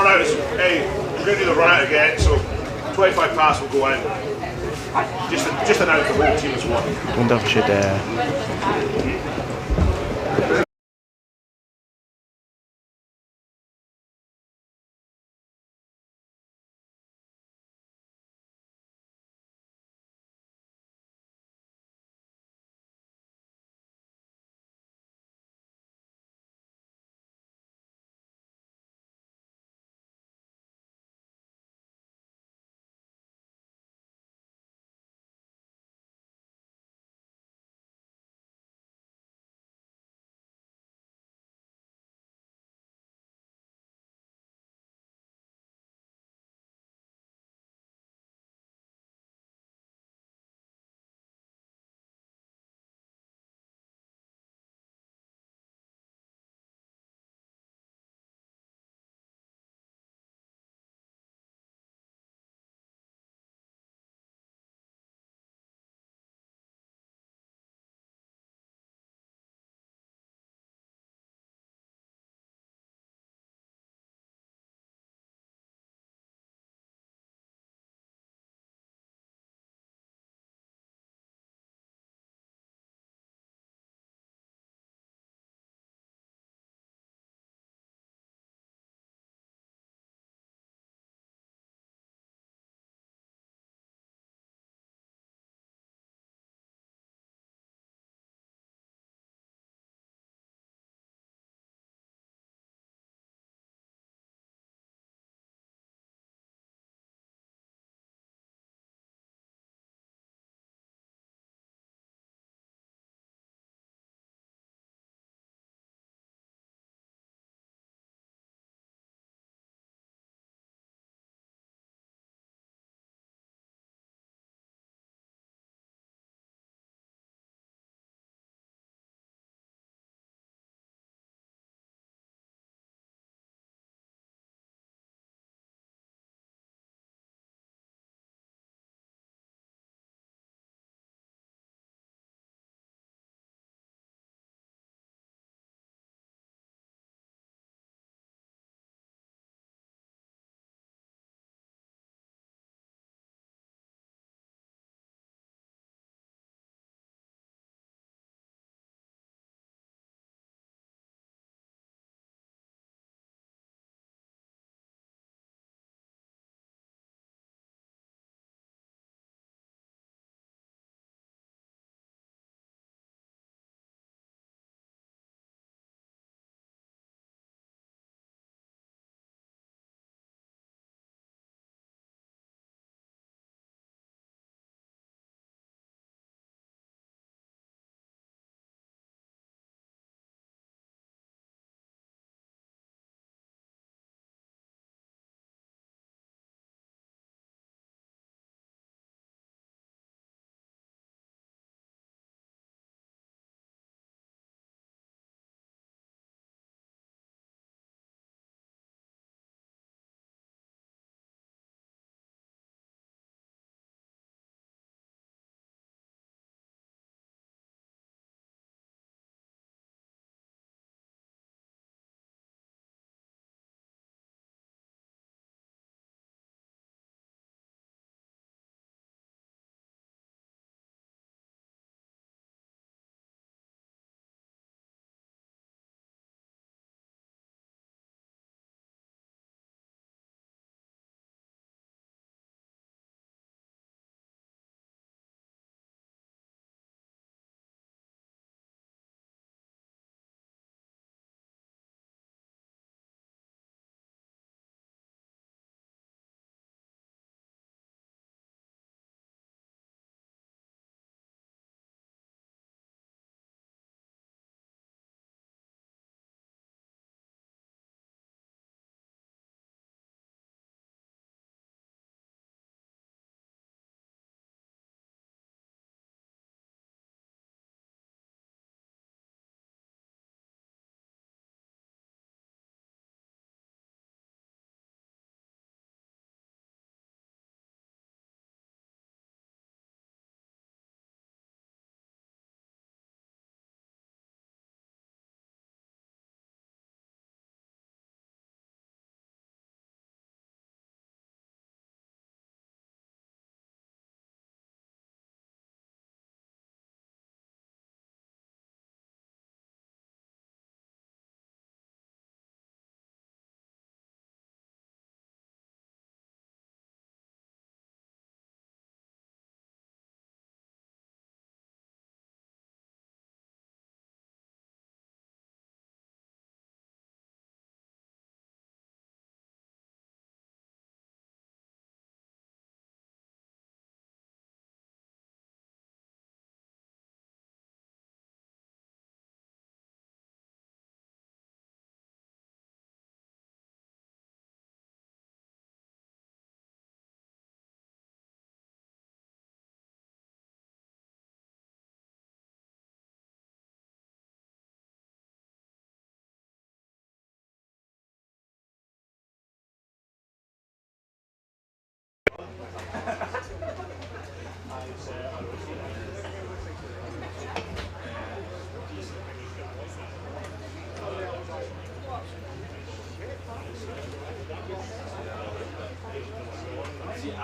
run out. Hey, we're going to do the run out again, so 25 past will go out. Just announce the whole team as one. Wonder if I should These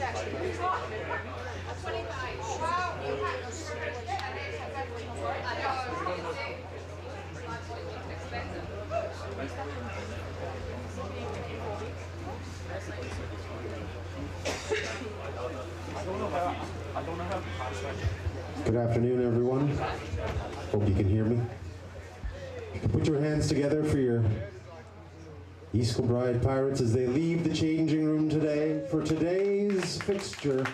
actually 25. Wow. Good afternoon, everyone. Hope you can hear me. Put your hands together for your East Kilbride Pirates as they leave the changing room today for today's fixture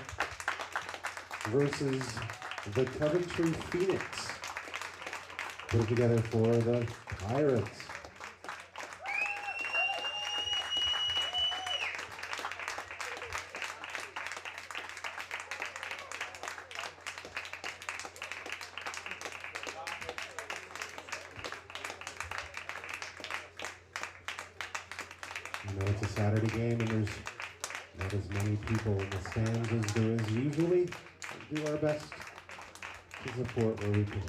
versus the Coventry Phoenix. Put it together for the Pirates. I know it's a Saturday game and there's not as many people in the stands as there is usually. We'll do our best to support where we can.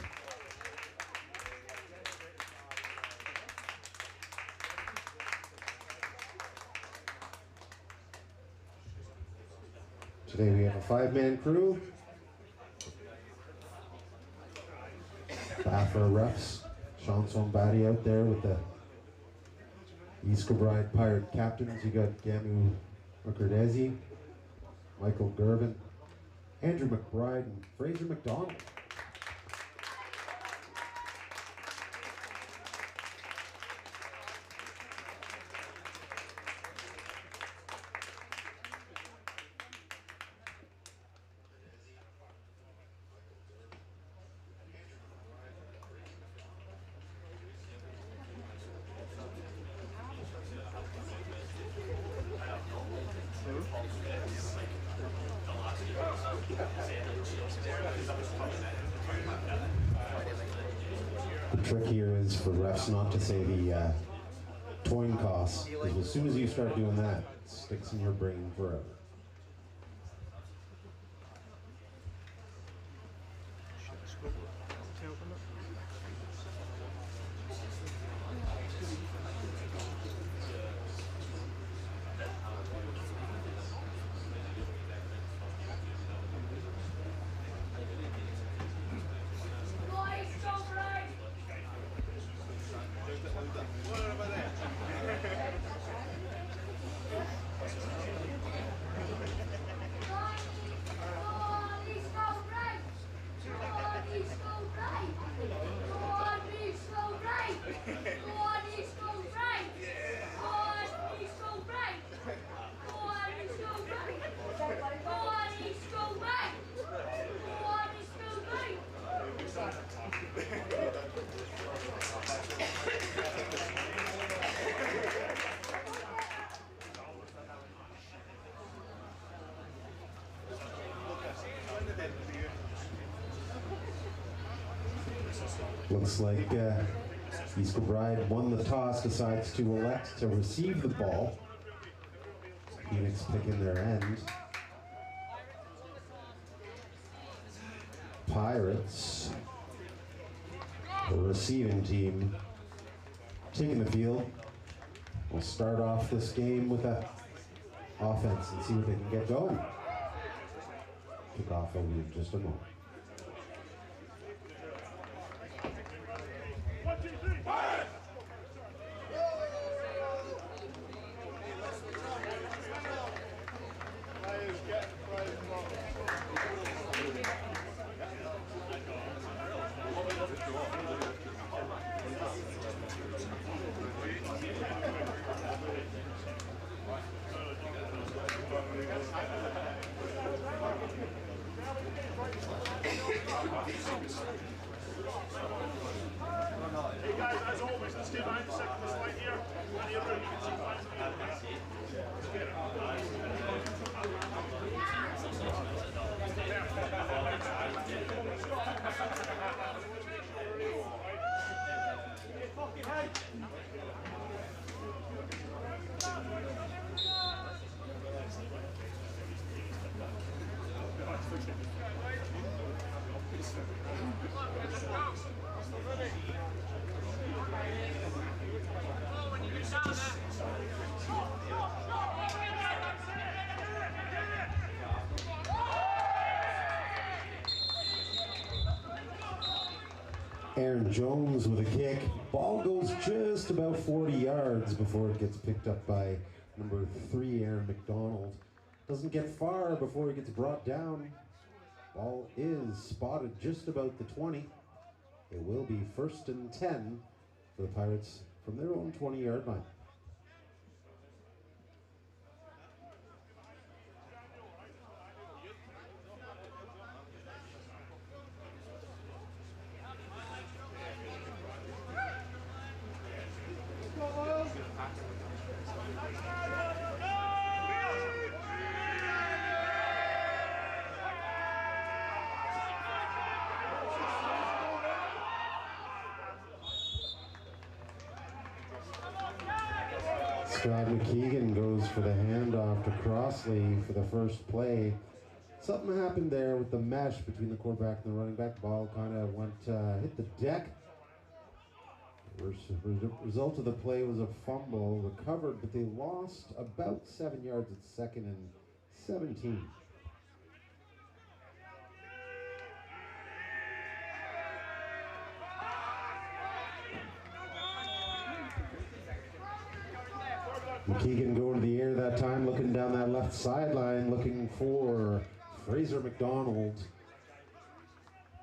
Today we have a 5-man crew. BAFA refs, Sean Sombati out there with the East Kilbride Pirate captains. You got Gamu Mukardezi, Michael Gervin, Andrew McBride, and Fraser McDonald. The trick here is for refs not to say the toin costs, because as soon as you start doing that, it sticks in your brain forever. Looks like East Kilbride won the toss, decides to elect to receive the ball. Phoenix picking their end. Pirates, the receiving team, taking the field. We'll start off this game with a offense and see what they can get going. Kick off in just a moment. Hey guys, as always, let's stay behind the second this line here. And the other, you can see fine. Aaron Jones with a kick. Ball goes just about 40 yards before it gets picked up by number 3, Aaron McDonald. Doesn't get far before he gets brought down. Ball is spotted just about the 20. It will be 1st and 10 for the Pirates from their own 20-yard line. Scott McKeegan goes for the handoff to Crossley for the first play. Something happened there with the mesh between the quarterback and the running back. Ball kind of went, hit the deck. Result of the play was a fumble, recovered, but they lost about 7 yards at 2nd and 17. McKeegan going to the air that time, looking down that left sideline, looking for Fraser McDonald.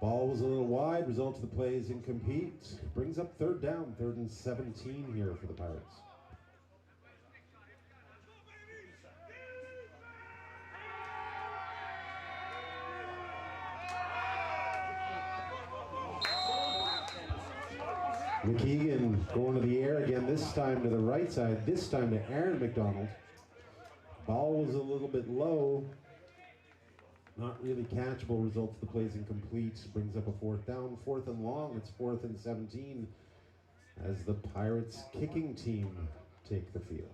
Ball was a little wide, result of the play is incomplete. Brings up 3rd down, 3rd and 17 here for the Pirates. McKeegan going to the air again, this time to the right side, this time to Aaron McDonald. Ball was a little bit low, not really catchable, result of the play is incomplete. Brings up a 4th down, 4th and long, it's 4th and 17 as the Pirates kicking team take the field.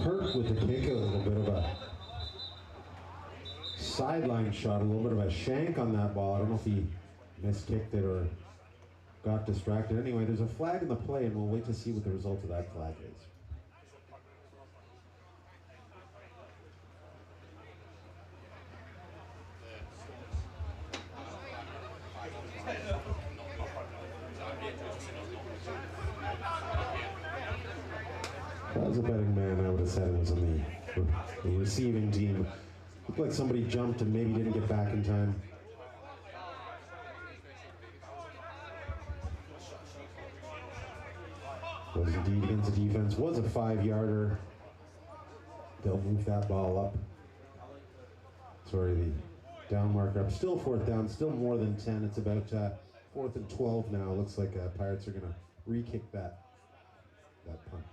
Perk with the kick, a little bit of a sideline shot, a little bit of a shank on that ball. I don't know if he miskicked it or got distracted. Anyway, there's a flag in the play, and we'll wait to see what the result of that flag is. If I was a betting man, I would have said it was on the receiving team. Looked like somebody jumped and maybe didn't get back in time. Was indeed against the defense. Was a 5-yarder. They'll move that ball up. Sorry, the down marker up. Still 4th down, still more than 10. It's about 4th and 12 now. Looks like Pirates are going to re-kick that punt.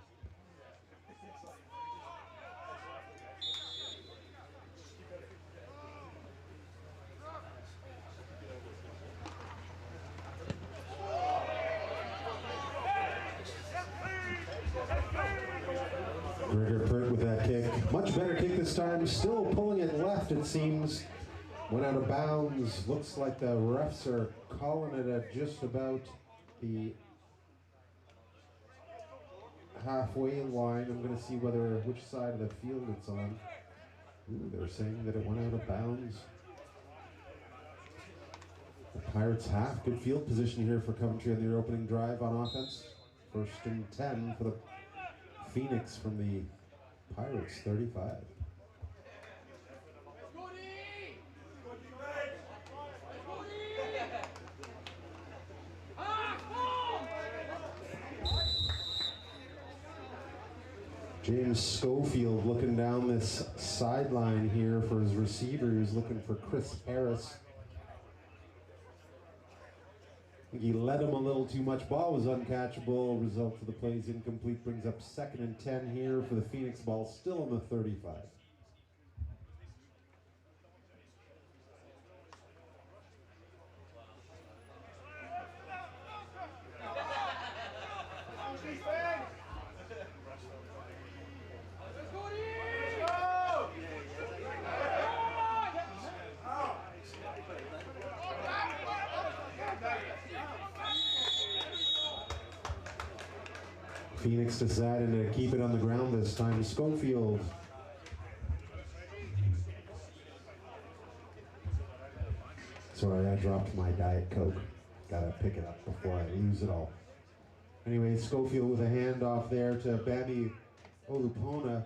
Gregor Pert with that kick. Much better kick this time. Still pulling it left, it seems. Went out of bounds. Looks like the refs are calling it at just about the halfway line. I'm going to see which side of the field it's on. Ooh, they're saying that it went out of bounds. The Pirates have good field position here for Coventry on their opening drive on offense. 1st and 10 for the Phoenix from the Pirates 35. James Schofield looking down this sideline here for his receiver. He's looking for Chris Harris. He led him a little too much. Ball was uncatchable. Result of the play is incomplete. Brings up 2nd and 10 here for the Phoenix. Ball still on the 35. Phoenix decided to keep it on the ground this time. Schofield. Sorry, I dropped my Diet Coke. Gotta pick it up before I lose it all. Anyway, Schofield with a handoff there to Bami Olupona.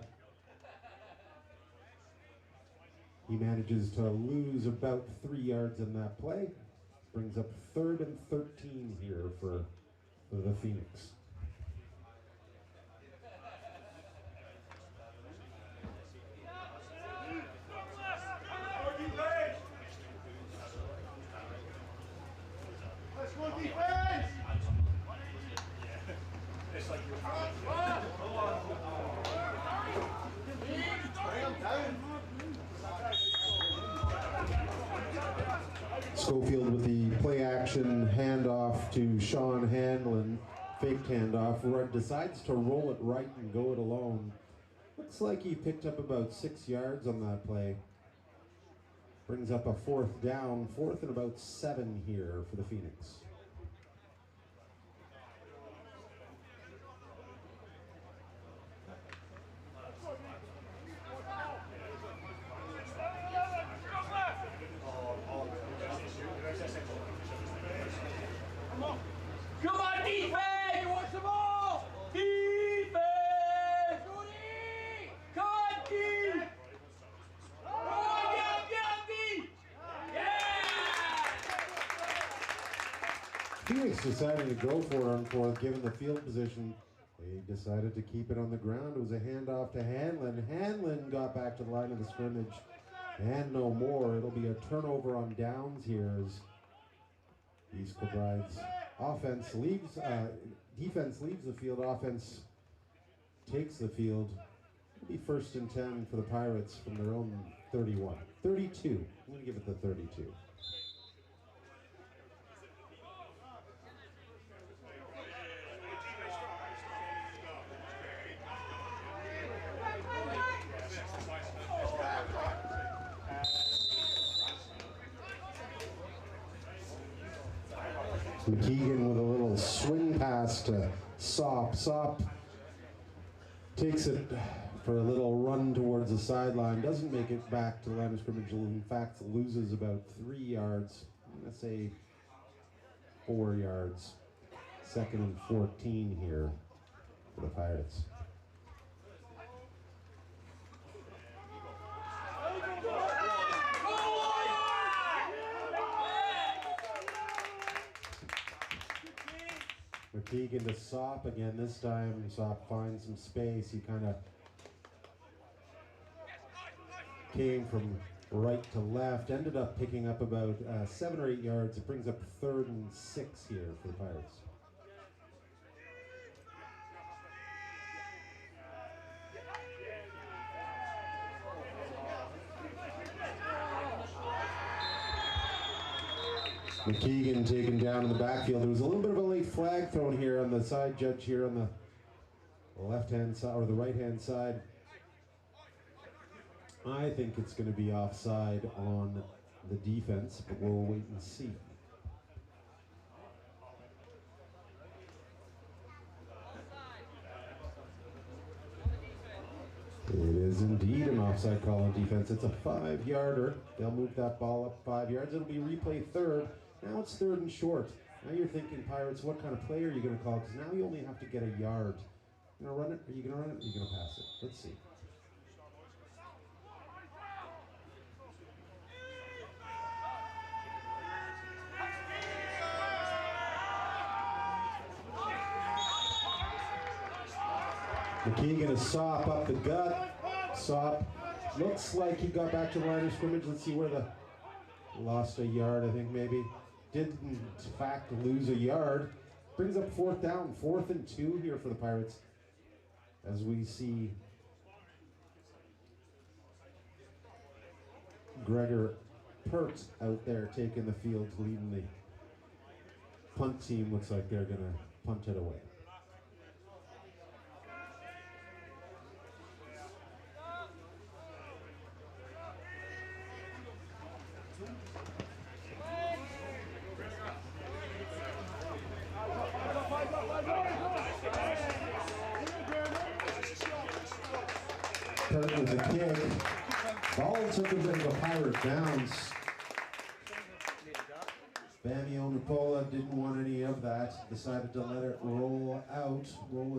He manages to lose about 3 yards in that play. Brings up 3rd and 13 here for the Phoenix. Let's go defense! It's like you're Schofield with the play action handoff to Sean Hanlon. Faked handoff. Decides to roll it right and go it alone. Looks like he picked up about 6 yards on that play. Brings up a 4th down, 4th and about 7 here for the Phoenix. Come on, defense! You want some more? Defense! Come on, D! Come on, get D! Yeah! Phoenix decided to go for it on 4th, given the field position. They decided to keep it on the ground. It was a handoff to Hanlon. Hanlon got back to the line of the scrimmage, and no more. It'll be a turnover on downs here as East Kilbride's defense leaves the field. Offense takes the field. It'll be 1st and 10 for the Pirates from their own 31. 32. I'm going to give it the 32. McKeegan with a little swing pass to Sop. Sop takes it for a little run towards the sideline. Doesn't make it back to the line of scrimmage. In fact, loses about 3 yards. I'm going to say 4 yards. 2nd and 14 here for the Pirates. McKeegan to Sop again. This time Sop finds some space. He kind of came from right to left. Ended up picking up about 7 or 8 yards. It brings up 3rd and 6 here for the Pirates. McKeegan taken down in the backfield. There was a little bit of a late flag thrown here on the side judge here on the left-hand side or the right-hand side. I think it's going to be offside on the defense, but we'll wait and see. It is indeed an offside call on defense. It's a 5-yarder. They'll move that ball up 5 yards. It'll be replay 3rd. Now it's 3rd and short. Now you're thinking, Pirates, what kind of play are you going to call? Because now you only have to get a yard. You going to run it? Are you going to run it? Or are you going to pass it? Let's see. McKeegan to Sop up the gut. Sop looks like he got back to the line of scrimmage. Let's see where the lost a yard, I think maybe. did in fact lose a yard. Brings up fourth down, 4th and 2 here for the Pirates. As we see Gregor Pert out there taking the field, leading the punt team. Looks like they're gonna punt it away. Pert with a kick. Ball took a bit of a Pirate bounce. Bamio Napola didn't want any of that. Decided to let it roll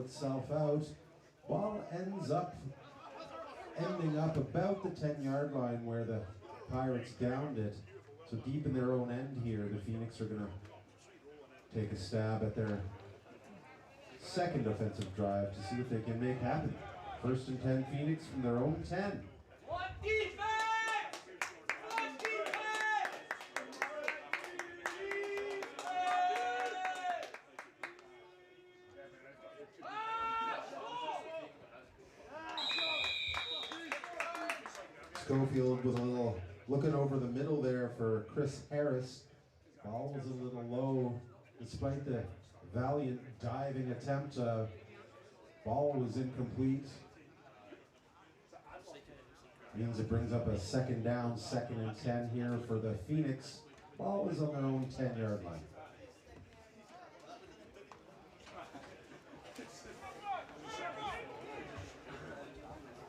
itself out. Ball ending up about the 10-yard line where the Pirates downed it. So deep in their own end here, the Phoenix are gonna take a stab at their second offensive drive to see if they can make happen. 1st and 10 Phoenix from their own 10. One defense! One defense! Schofield with a little looking over the middle there for Chris Harris. Ball was a little low despite the valiant diving attempt. Ball was incomplete. Means it brings up a 2nd down, 2nd and 10 here for the Phoenix. Ball is on their own 10-yard line.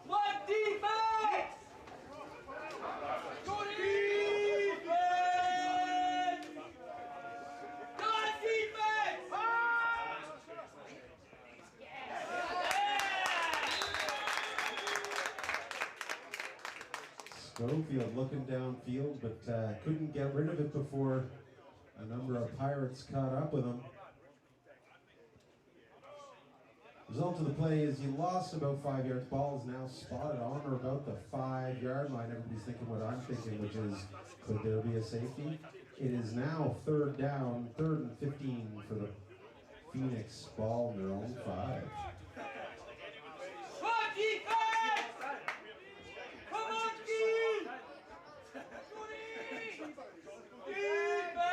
One defense! Go defense! Go defense! Schofield looking downfield, but couldn't get rid of it before a number of Pirates caught up with him. Result of the play is you lost about 5 yards. Ball is now spotted on or about the 5-yard line. Everybody's thinking what I'm thinking, which is, could there be a safety? It is now 3rd down, 3rd and 15 for the Phoenix. Ball in their own 5. One defense! Come on, team! Defense!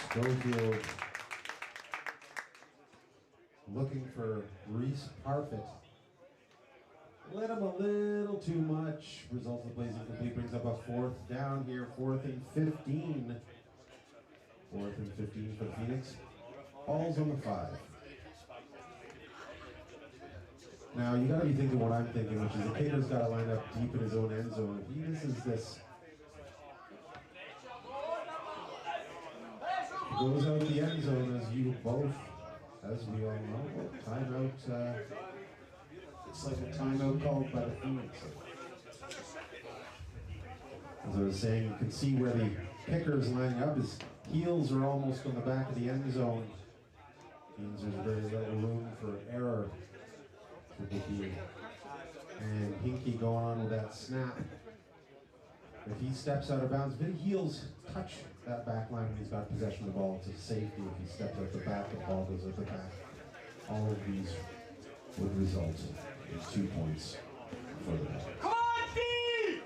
Schofield looking for Reese Parfit. Let him a little too much. Result of the play is incomplete. Brings up a 4th down here. 4th and 15. 4th and 15 for the Phoenix. Ball's on the 5. Now you got to be thinking what I'm thinking, which is the kicker's got to line up deep in his own end zone. If he misses this, goes out the end zone, as you both, as we all know. Timeout. It's like a timeout called by the Phoenix. As I was saying, you can see where the kicker is lining up. His heels are almost on the back of the end zone. Means there's very little room for error for Dickey. And Hinkie going on with that snap. If he steps out of bounds, if his heels touch that back line when he's got possession of the ball, it's a safety. If he steps out the back, the ball goes out the back. All of these would result in 2 points for the ball. Come on, team!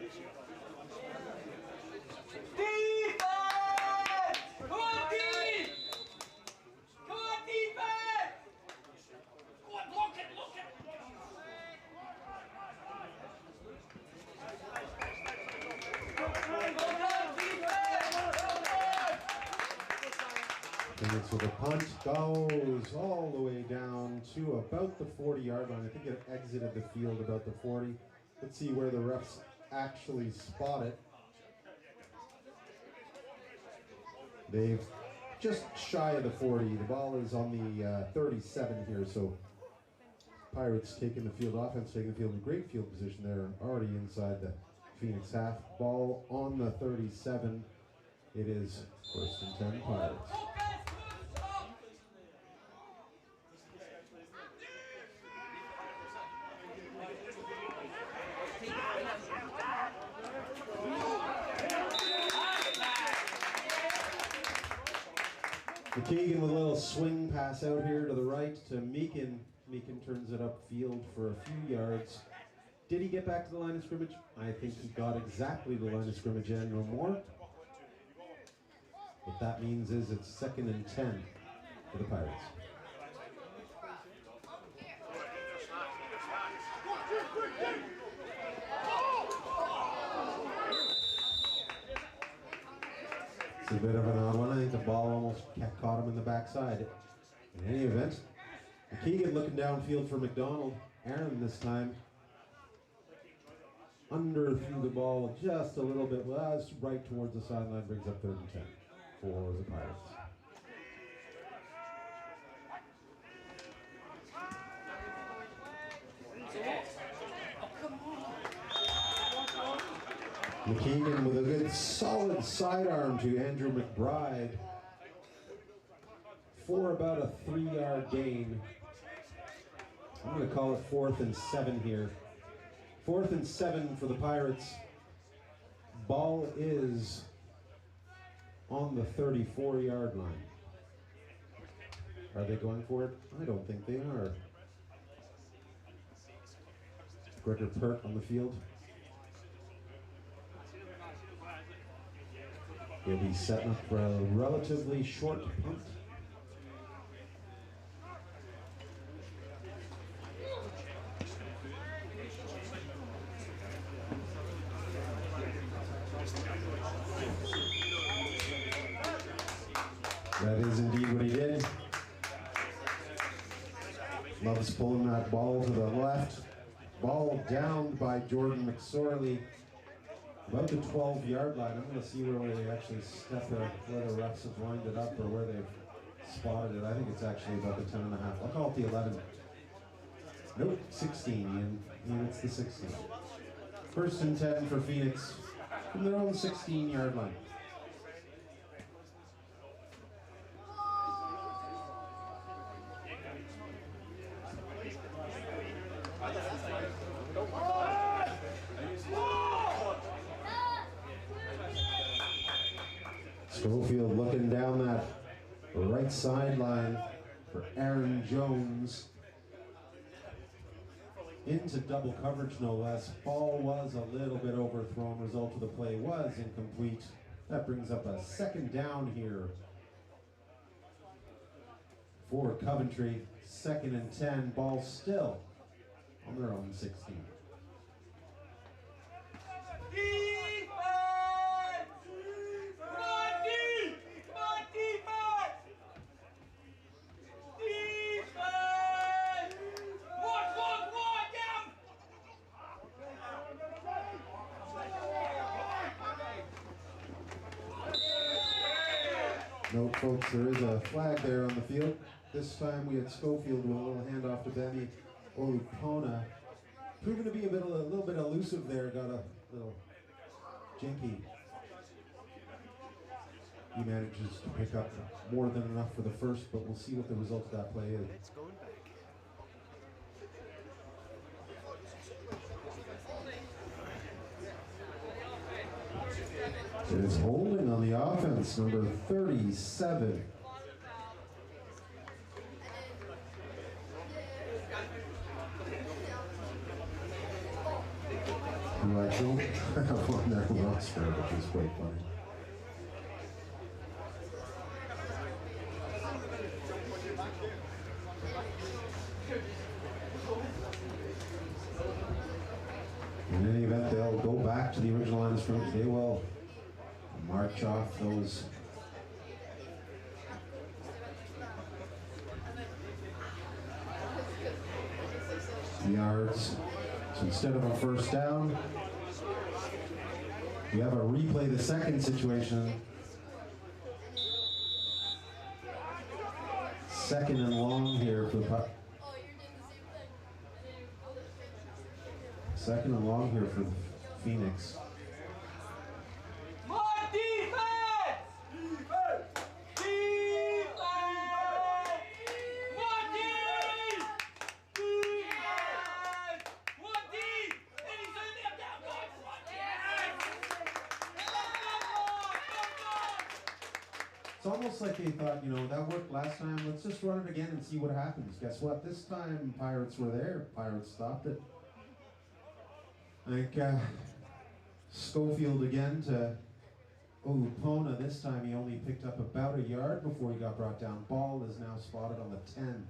Defense! Come on, team! Come on, defense! Go on, look it! And so the punt goes all the way down to about the 40-yard line. I think it exited the field about the 40. Let's see where the refs actually spot it. They've just shy of the 40. The ball is on the 37 here, so Pirates taking the field, offense taking the field in great field position there, already inside the Phoenix half. Ball on the 37. It is 1st and 10 Pirates. McKeegan with a little swing pass out here to the right to Meekin. Meekin turns it upfield for a few yards. Did he get back to the line of scrimmage? I think he got exactly the line of scrimmage and no more. What that means is it's 2nd and 10 for the Pirates. It's a bit of an odd one. I think the ball almost caught him in the backside. In any event, McKeegan looking downfield for McDonald. Aaron this time under threw the ball just a little bit. Well, it's right towards the sideline, brings up 3rd and 10 for the Pirates. McKeegan with a good solid sidearm to Andrew McBride for about a 3-yard gain. I'm going to call it 4th and 7 here. 4th and 7 for the Pirates. Ball is on the 34-yard line. Are they going for it? I don't think they are. Gregor Pert on the field. He'll be setting up for a relatively short punt. That is indeed what he did. Loves pulling that ball to the left. Ball down by Jordan McSorley. About the 12-yard line. I'm going to see where they actually step it, where the refs have lined it up or where they've spotted it. I think it's actually about the 10 and a half. I'll call it the 11. Nope, 16, and it's the 16. 1st and 10 for Phoenix from their own 16-yard line. Schofield looking down that right sideline for Aaron Jones. Into double coverage, no less. Ball was a little bit overthrown. Result of the play was incomplete. That brings up a 2nd down here for Coventry. 2nd and 10. Ball still on their own 16. No, folks, there is a flag there on the field. This time we had Schofield with a little handoff to Benny Olupona. Proven to be a little bit elusive there, got a little jinky. He manages to pick up more than enough for the first, but we'll see what the result of that play is. It's going back. It is holding on the offense, number 37. Who I don't have on their roster, which is quite funny. In any event, they'll go back to the original line of scrimmage. They will march off those yards. So instead of a 1st down, we have a replay the 2nd situation. 2nd and long here for the 2nd and long here for Phoenix. almost like they thought, you know, that worked last time, let's just run it again and see what happens. Guess what? This time Pirates were there. Pirates stopped it. I think Schofield again to Pona. This time he only picked up about a yard before he got brought down. Ball is now spotted on the 10.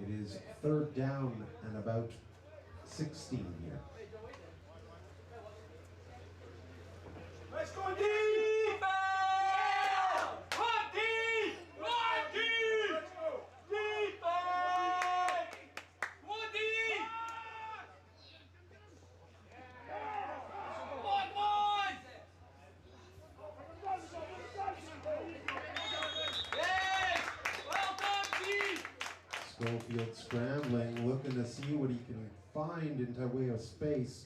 It is 3rd down and about 16 here. Let's go deep! Come deep! Come deep! Deep! Come on deep! Come on! Yes! Well done, deep! Schofield scrambling, looking to see what he can find into way of space.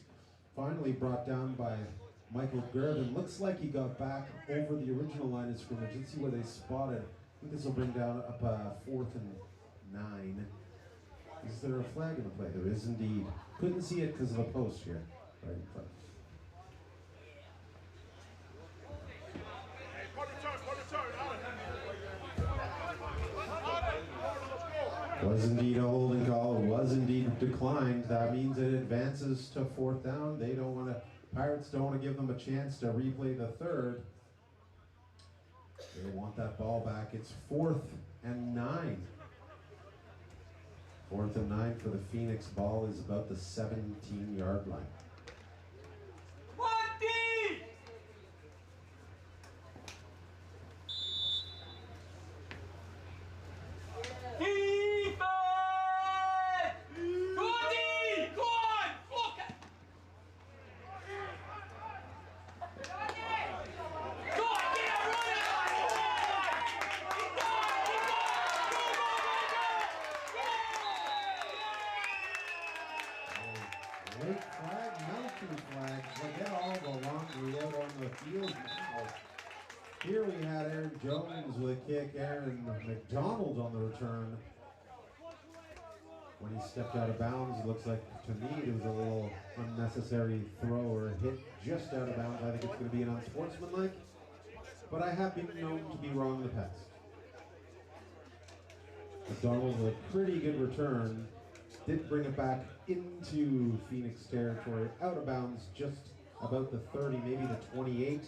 Finally brought down by Michael Gervin. Looks like he got back over the original line of scrimmage. Let's see where they spotted. I think this will bring down up 4th and 9. Is there a flag in the play? There is indeed. Couldn't see it because of the post here. Right in front. Was indeed a holding call. It was indeed declined. That means it advances to 4th down. They don't want to. Pirates don't want to give them a chance to replay the 3rd. They want that ball back. It's 4th and 9. 4th and 9 for the Phoenix. Ball is about the 17-yard line. Here we had Aaron Jones with a kick, Aaron McDonald on the return. When he stepped out of bounds, it looks like, to me, it was a little unnecessary throw or a hit just out of bounds. I think it's going to be an unsportsmanlike, but I have been known to be wrong in the past. McDonald with a pretty good return, did bring it back into Phoenix territory, out of bounds, just about the 30, maybe the 28.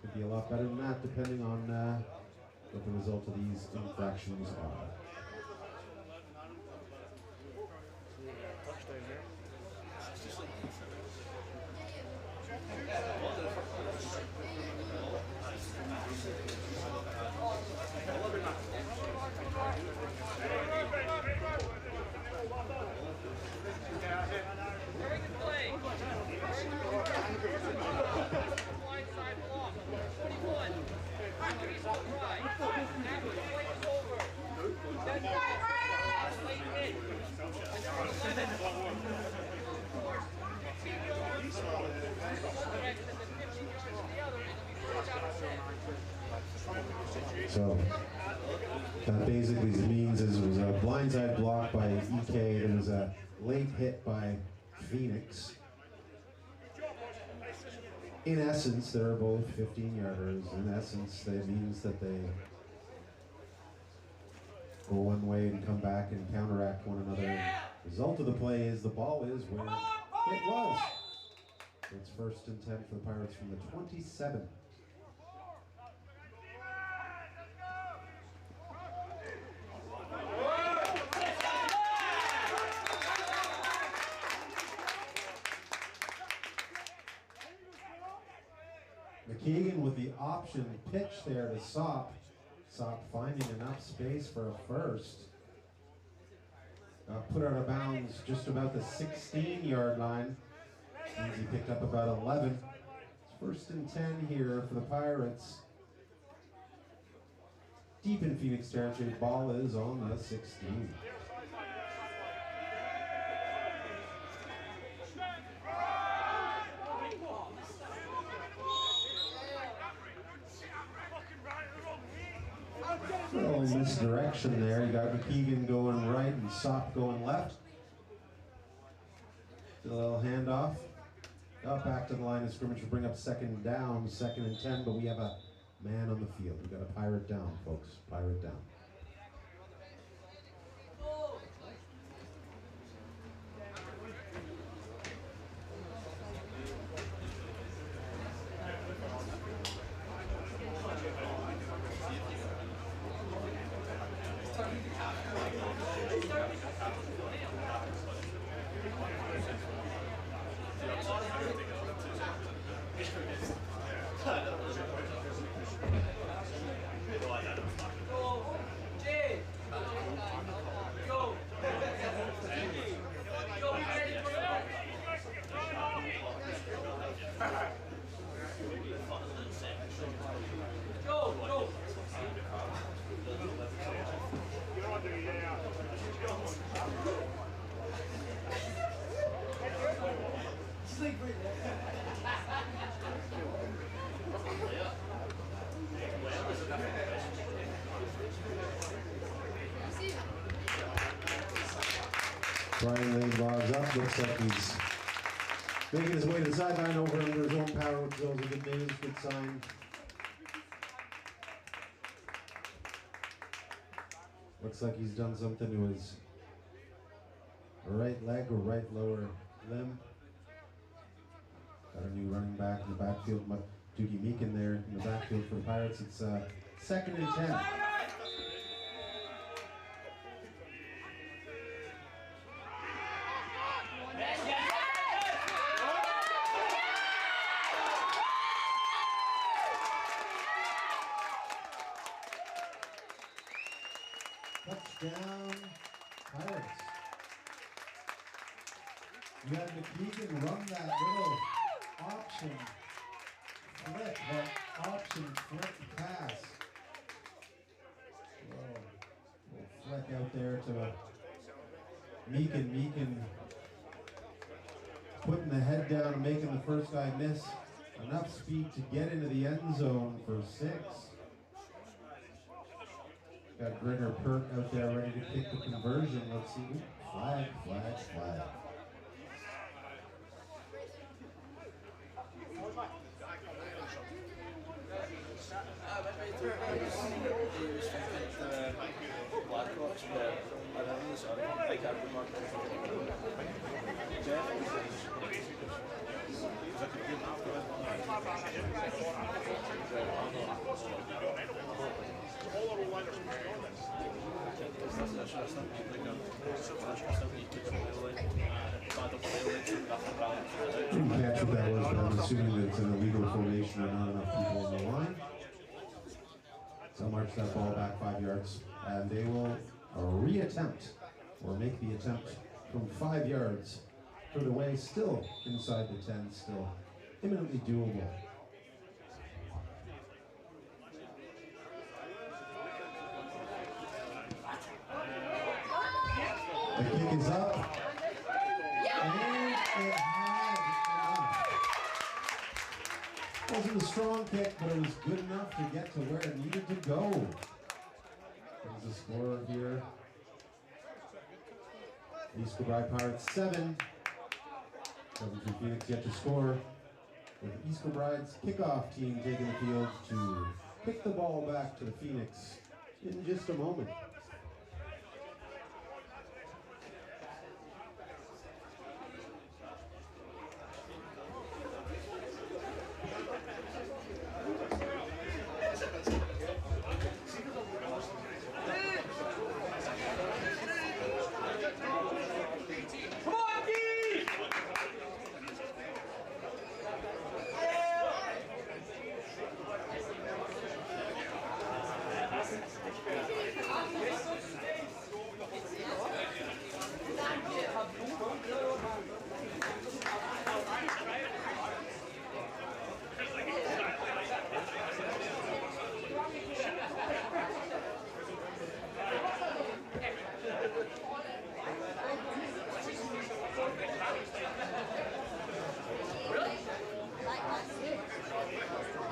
Could be a lot better than that, depending on what the result of these infractions are. Very good play. Blindside block. 41. He's all right. That play is over. Late hit. So that basically means is it was a blindside block by EK. It was a late hit by Phoenix. In essence, they're both 15-yarders. In essence, that means that they go one way and come back and counteract one another. Result of the play is the ball is where it was. So it's 1st and 10 for the Pirates from the 27. McKeegan with the option pitch there to Sop. Sop finding enough space for a first. Put out of bounds just about the 16-yard line. Means he picked up about 11. It's 1st and 10 here for the Pirates. Deep in Phoenix territory, ball is on the 16. A little misdirection there. You got McKeegan going right and Sop going left. Did a little handoff. Got back to the line of scrimmage to bring up 2nd down, 2nd and 10, but we have a man on the field. We got to pirate down, folks. Pirate down. Brian Lane logs up, looks like he's making his way to the sideline over under his own power, which is always a good news, good sign. Looks like he's done something to his right leg or right lower limb. Got a new running back in the backfield, Doogie Meekin there in the backfield for the Pirates. It's 2nd and 10. Touchdown, Pirates. You had McKeegan run that little option flip, that option flip pass. Whoa. Little flick out there to Meekin. Meekin putting the head down and making the first guy miss. Enough speed to get into the end zone for 6. Got Grinner Pert out there ready to kick the conversion. Let's see. Flag, flag, flag. Didn't catch what that was, but I'm assuming that it's an illegal formation and not enough people on the line. So march that ball back 5 yards, and they will re-attempt, or make the attempt from 5 yards further away, still inside the 10, still imminently doable. The kick is up, and it had enough. Wasn't a strong kick, but it was good enough to get to where it needed to go. There's the scorer here. East Kilbride Pirates 7. Coventry Phoenix yet to score. With East Kilbride's kickoff team taking the field to kick the ball back to the Phoenix in just a moment.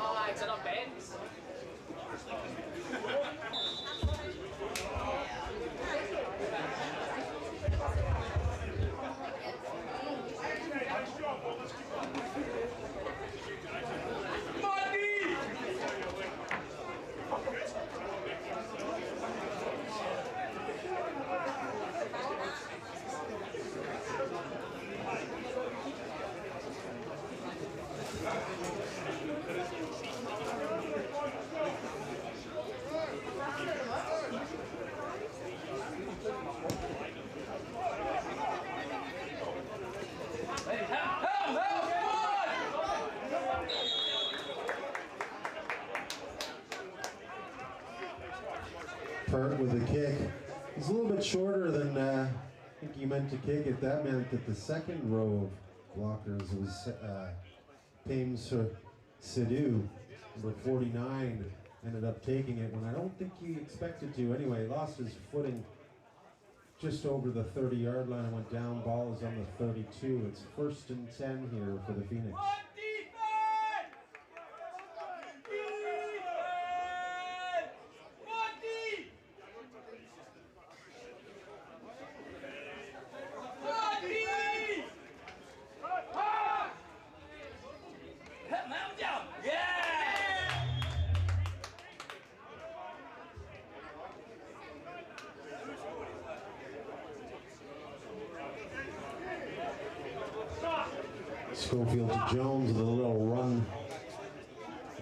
Oh, it's not bad. part with the kick. It's a little bit shorter than I think he meant to kick it. That meant that the second row of blockers was Pames Sidhu, number 49, ended up taking it when I don't think he expected to. Anyway, lost his footing just over the 30-yard line and went down. Ball is on the 32. It's 1st and 10 here for the Phoenix. Schofield to Jones with a little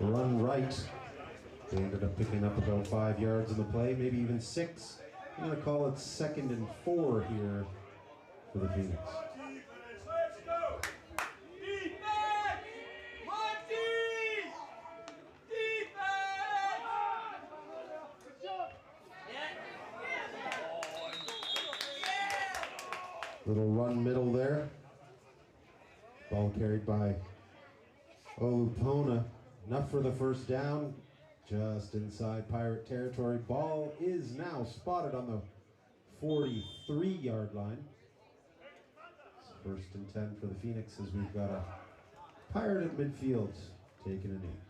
run right. They ended up picking up about 5 yards in the play, maybe even 6. I'm going to call it 2nd and 4 here for the Phoenix. Little run middle there. Ball carried by Olupona. Enough for the first down. Just inside Pirate territory. Ball is now spotted on the 43-yard line. It's 1st and 10 for the Phoenix as we've got a Pirate at midfield taking a knee.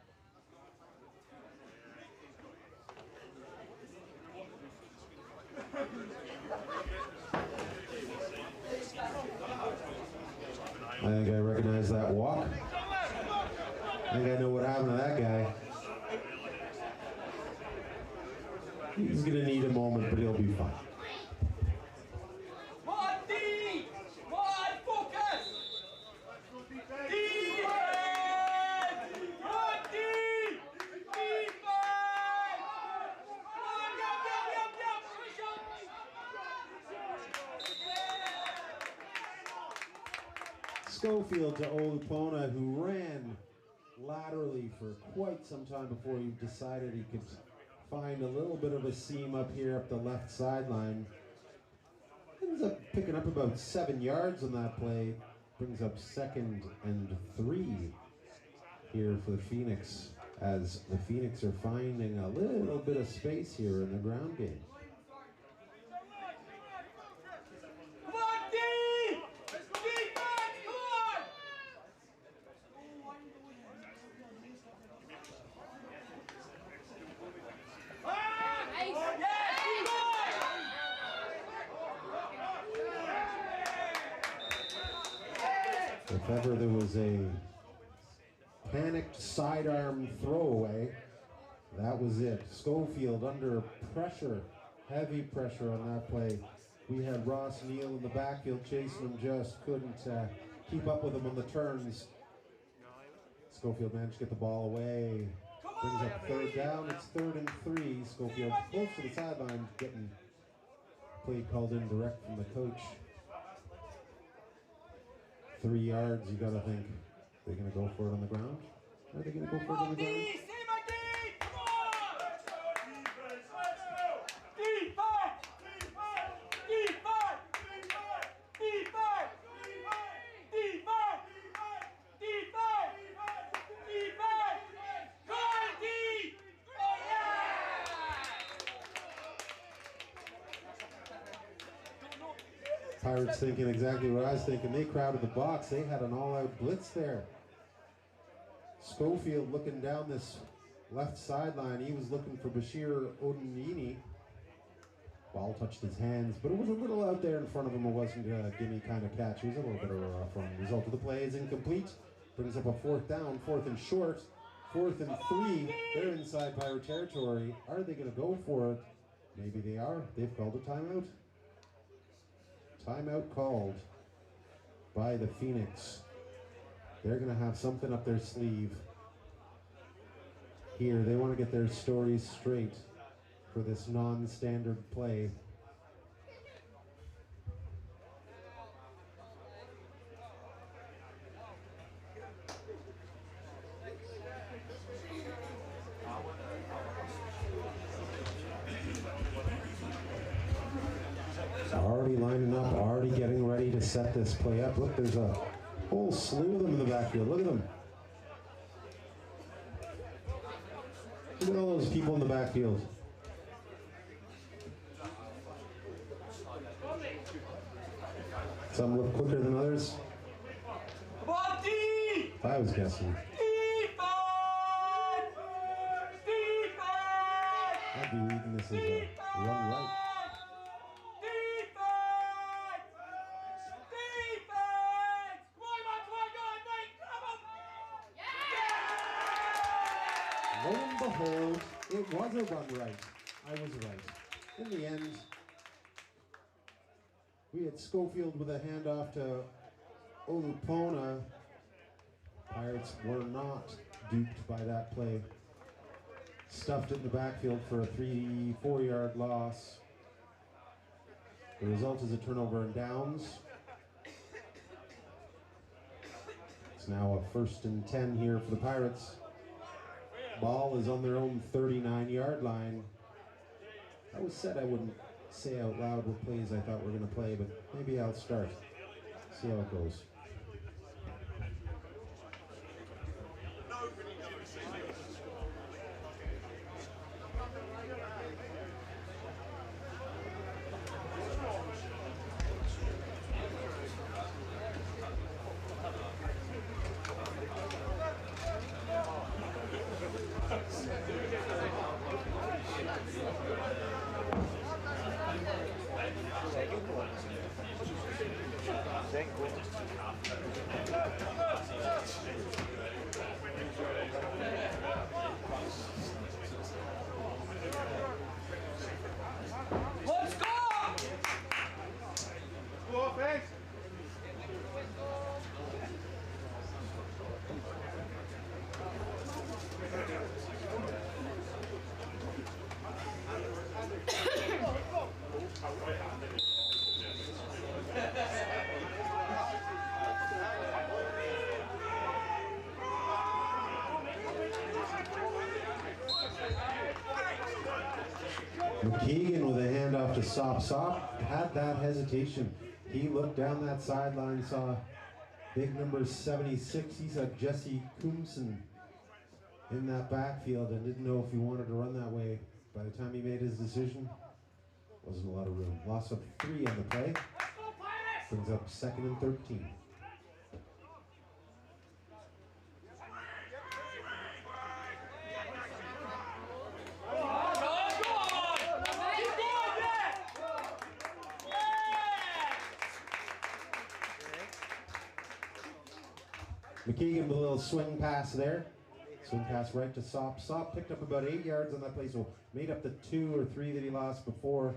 I think I recognize that walk. I think I know what happened to that guy. He's going to need a moment, but he'll be fine. Schofield to Olupona, who ran laterally for quite some time before he decided he could find a little bit of a seam up here up the left sideline. Ends up picking up about 7 yards on that play. Brings up 2nd and 3 here for the Phoenix, as the Phoenix are finding a little bit of space here in the ground game. If ever there was a panicked sidearm throwaway, that was it. Schofield under pressure, heavy pressure on that play. We had Ross Neal in the backfield chasing him, just couldn't keep up with him on the turns. Schofield managed to get the ball away. Brings up 3rd down. It's 3rd and 3. Schofield close to the sideline, getting play called in direct from the coach. 3 yards, you gotta think. They're gonna go for it on the ground? Are they gonna go for it on the ground? Pirates thinking exactly what I was thinking. They crowded the box. They had an all-out blitz there. Schofield looking down this left sideline. He was looking for Bashir Odinini. Ball touched his hands, but it was a little out there in front of him. It wasn't a gimme kind of catch. It was a little bit of a rough one. Result of the play is incomplete. Brings up a 4th down, 4th and short. 4th and 3. They're inside Pirate territory. Are they going to go for it? Maybe they are. They've called a timeout. Timeout called by the Phoenix. They're going to have something up their sleeve here. They want to get their stories straight for this non-standard play. Already lining up, already getting ready to set this play up. Look, there's a whole slew of them in the backfield. Look at them. Look at all those people in the backfield. Some look quicker than others. If I was guessing. I'd be reading this as a run right. Lo and behold, it was a run right. I was right. In the end, we had Schofield with a handoff to Olupona. Pirates were not duped by that play. Stuffed it in the backfield for a 3-4 yard loss. The result is a turnover and downs. It's now a 1st and 10 here for the Pirates. Ball is on their own 39-yard line. I was said I wouldn't say out loud what plays I thought we were going to play, but maybe I'll start. See how it goes. Let's go! Go offense! McKeegan with a handoff to Sop. Sop had that hesitation. He looked down that sideline, saw big number 76. He saw Jesse Coomson in that backfield and didn't know if he wanted to run that way. By the time he made his decision, wasn't a lot of room. Loss of 3 on the play. Brings up 2nd and 13. McKeegan with a little swing pass there. Swing pass right to Sop. Sop picked up about 8 yards on that play, so made up the 2 or 3 that he lost before.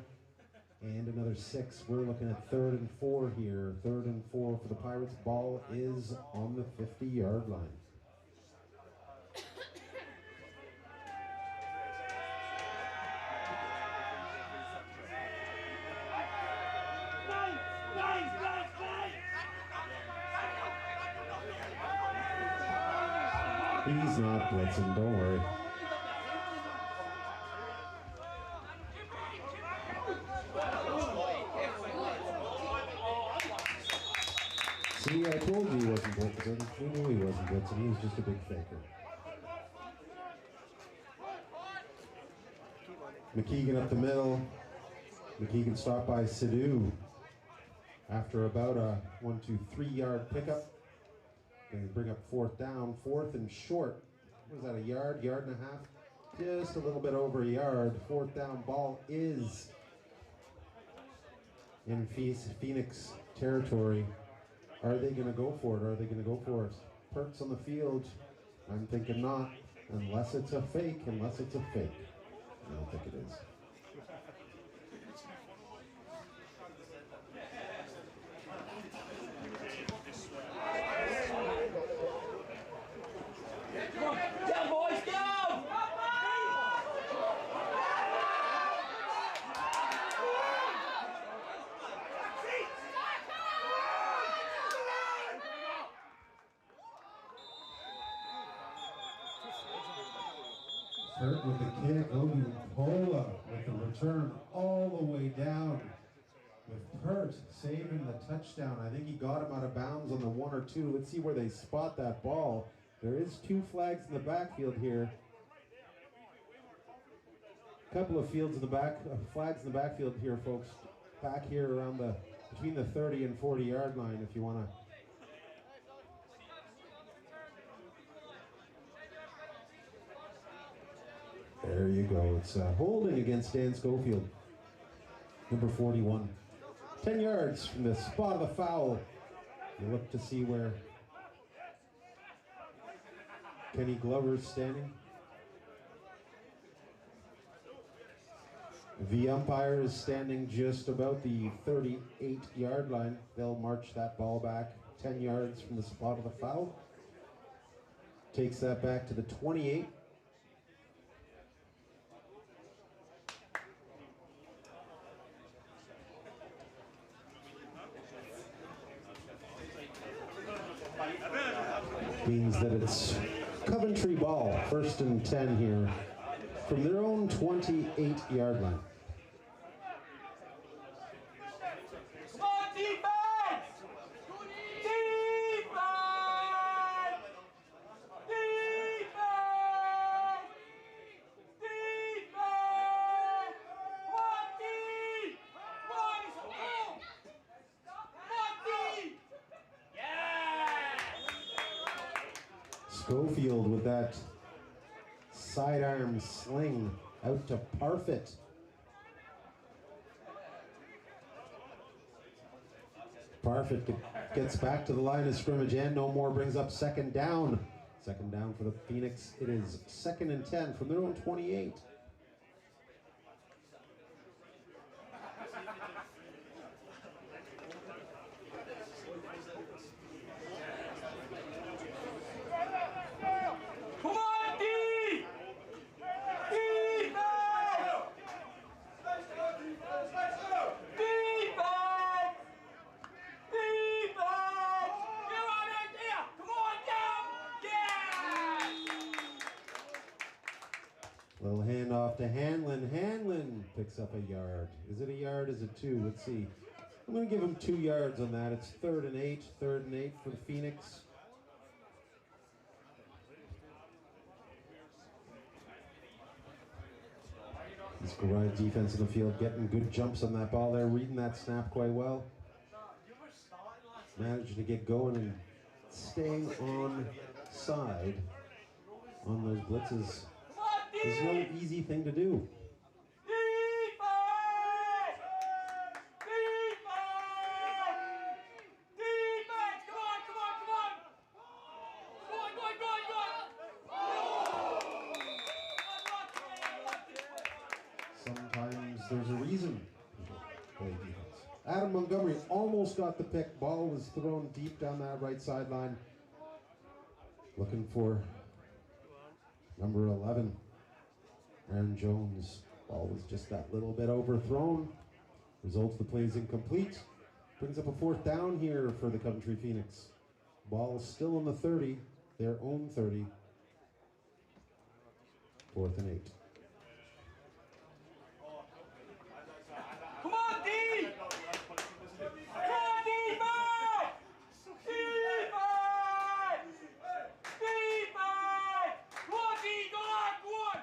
And another 6. We're looking at 3rd and 4 here. 3rd and 4 for the Pirates. Ball is on the 50-yard line. He's not blitzing, don't worry. See, I told you he wasn't blitzing. We knew he wasn't blitzing. He was just a big faker. McKeegan up the middle. McKeegan stopped by Sidhu after about a 1-2-3 yard pickup. Going to bring up 4th down, 4th and short. Was that a yard, yard and a half? Just a little bit over a yard. 4th down. Ball is in Phoenix territory. Are they going to go for it? Are they going to go for it? Perks on the field. I'm thinking not, unless it's a fake. Unless it's a fake. I don't think it is. Down, boys, down! Hurt with the kick. Odupola with the return all the way down with Pert saving the touchdown. I think he got him out of bounds on the 1 or 2. Let's see where they spot that ball. There is 2 flags in the backfield here. A couple of fields in the back, flags in the backfield here, folks. Back here around between the 30 and 40 yard line if you want to. There you go. It's holding against Dan Schofield, number 41. 10 yards from the spot of the foul. You look to see where Kenny Glover's standing. The umpire is standing just about the 38 yard line. They'll march that ball back 10 yards from the spot of the foul. Takes that back to the 28. Means that it's Coventry ball, 1st and 10 here from their own 28 yard line. Come on, defense! Defense! Defense! Defense! Come on, D! Come on, it's home! Come on, D! Yeah! Schofield with that sidearm sling out to Parfit. Parfit gets back to the line of scrimmage and no more, brings up 2nd down. 2nd down for the Phoenix. It is 2nd and 10 from their own 28. Come on, D! Defense! Defense! Defense! You're on it there! Come on, down! Yeah! Little handoff to Hanlon. Hanlon picks up a yard. Is it a yard? Is it 2? Let's see. I'm going to give him 2 yards on that. It's 3rd and 8. 3rd and 8 for the Phoenix. This Kilbride defense in the field getting good jumps on that ball there, reading that snap quite well. Managing to get going and staying on side on those blitzes is no easy thing to do. Defense! Defense! Defense! Come on, come on, come on! Go on, go on, go on, go on! Sometimes there's a reason people play defense. Adam Montgomery almost got the pick. Ball was thrown deep down that right sideline. Looking for number 11, Aaron Jones. Ball was just that little bit overthrown. Results the play is incomplete. Brings up a 4th down here for the Coventry Phoenix. Ball still on the 30, their own 30. 4th and 8. Come on, D! Come on, defense! Defense! Defense! Come on, D! Go on, go on!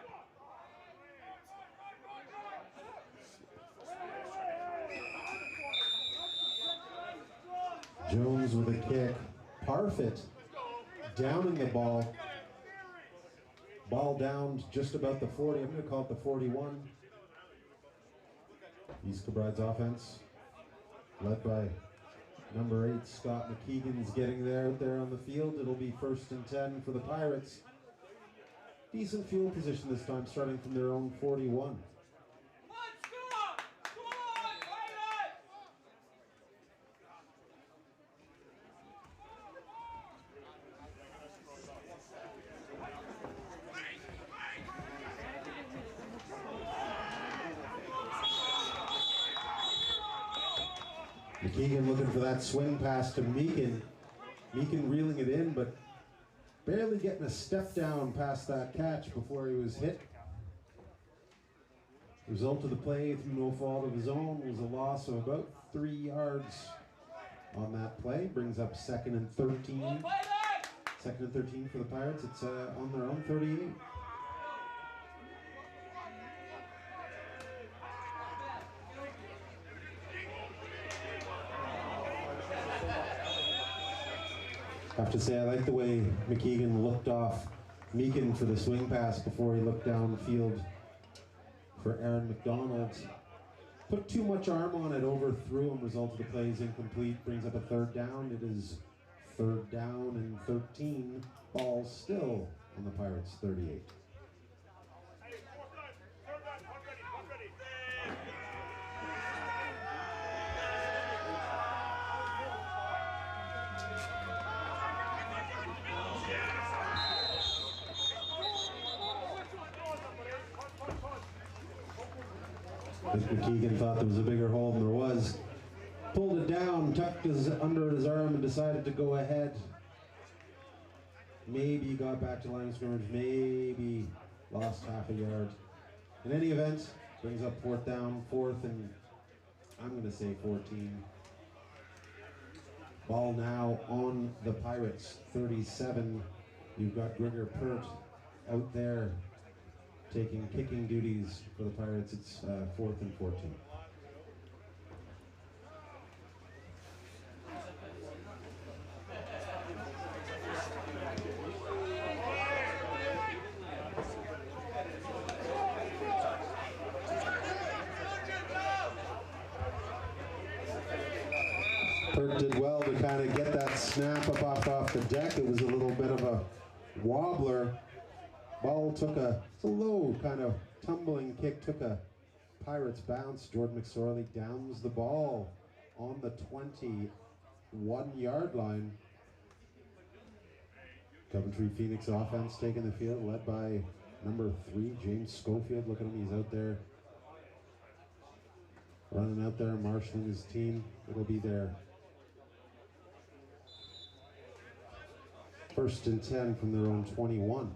Jones with a kick. Parfit downing the ball. Ball down just about the 40. I'm going to call it the 41. East Kilbride's offense, led by number 8, Scott McKeegan's getting there out there on the field. It'll be 1st and 10 for the Pirates. Decent field position this time, starting from their own 41. Let's go! Come on, Pirates! McKeegan looking for that swing pass to Meekin. Meekin reeling it in, but barely getting a step down past that catch before he was hit. Result of the play through no fault of his own was a loss of about 3 yards on that play. Brings up 2nd and 13. 2nd and 13 for the Pirates. It's on their own 38. I have to say, I like the way McKeegan looked off Meekin for the swing pass before he looked downfield for Aaron McDonald. Put too much arm on it, overthrew him. Result of the play is incomplete. Brings up a 3rd down. It is 3rd down and 13. Ball still on the Pirates' 38. I think McKeegan thought there was a bigger hole than there was. Pulled it down, tucked under his arm, and decided to go ahead. Maybe got back to line of scrimmage, maybe lost half a yard. In any event, brings up 4th down, 4th and I'm going to say 14. Ball now on the Pirates, 37. You've got Gregor Pert out there taking kicking duties for the Pirates. It's 4th and 14. Pert did well to kind of get that snap up off the deck. It was a little bit of a wobbler. Ball took a low kind of tumbling kick, took a Pirates bounce. Jordan McSorley downs the ball on the 21-yard line. Coventry Phoenix offense taking the field, led by number 3, James Schofield. Look at him, he's out there. Running out there, marshalling his team. It'll be their 1st and 10 from their own 21.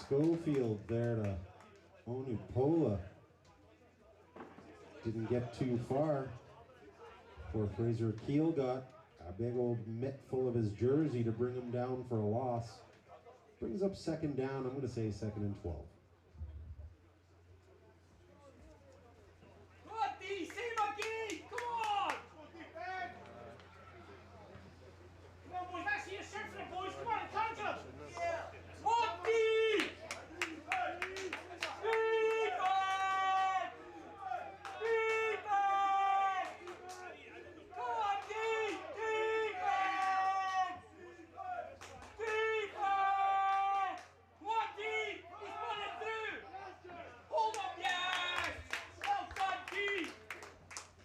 Schofield there to Onupola. Didn't get too far. Poor Fraser Keel got a big old mitt full of his jersey to bring him down for a loss. Brings up 2nd down. I'm going to say 2nd and 12.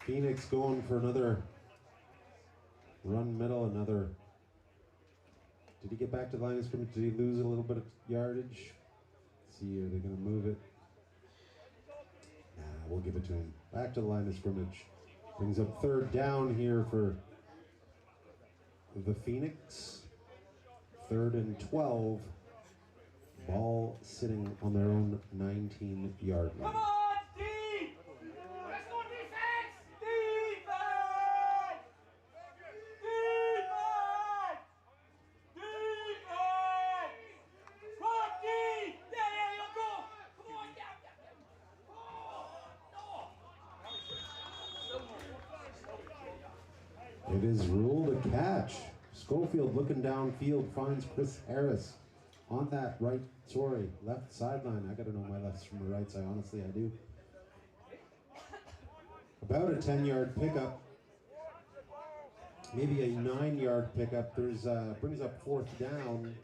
Phoenix going for another run middle, another. Did he get back to the line of scrimmage? Did he lose a little bit of yardage? Let's see, are they going to move it? Nah, we'll give it to him. Back to the line of scrimmage. Brings up 3rd down here for the Phoenix. 3rd and 12. Ball sitting on their own 19-yard line. It is ruled a catch. Schofield looking downfield finds Chris Harris on that left sideline. I gotta know my lefts from my rights, I do. About a 10-yard pickup. Maybe a 9-yard pickup. There's brings up 4th down.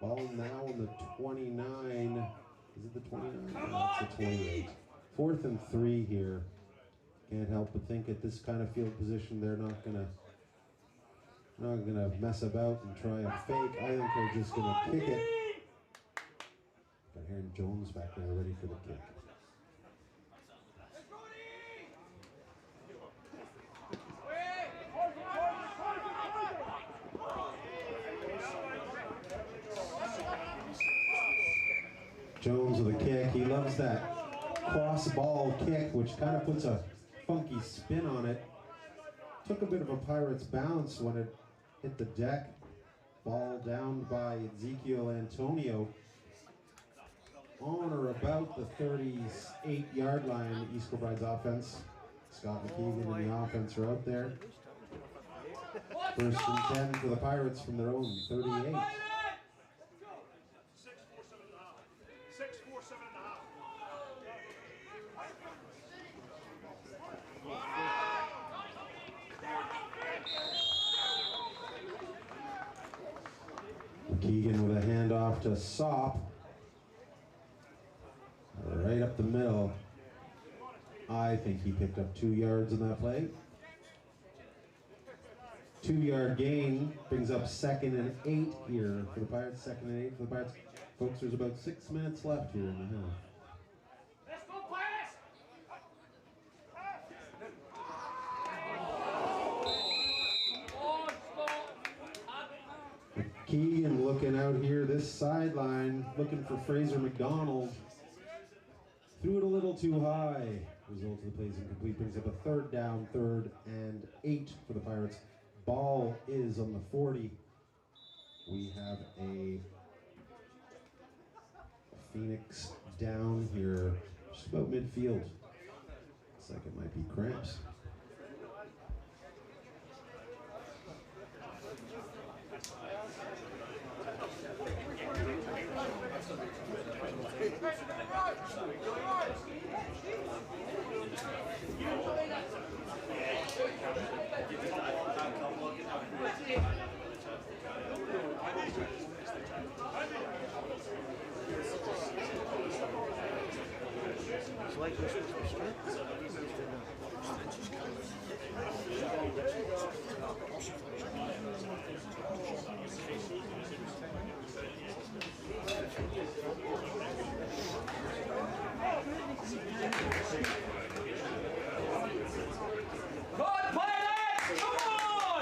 Ball now on the 29. Is it the 29? No, it's the 28. 4th and 3 here. Can't help but think at this kind of field position, they're not going to They're not going to mess about and try and fake. I think they're just going to kick it. Got Aaron Jones back there ready for the kick. Jones with a kick. He loves that cross ball kick, which kind of puts a funky spin on it. Took a bit of a Pirates bounce when it hit the deck. Ball down by Ezekiel Antonio on or about the 38-yard line. East Kilbride's offense. Scott McKeegan and the offense are out there. First and 10 for the Pirates from their own 38. 6-4-7.5. McKeegan with a handoff to Sop. Right up the middle. I think he picked up 2 yards in that play. 2-yard gain brings up 2nd and 8 here for the Pirates. 2nd and 8 for the Pirates. Folks, there's about 6 minutes left here in the half. Let's go, Pirates! McKeegan looking out here, this sideline, looking for Fraser McDonald. Threw it a little too high. Result of the play is incomplete. Brings up a 3rd down, 3rd and 8 for the Pirates. Ball is on the 40. We have a Phoenix down here, just about midfield. Looks like it might be cramps. Good, Pirates! Come on!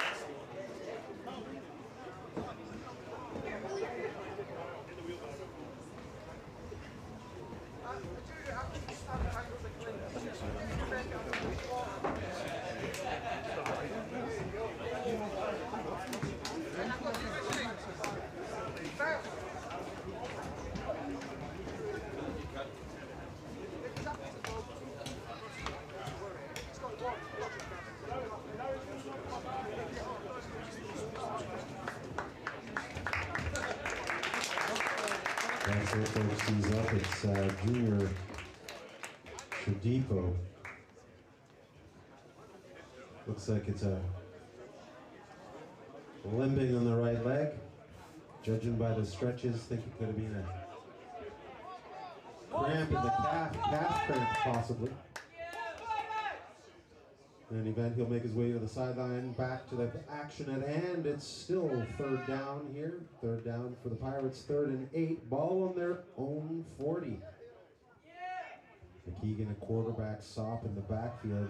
That's it, folks. He's up. It's Junior Shadipo. Looks like it's a limping on the right leg. Judging by the stretches, think it could have been a cramp in the calf cramp possibly. In any event, he'll make his way to the sideline, back to the action at hand. It's still 3rd down here. 3rd down for the Pirates, 3rd and 8. Ball on their own 40. McKeegan, a quarterback, Sop in the backfield.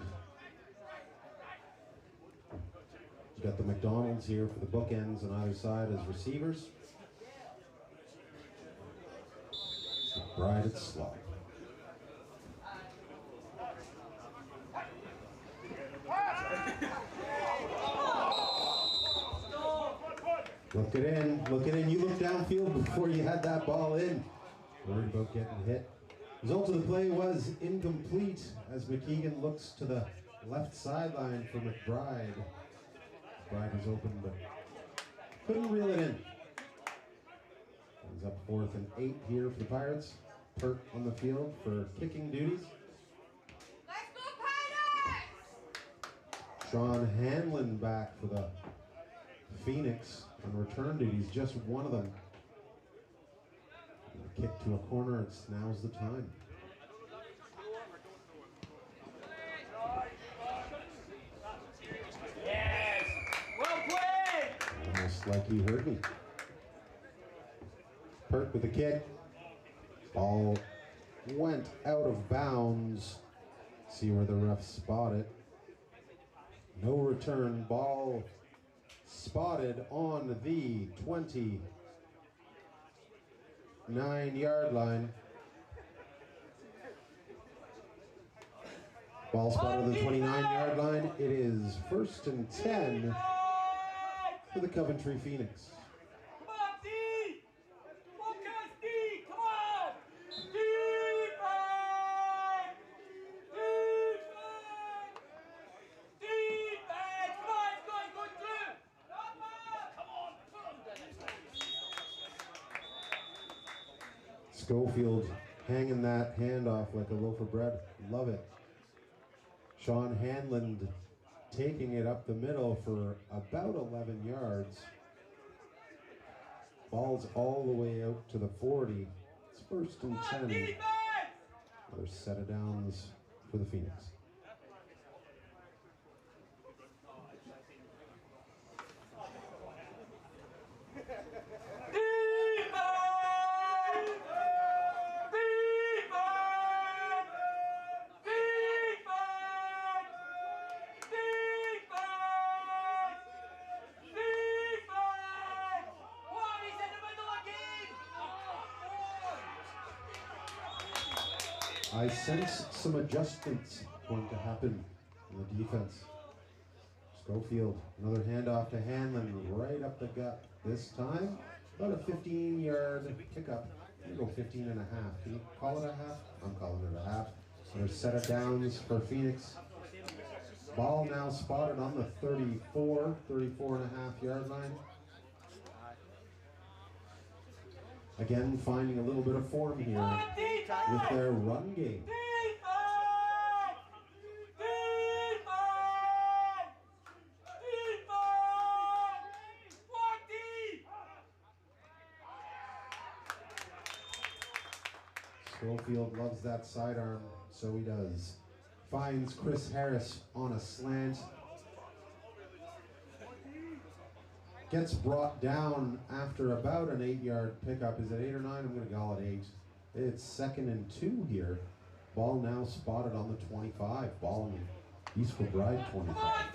You've got the McDonalds here for the bookends on either side as receivers. McBride at slot. Look it in, look it in. You looked downfield before you had that ball in. Worried about getting hit. Result of the play was incomplete as McKeegan looks to the left sideline for McBride. McBride was open but couldn't reel it in. He's up 4th and 8 here for the Pirates. Pert on the field for kicking duties. Let's go, Pirates! Sean Hanlon back for the Phoenix on return duties, just one of them. A kick to a corner, it's now's the time. Yes! Well played! like he heard me. Perk with the kick. Ball went out of bounds. See where the ref spotted. No return. Ball spotted on the 29-yard line. Ball spotted on the 29-yard line. It is 1st and 10 for the Coventry Phoenix. Come on, D! Focus, D! Come on! Defense! Defense! Defense! Come on, it's going through! Come on! Schofield hanging that handoff like a loaf of bread. Love it. Sean Hanlon taking it up the middle for about 11 yards. Ball's all the way out to the 40. It's 1st and 10. Another set of downs for the Phoenix. I sense some adjustments going to happen in the defense. Schofield, another handoff to Hanlon, right up the gut. This time, about a 15-yard pickup. I'm gonna go 15 and a half. Can you call it a half? I'm calling it a half. Another set of downs for Phoenix. Ball now spotted on the 34 and a half yard line. Again, finding a little bit of form here with their run game. Schofield loves that sidearm, so he does. Finds Chris Harris on a slant. Gets brought down after about an 8-yard pickup. Is it 8 or 9? I'm going to call it 8. It's 2nd and 2 here. Ball now spotted on the 25. Ball in East Kilbride 25.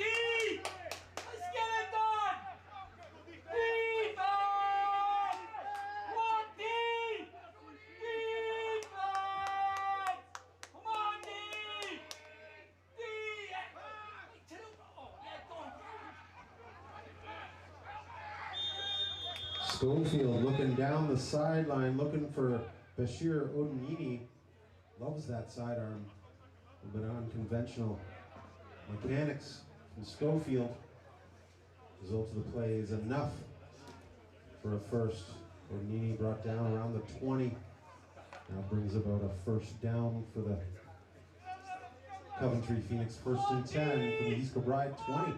Schofield looking down the sideline, looking for Bashir Odenini. Loves that sidearm. A little bit unconventional mechanics from Schofield. Result of the play is enough for a first. Odenini brought down around the 20. Now brings about a first down for the Coventry Phoenix. 1st and 10 from the East Kilbride 20.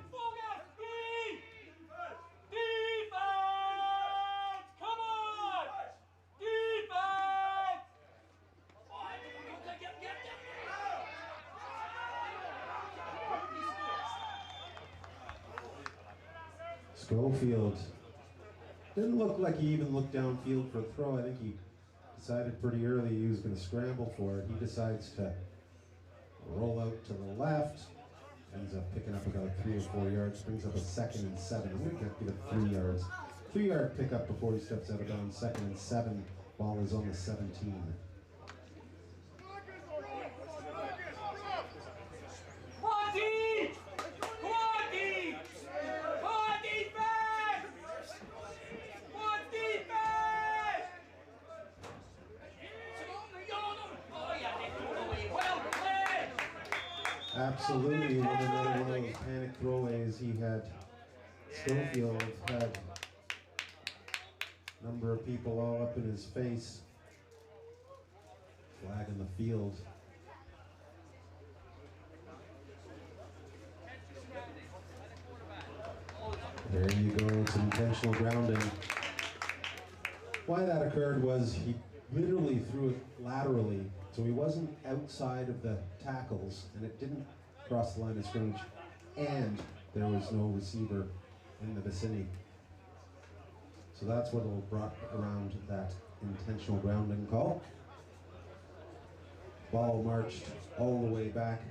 Schofield didn't look like he even looked downfield for a throw. I think he decided pretty early he was going to scramble for it. He decides to roll out to the left. Ends up picking up about 3 or 4 yards. Brings up a 2nd and 7. I'm going to give it 3 yards. 3-yard pickup before he steps out of bounds. 2nd and 7. Ball is on the 17. Absolutely, another one of those panic throwaways he had. Schofield had a number of people all up in his face. Flag in the field. There you go, it's intentional grounding. Why that occurred was he literally threw it laterally, so he wasn't outside of the tackles, and it didn't cross the line of scrimmage, and there was no receiver in the vicinity. So that's what will brought around that intentional grounding call. Ball marched all the way back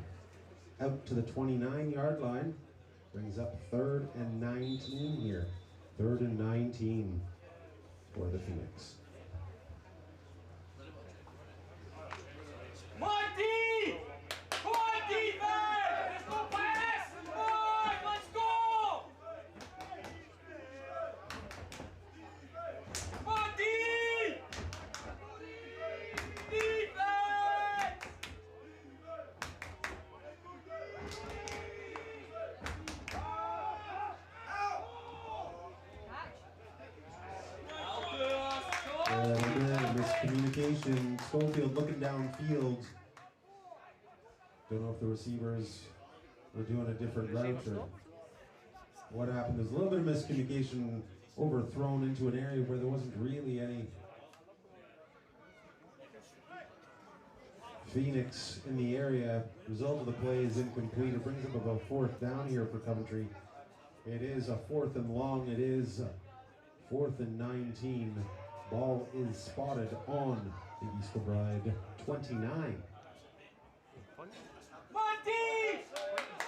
out to the 29-yard line. Brings up 3rd and 19 here. 3rd and 19 for the Phoenix. Monty! Come on, defense! Let's go pass! Come on, let's go! Monty! Defense! Miscommunication. Schofield looking downfield. Don't know if the receivers were doing a different route or what happened. There's a little bit of miscommunication, overthrown into an area where there wasn't really any. Phoenix in the area. Result of the play is incomplete. It brings up about 4th down here for Coventry. It is a 4th and long. It is 4th and 19. Ball is spotted on the Kilbride 29. Monty!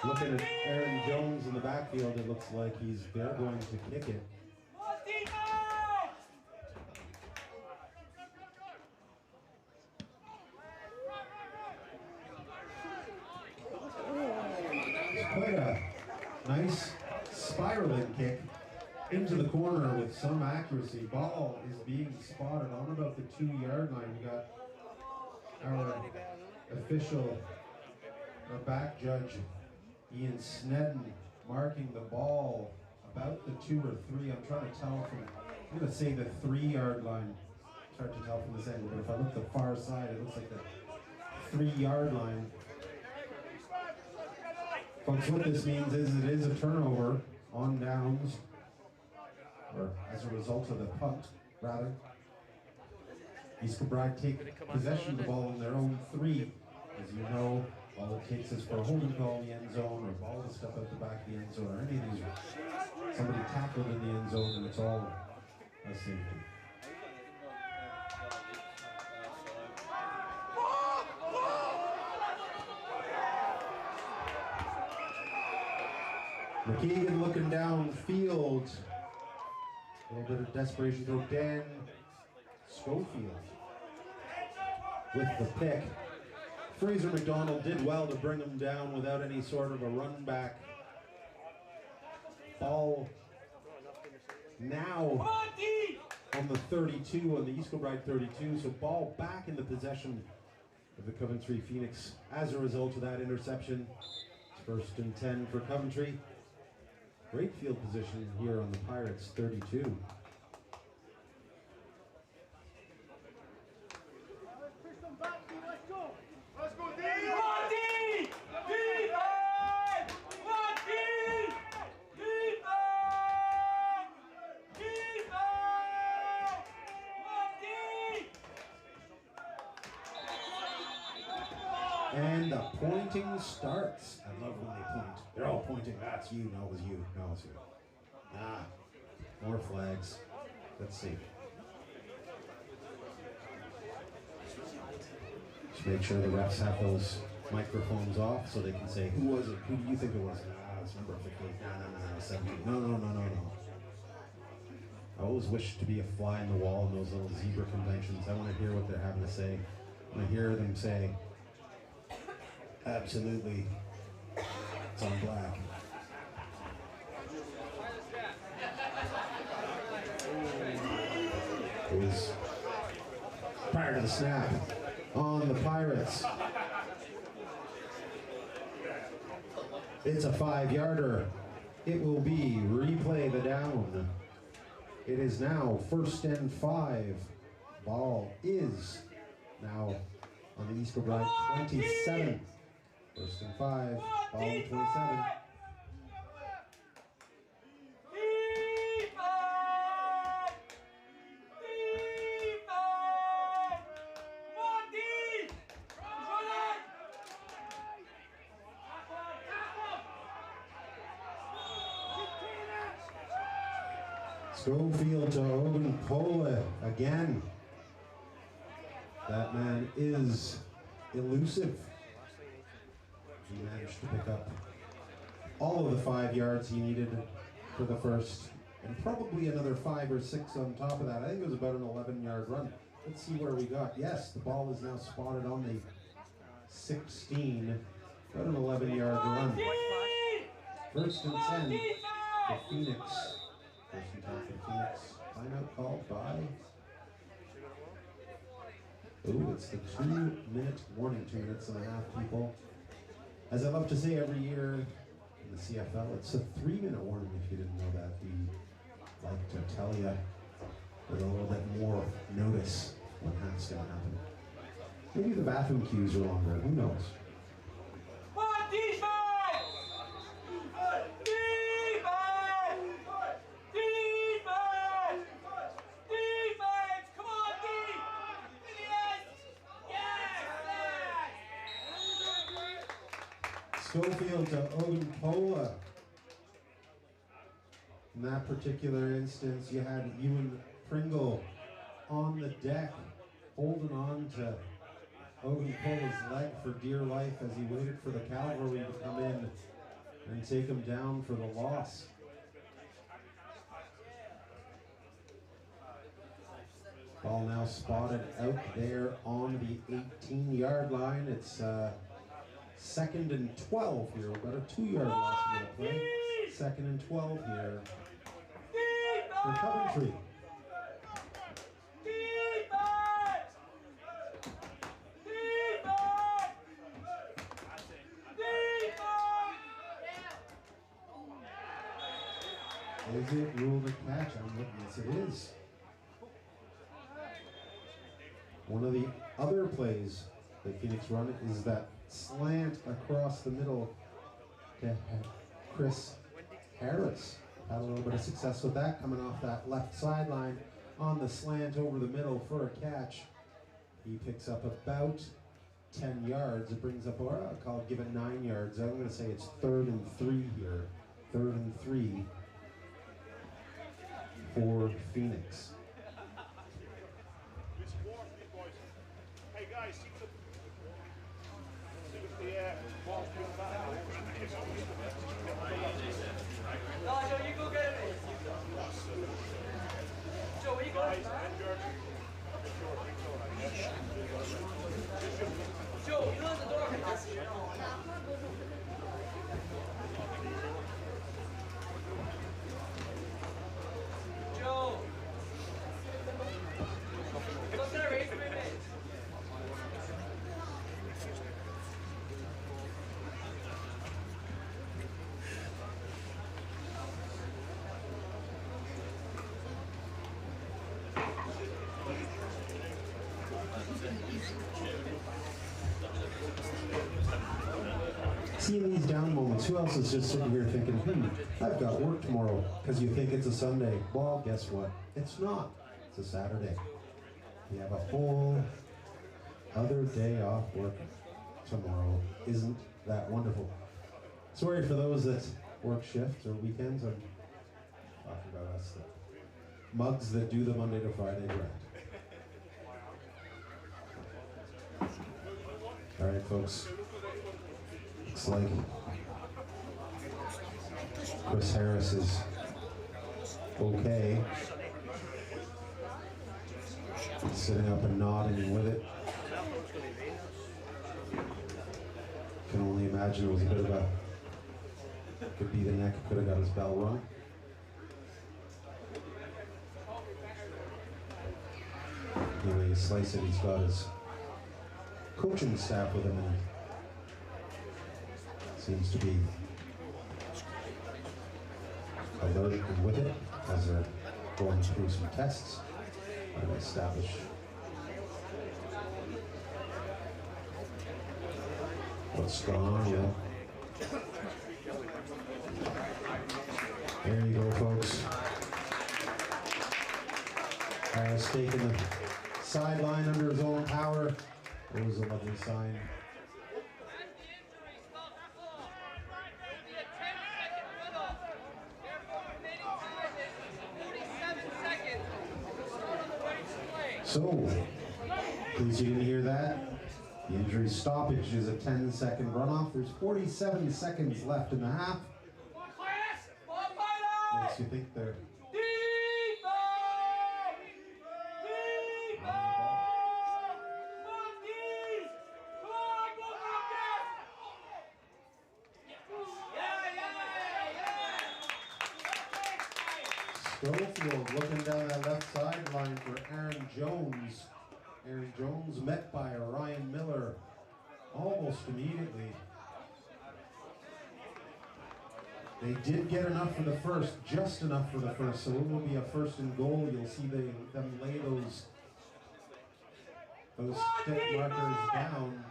Looking at Aaron Jones in the backfield, it looks like they're going to kick it. Monty, no! It's quite a nice spiraling kick into the corner with some accuracy. Ball is being spotted on about the 2-yard line. We got our official, our back judge, Ian Snedden, marking the ball about the 2 or 3. I'm trying to tell from, I'm going to say the 3-yard line. It's hard to tell from this angle, but if I look the far side, it looks like the 3-yard line. Folks, what this means is it is a turnover on downs, or as a result of the punt, rather. Kilbride take possession of the ball in their own 3. As you know, all it takes is for a holding call in the end zone, or a ball to step out the back of the end zone, or any of these. Somebody tackled in the end zone, and it's all a safety. McKeegan looking downfield. A little bit of desperation throw. Dan Schofield with the pick. Fraser McDonald did well to bring him down without any sort of a run back. Ball now on the 32, on the Kilbride 32. So ball back in the possession of the Coventry Phoenix as a result of that interception. It's 1st and 10 for Coventry. Great field position here on the Pirates 32. And the pointing starts. I love when they point. They're all pointing. That's you. No, it was you. No, it's you. Ah, more flags. Let's see. Just make sure the refs have those microphones off so they can say, who was it? Who do you think it was? Ah, it's number 15. No, 17. No. I always wish to be a fly in the wall in those little zebra conventions. I want to hear what they're having to say. I want to hear them say, absolutely, it's on black. It was prior to the snap on the Pirates. It's a 5-yarder. It will be replay the down. It is now 1st and 5. Ball is now on the Kilbride 27. 1st and 5. Ball on 27. Schofield to Ogunpola again. That man is elusive. He managed to pick up all of the 5 yards he needed for the first, and probably another 5 or 6 on top of that. I think it was about an 11-yard run. Let's see where we got. Yes, the ball is now spotted on the 16. About an 11-yard run. First and 10 for Phoenix. First and 10 for Phoenix. Timeout called by... Oh, it's the 2-minute warning, 2 minutes and a half, people. As I love to say every year in the CFL, it's a 3-minute warning if you didn't know that. We like to tell you with a little bit more notice when that's going to happen. Maybe the bathroom queues are longer, who knows? On defense! Defense! Defense! Defense! Come on, D! Schofield to Ogunpola. In that particular instance, you had Ewan Pringle on the deck, holding on to Ogunpola's leg for dear life as he waited for the cavalry to come in and take him down for the loss. Ball now spotted out there on the 18-yard line. It's 2nd and 12 here. We've got a 2-yard loss in the play. 2nd and 12 here for Coventry. Is it ruled a catch? I'm looking. Yes, it is. One of the other plays that Phoenix run is that slant across the middle to Chris Harris. Had a little bit of success with that, coming off that left sideline on the slant over the middle for a catch. He picks up about 10 yards. It brings up, or I'll call it, give it 9 yards. I'm going to say it's 3rd and 3 here. 3rd and 3 for Phoenix. Hey guys, see the ball coming back. No, Joe, you go get it. Joe, where you going? Joe, you know the door. Joe. Go to the race, baby. Seeing these down moments, who else is just sitting here thinking, I've got work tomorrow, because you think it's a Sunday. Well, guess what? It's not. It's a Saturday. You have a whole other day off work tomorrow. Isn't that wonderful? Sorry for those that work shifts or weekends. I'm talking about us, the mugs that do the Monday to Friday grind. All right, folks. Looks like Chris Harris is okay. Sitting up and nodding with it. Can only imagine it was a bit of a, could be the neck, could have got his bell rung. Anyway, you slice it, he's got his coaching staff with him, and seems to be alert and with it as they're going through some tests and establish what's going on. Yeah. There you go, folks. Harris taking the sideline under his own power. It was a lovely sign. So, in case you didn't hear that, the injury stoppage is a 10-second runoff. There's 47 seconds left in the half. Makes you think they're Schofield looking down that left sideline for Aaron Jones. Aaron Jones met by Ryan Miller almost immediately. They did get enough for the first, just enough for the first, so it will be a first and goal. You'll see them lay those stick markers down.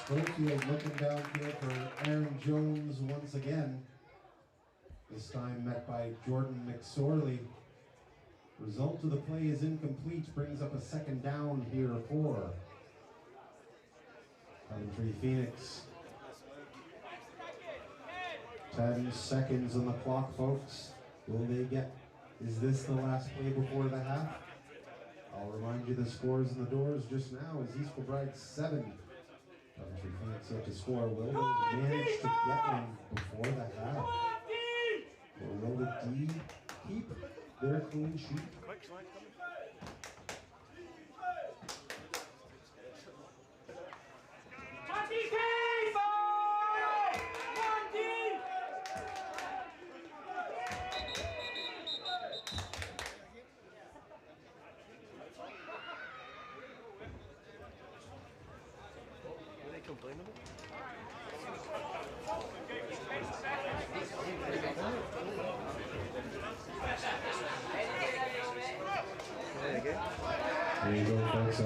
Schofield looking downfield for Aaron Jones once again. This time met by Jordan McSorley. Result of the play is incomplete, brings up a second down here for Coventry Phoenix. 10 seconds on the clock, folks. Will they get, is this the last play before the half? I'll remind you the scores in the doors just now is East Kilbride 7. Coventry Phoenix yet to score. Will they manage to get one before the half? Or will the D keep their clean sheet? There you go, folks.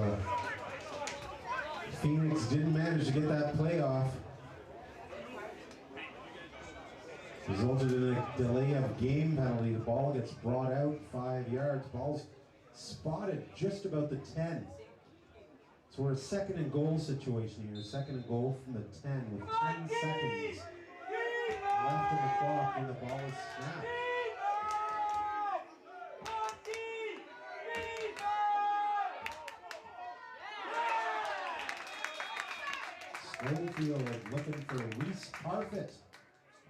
Phoenix didn't manage to get that play off. Resulted in a delay of game penalty. The ball gets brought out 5 yards. Ball's spotted just about the 10. So we're a second and goal situation here. Second and goal from the 10 with 10 seconds left in the clock when the ball is snapped. Schofield looking for Reese Parfit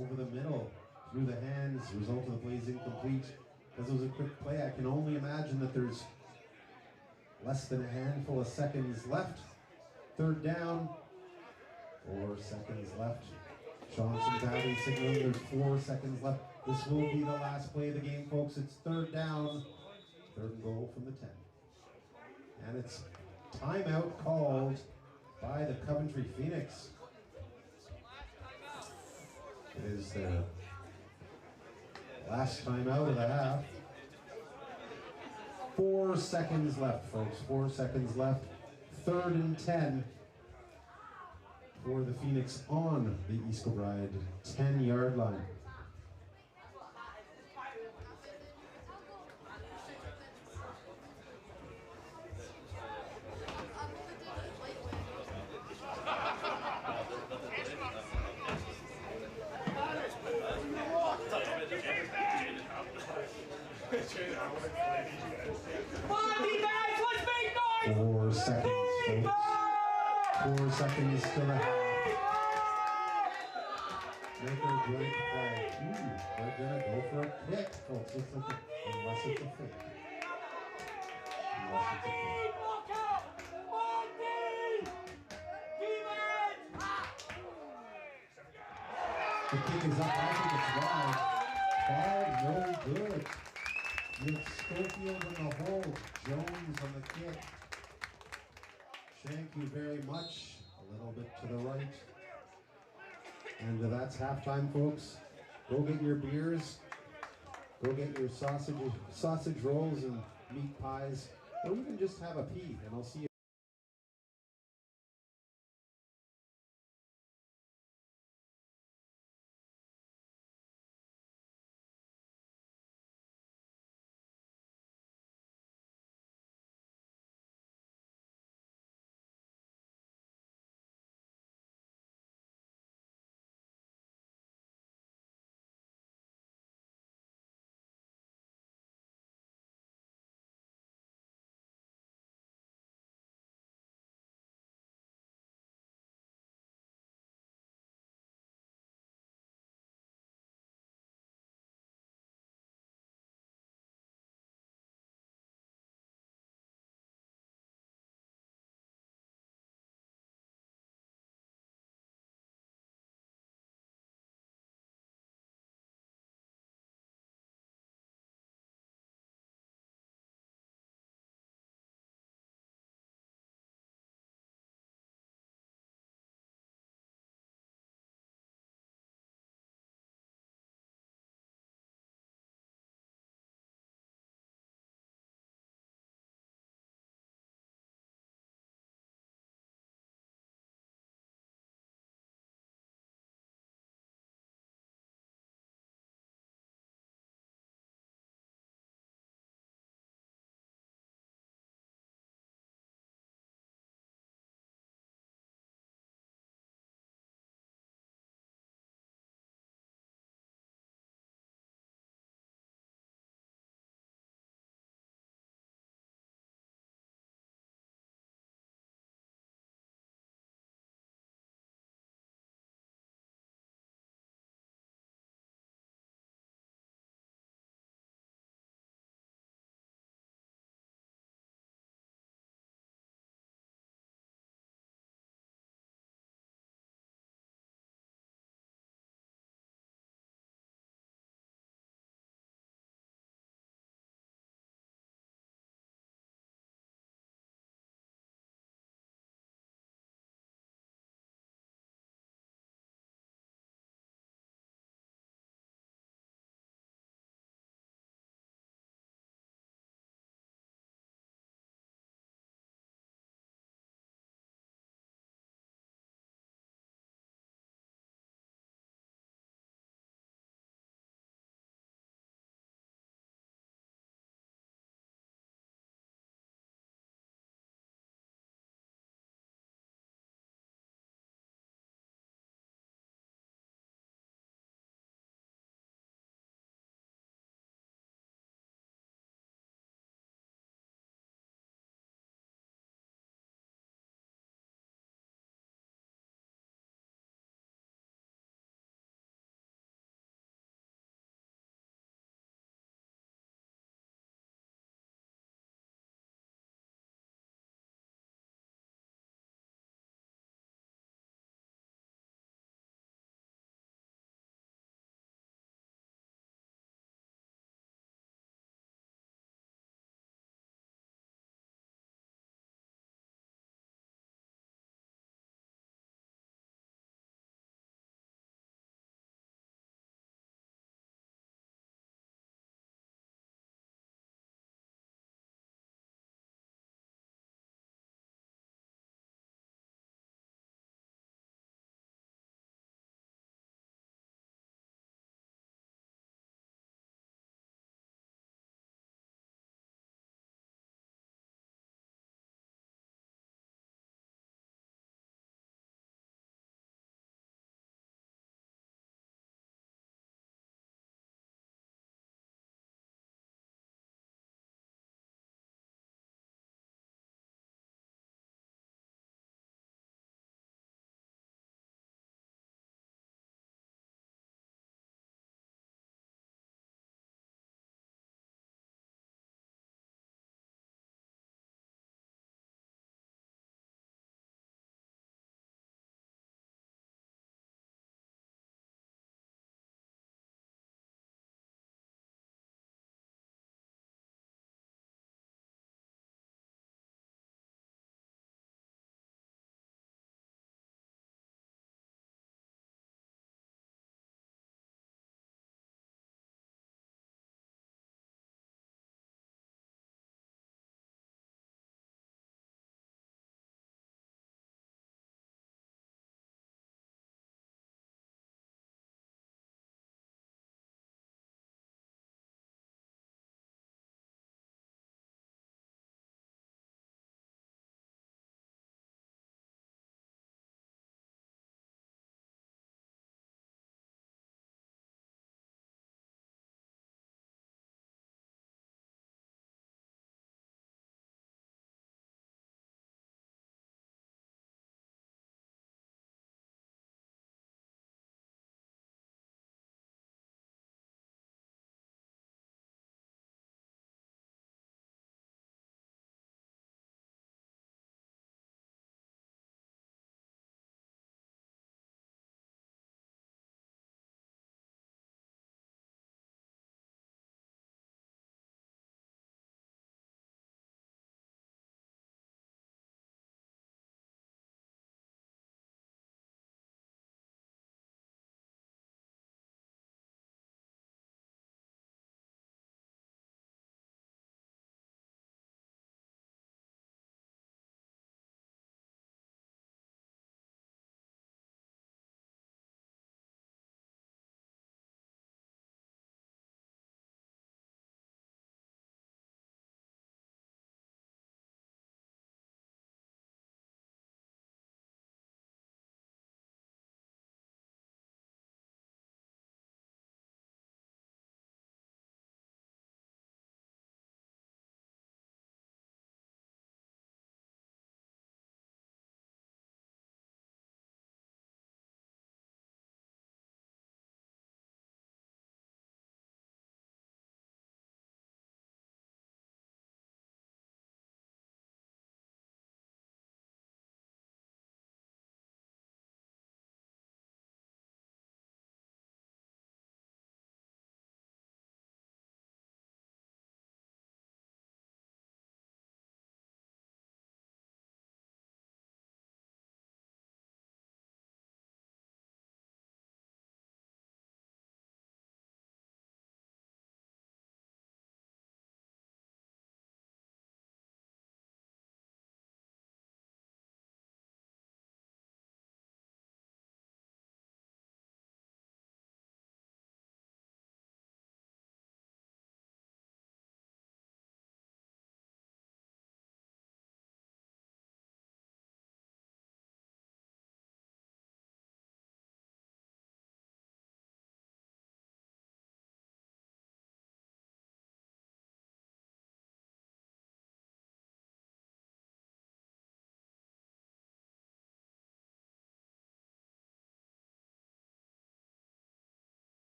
over the middle, through the hands. Result of the play is incomplete. Because it was a quick play, I can only imagine that there's less than a handful of seconds left. Third down, 4 seconds left. Johnson batting signal, there's 4 seconds left. This will be the last play of the game, folks. It's third down, third and goal from the 10. And it's timeout called by the Coventry Phoenix. It is their last timeout of the half. 4 seconds left, folks. 4 seconds left. Third and 10 for the Phoenix on the East Kilbride 10-yard line. Four seconds, folks. 4 seconds to the half. Make a great play. They're gonna go for a kick, folks. Unless it's a fake. Unless it's a fake. The kick is up. I think it's wide. Ball no good. With Schofield in the hole. Jones on the kick. Thank you very much. A little bit to the right. And that's halftime, folks. Go get your beers. Go get your sausage rolls and meat pies. Or even just have a pee, and I'll see you.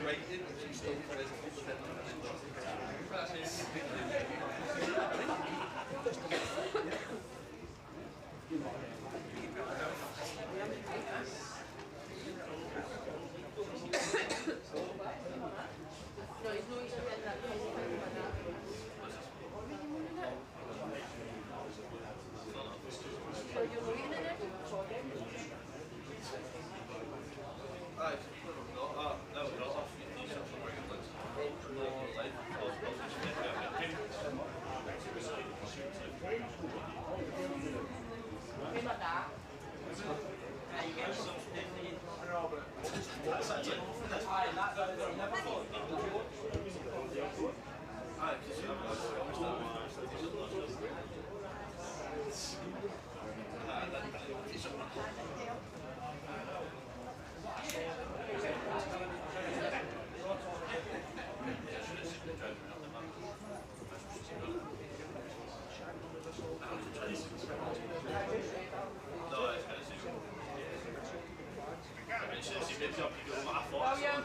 No, he's not used to getting that crazy thing like that. So you're waiting in it? Maybe like that. Oh yeah.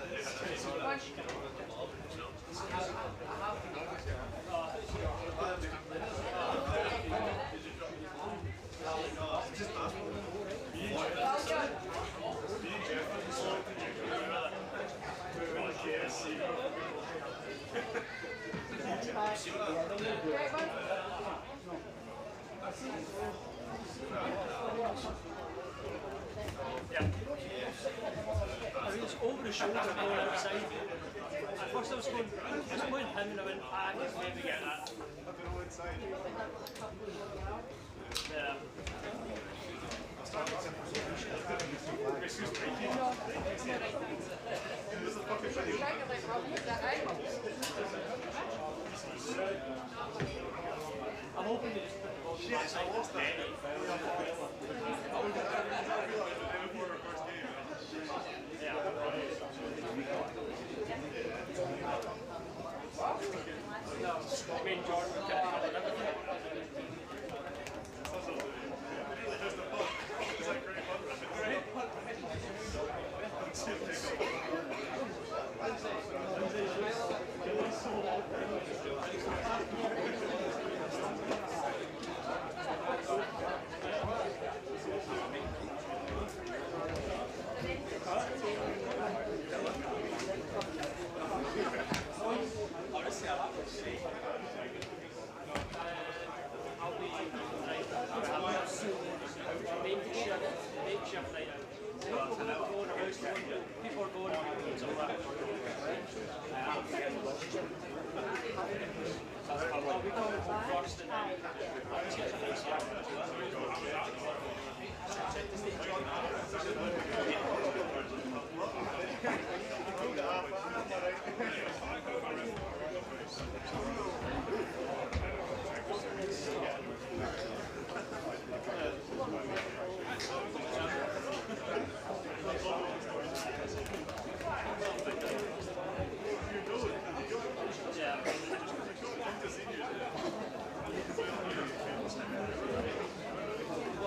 I was over the shoulder going outside. At first I was going him and I went, I can maybe get that. Yeah. I'm hoping they just put the ball to my side. I mean, Jordan would kind of cover everything. Honestly, I have to say, I'll be makeshift night out. People are going around to London. People are going around to London. I'll be coming home first and then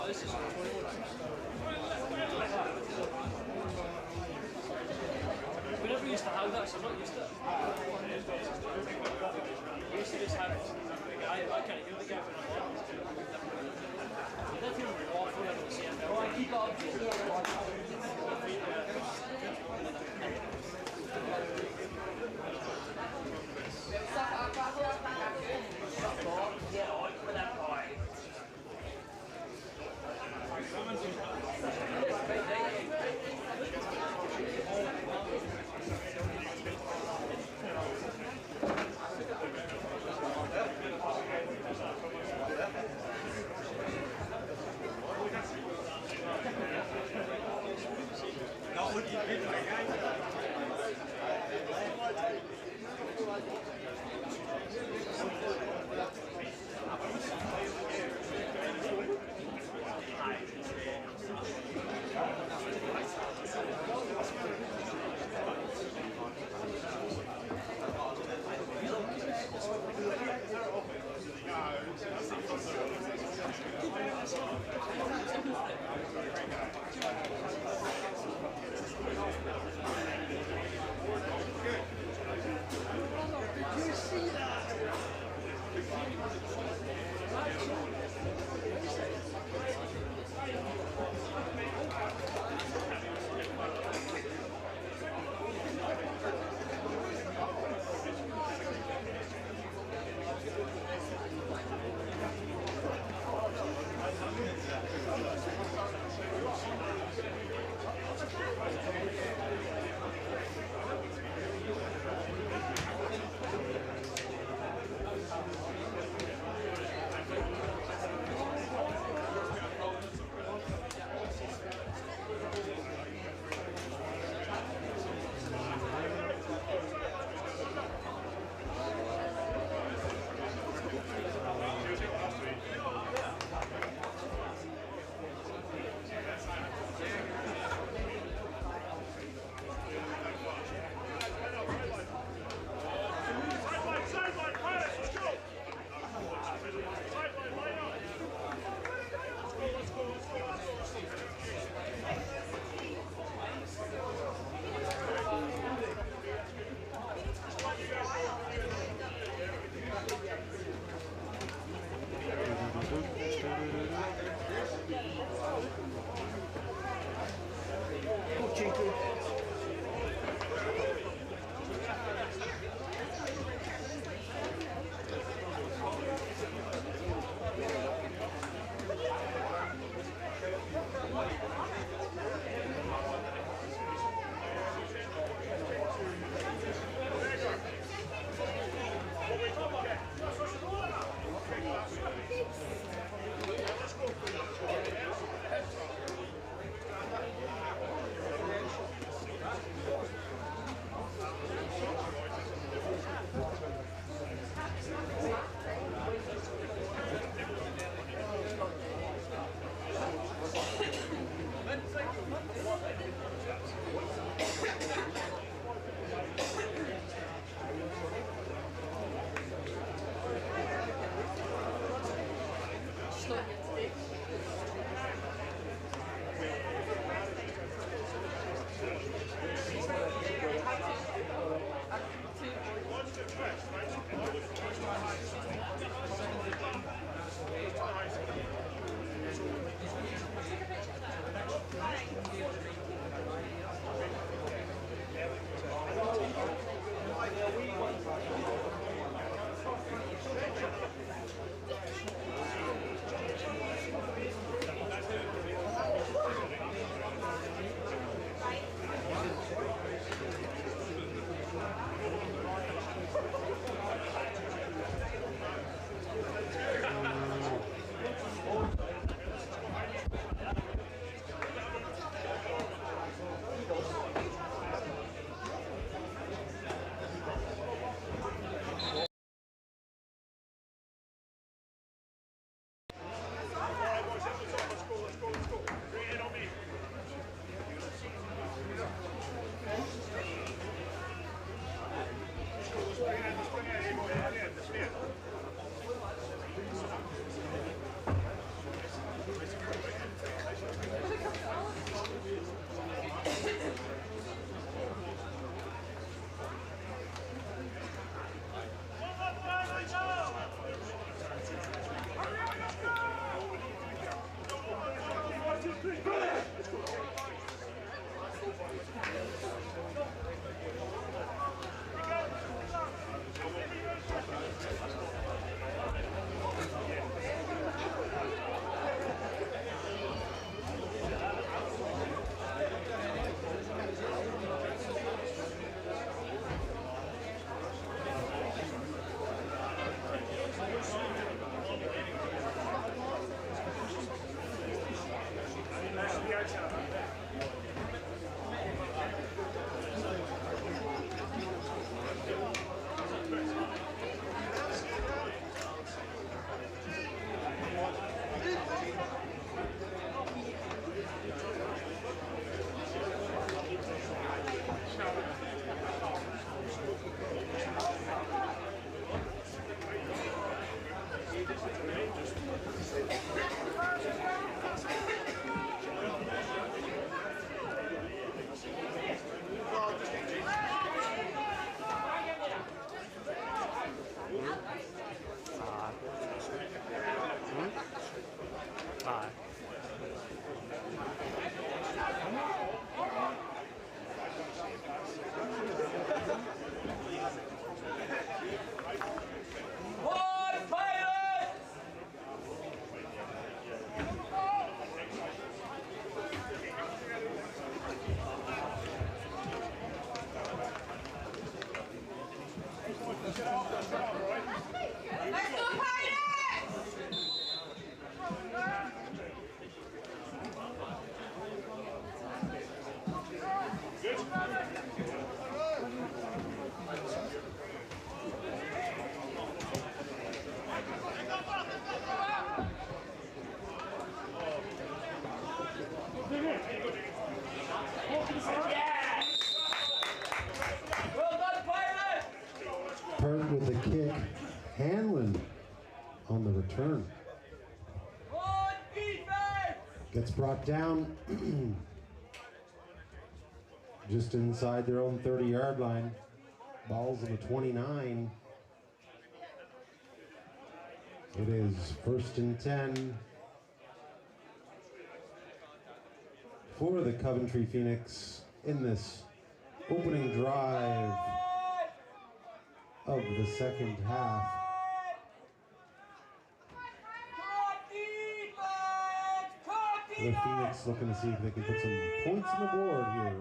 this is we never used to have that, so I'm not used to it. We used to just have I can't hear the guy when I'm on. I don't feel awful having to see him. Oh, I keep up. Yeah, I put that pie. return. On defense! Gets brought down just inside their own 30-yard line. Ball's in the 29. It is 1st and 10 for the Coventry Phoenix in this opening drive of the second half. The Phoenix looking to see if they can put some points on the board here.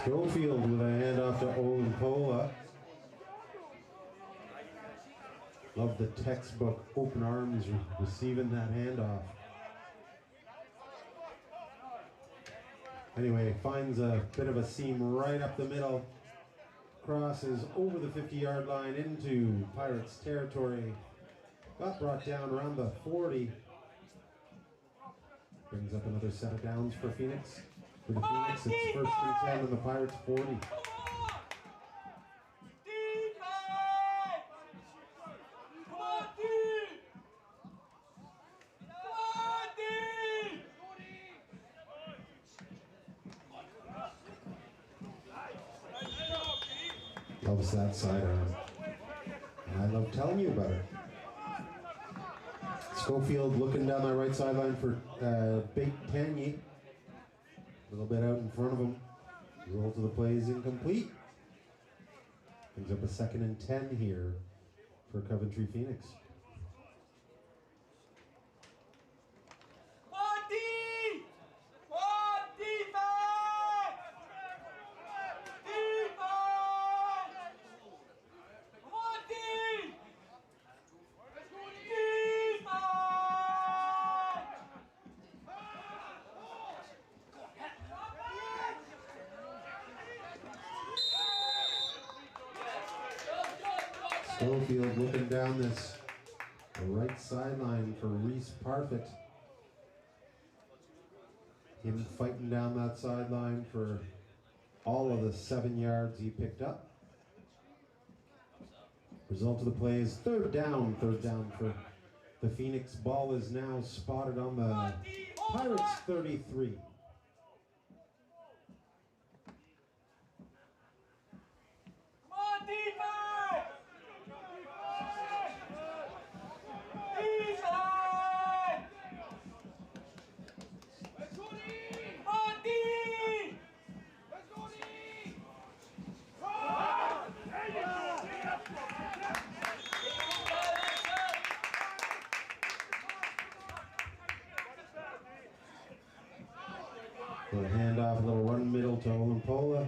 Schofield with a handoff to Olimpola. Love the textbook open arms receiving that handoff. Anyway, finds a bit of a seam right up the middle. Crosses over the 50-yard line into Pirates territory. Got brought down around the 40. Brings up another set of downs for Phoenix. For the Phoenix, it's 1st and 10 on the Pirates 40. Loves that sidearm. And I love telling you about it. Schofield looking down that right sideline for Big Tanye. A little bit out in front of him. Roll to the play is incomplete. Brings up a 2nd and 10 here for Coventry Phoenix. Schofield looking down this right sideline for Reese Parfit. Him fighting down that sideline for all of the 7 yards he picked up. Result of the play is third down for the Phoenix. Ball is now spotted on the Pirates 33. Little handoff, a little run middle to Olimpola.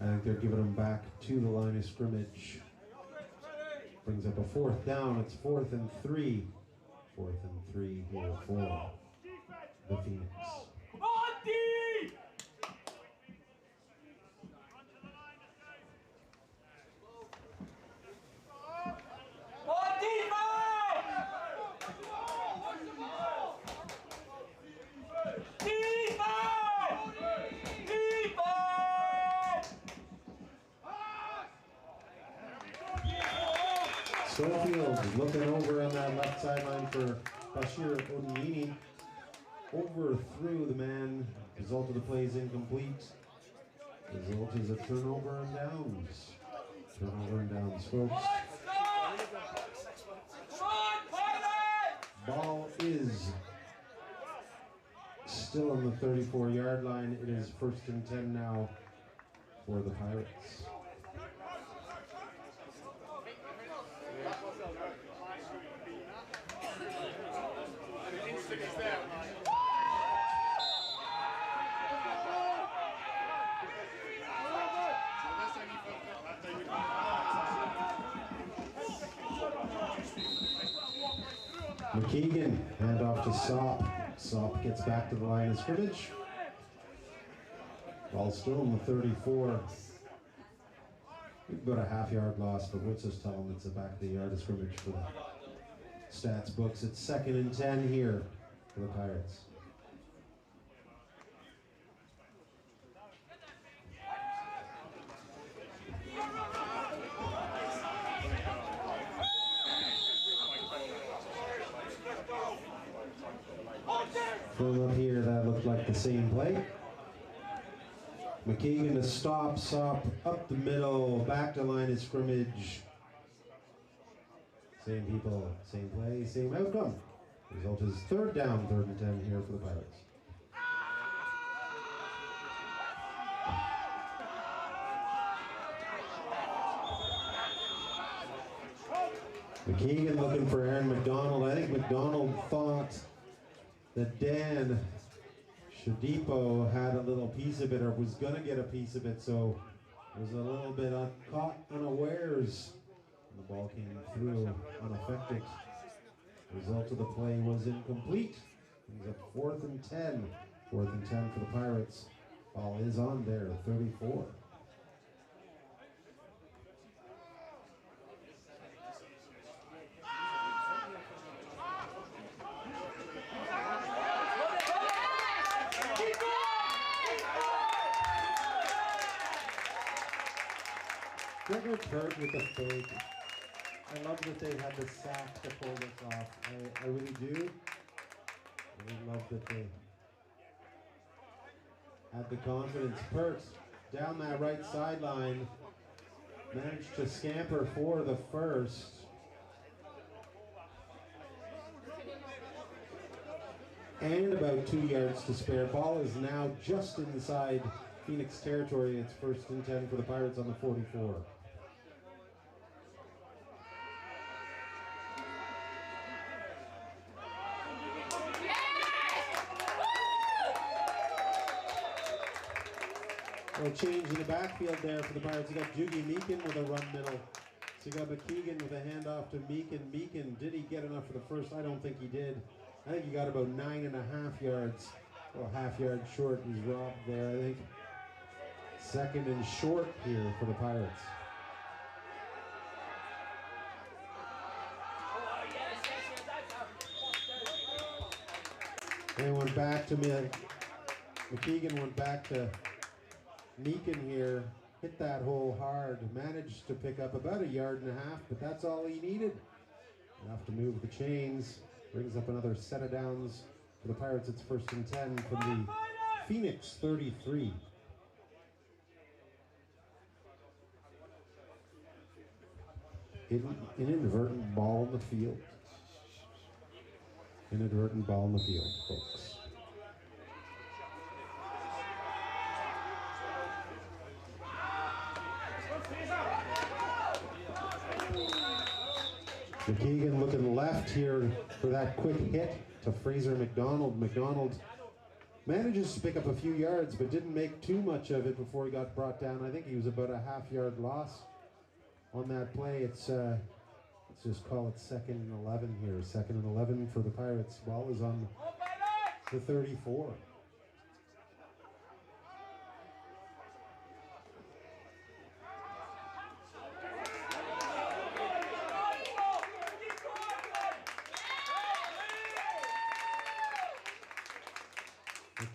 I think they're giving him back to the line of scrimmage. Brings up a 4th down. It's 4th and 3. 4th and 3 here for the Phoenix. Schofield looking over on that left sideline for Bashir Onyini. Overthrew the man. Result of the play is incomplete. Result is a turnover and downs. Turnover and downs, folks. Ball is still on the 34-yard line. It is 1st and 10 now for the Pirates. McKeegan, handoff to Sop. Sop gets back to the line of scrimmage. Ball still in the 34. About a half-yard loss, but what's just tell them it's the back of the yard of scrimmage for the stats books. It's 2nd and 10 here for the Pirates. From up here, that looked like the same play. McKeegan to stop up the middle, back to line of scrimmage. Same people, same play, same outcome. Result is 3rd down, 3rd and 10 here for the Pirates. McKeegan looking for Aaron McDonald. I think McDonald thought that Dan Shadipo had a little piece of it, or was going to get a piece of it, so it was a little bit caught unawares. And the ball came through unaffected. The result of the play was incomplete. It was a 4th and 10. 4th and 10 for the Pirates. Ball is on there, 34. Gregor Pert with the fake. I love that they had the sack to pull this off. I really do. I really love that they had the confidence. Pert down that right sideline managed to scamper for the first. And about 2 yards to spare. Ball is now just inside Phoenix territory. It's 1st and 10 for the Pirates on the 44. A change in the backfield there for the Pirates. You got Jugi Meekin with a run middle. So you got McKeegan with a handoff to Meekin. Meekin, did he get enough for the first? I don't think he did. I think he got about 9.5 yards. Well, half yard short. He's robbed there, I think. 2nd and short here for the Pirates. They went back to me. McKeegan went back to Meekin here, hit that hole hard, managed to pick up about 1.5 yards, but that's all he needed. Enough to move the chains, brings up another set of downs for the Pirates. It's 1st and 10 from the Phoenix 33. Inadvertent ball in the field. Inadvertent ball in the field, folks. McKeegan looking left here for that quick hit to Fraser McDonald. McDonald manages to pick up a few yards, but didn't make too much of it before he got brought down. I think he was about a half-yard loss on that play. It's let's just call it 2nd and 11 here. 2nd and 11 for the Pirates. Ball is on the 34.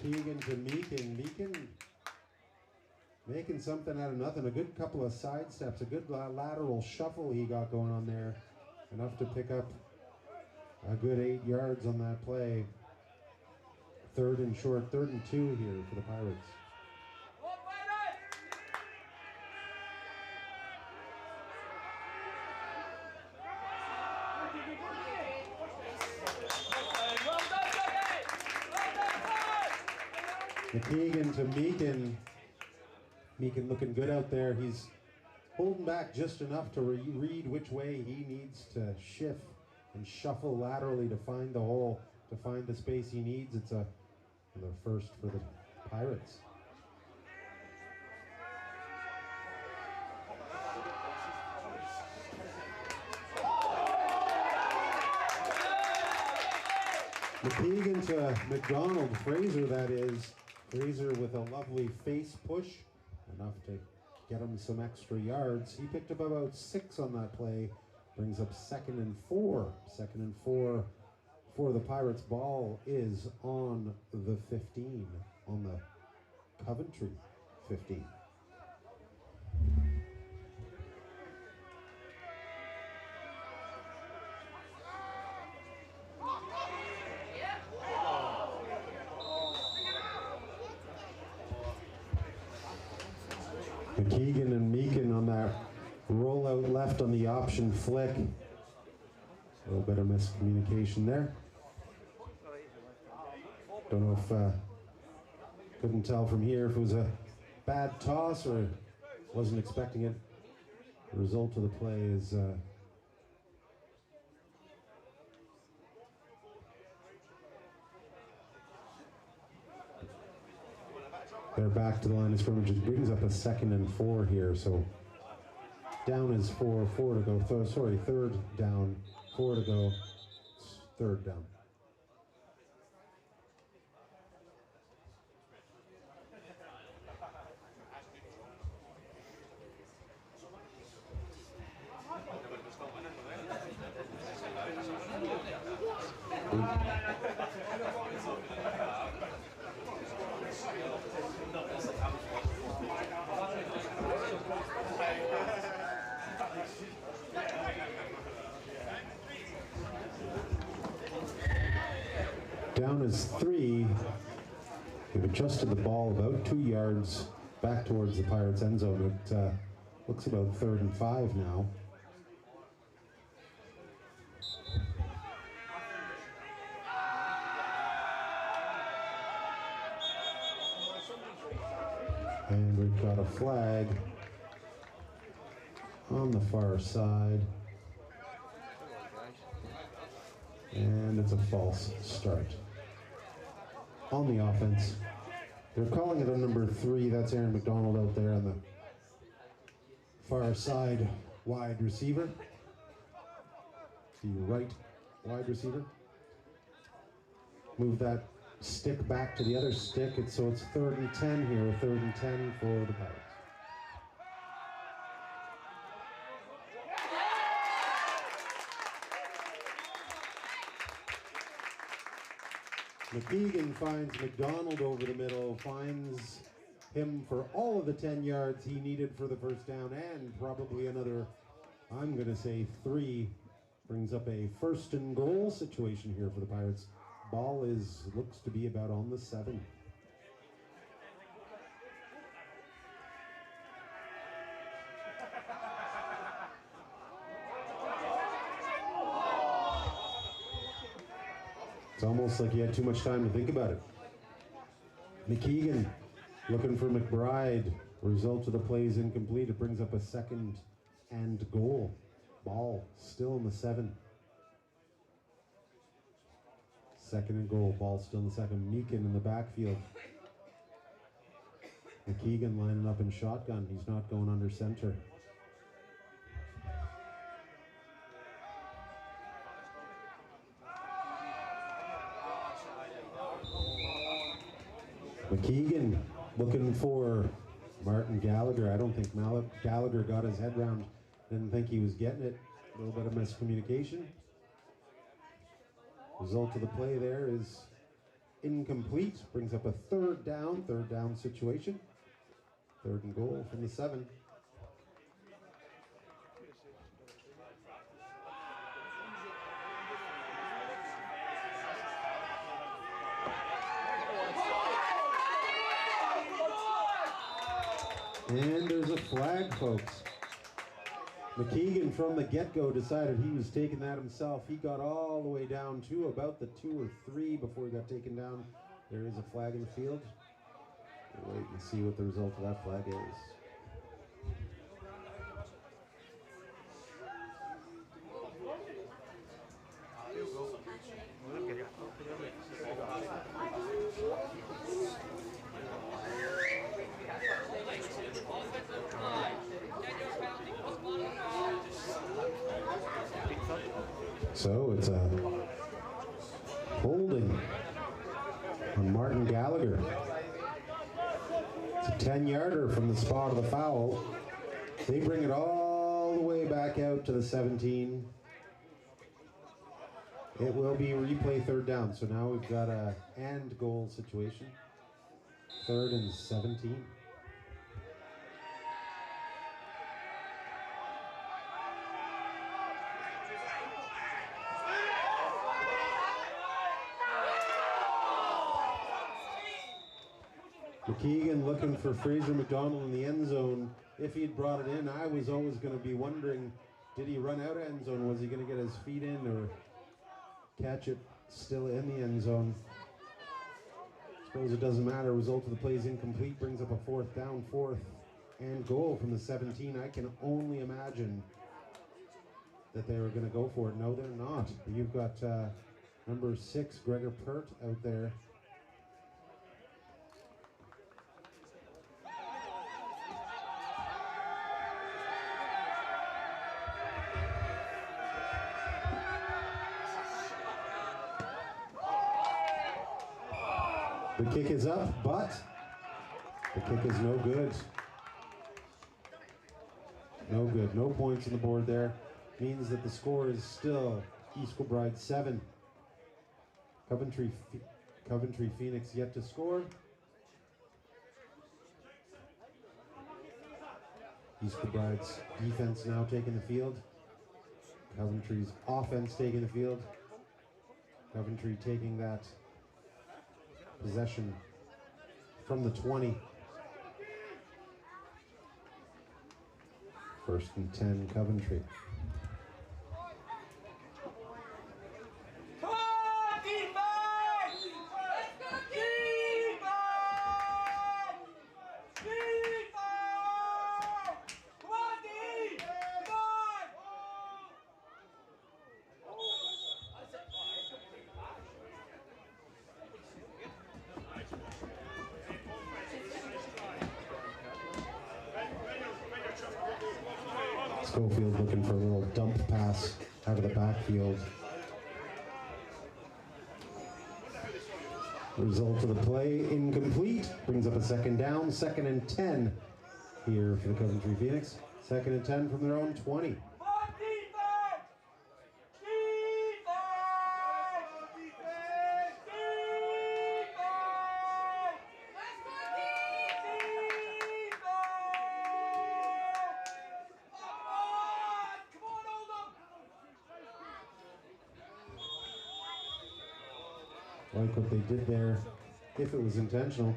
Keegan to Meekin. Meekin making something out of nothing. A good couple of side steps, a good lateral shuffle he got going on there. Enough to pick up a good 8 yards on that play. 3rd and short, 3rd and 2 here for the Pirates. McKeegan to Meekin. Meekin looking good out there. He's holding back just enough to read which way he needs to shift and shuffle laterally to find the hole, to find the space he needs. It's the first for the Pirates. McKeegan to McDonald. Fraser, that is. Fraser with a lovely face push. Enough to get him some extra yards. He picked up about 6 on that play, brings up 2nd and 4. 2nd and 4 for the Pirates. Ball is on the 15, on the Coventry 15. McKeegan and Meekin on that rollout left on the option flick. A little bit of miscommunication there. Don't know if, couldn't tell from here if it was a bad toss or wasn't expecting it. The result of the play is they're back to the line of scrimmage. It brings up a 2nd and 4 here, so down is 4 to go. Sorry, 3rd down, 4 to go. It's 3rd down. Down is 3. They've adjusted the ball about 2 yards back towards the Pirates' end zone. It looks about 3rd and 5 now. And we've got a flag on the far side. And it's a false start on the offense. They're calling it a number 3. That's Aaron McDonald out there on the far side wide receiver. The right wide receiver. Move that stick back to the other stick. So it's 3rd and 10 here. 3rd and 10 for the Pirates. McKeegan finds McDonald over the middle, finds him for all of the 10 yards he needed for the first down, and probably another, I'm going to say 3, brings up a 1st and goal situation here for the Pirates. Ball looks to be about on the 7. It's almost like he had too much time to think about it. McKeegan looking for McBride. Result of the play is incomplete. It brings up a 2nd and goal. Ball still in the 7. 2nd and goal. Ball still in the 2nd. Meekin in the backfield. McKeegan lining up in shotgun. He's not going under center. McKeegan looking for Martin Gallagher. I don't think Gallagher got his head round. Didn't think he was getting it. A little bit of miscommunication. Result of the play there is incomplete. Brings up a 3rd down situation. 3rd and goal from the 7. And there's a flag, folks. McKeegan from the get-go decided he was taking that himself. He got all the way down to about the 2 or 3 before he got taken down. There is a flag in the field. We'll wait and see what the result of that flag is. So it's a holding on Martin Gallagher. It's a 10-yarder from the spot of the foul. They bring it all the way back out to the 17. It will be replay third down. So now we've got a and goal situation. 3rd and 17. McKeegan looking for Fraser McDonald in the end zone. If he'd brought it in, I was always going to be wondering, did he run out of end zone? Was he going to get his feet in or catch it still in the end zone? Suppose it doesn't matter. Result of the play is incomplete. Brings up a 4th down, 4th and goal from the 17. I can only imagine that they were going to go for it. No, they're not. You've got number 6, Gregor Pert, out there. The kick is up, but the kick is no good. No good. No points on the board there. Means that the score is still East Kilbride 7. Coventry Phoenix yet to score. East Kilbride's defense now taking the field. Coventry's offense taking the field. Coventry taking that possession from the 20. 1st and 10, Coventry. Come on, defense! Let's go, defense! Defense! Come on, defense! Come on! Schofield looking for a little dump pass out of the backfield. Result of the play incomplete. Brings up a 2nd down, 2nd and 10 here for the Coventry Phoenix. 2nd and 10 from their own 20. Come on, defense! Defense! Defense! Defense! Let's go, defense! Come on, hold on! Like what they did there, if it was intentional.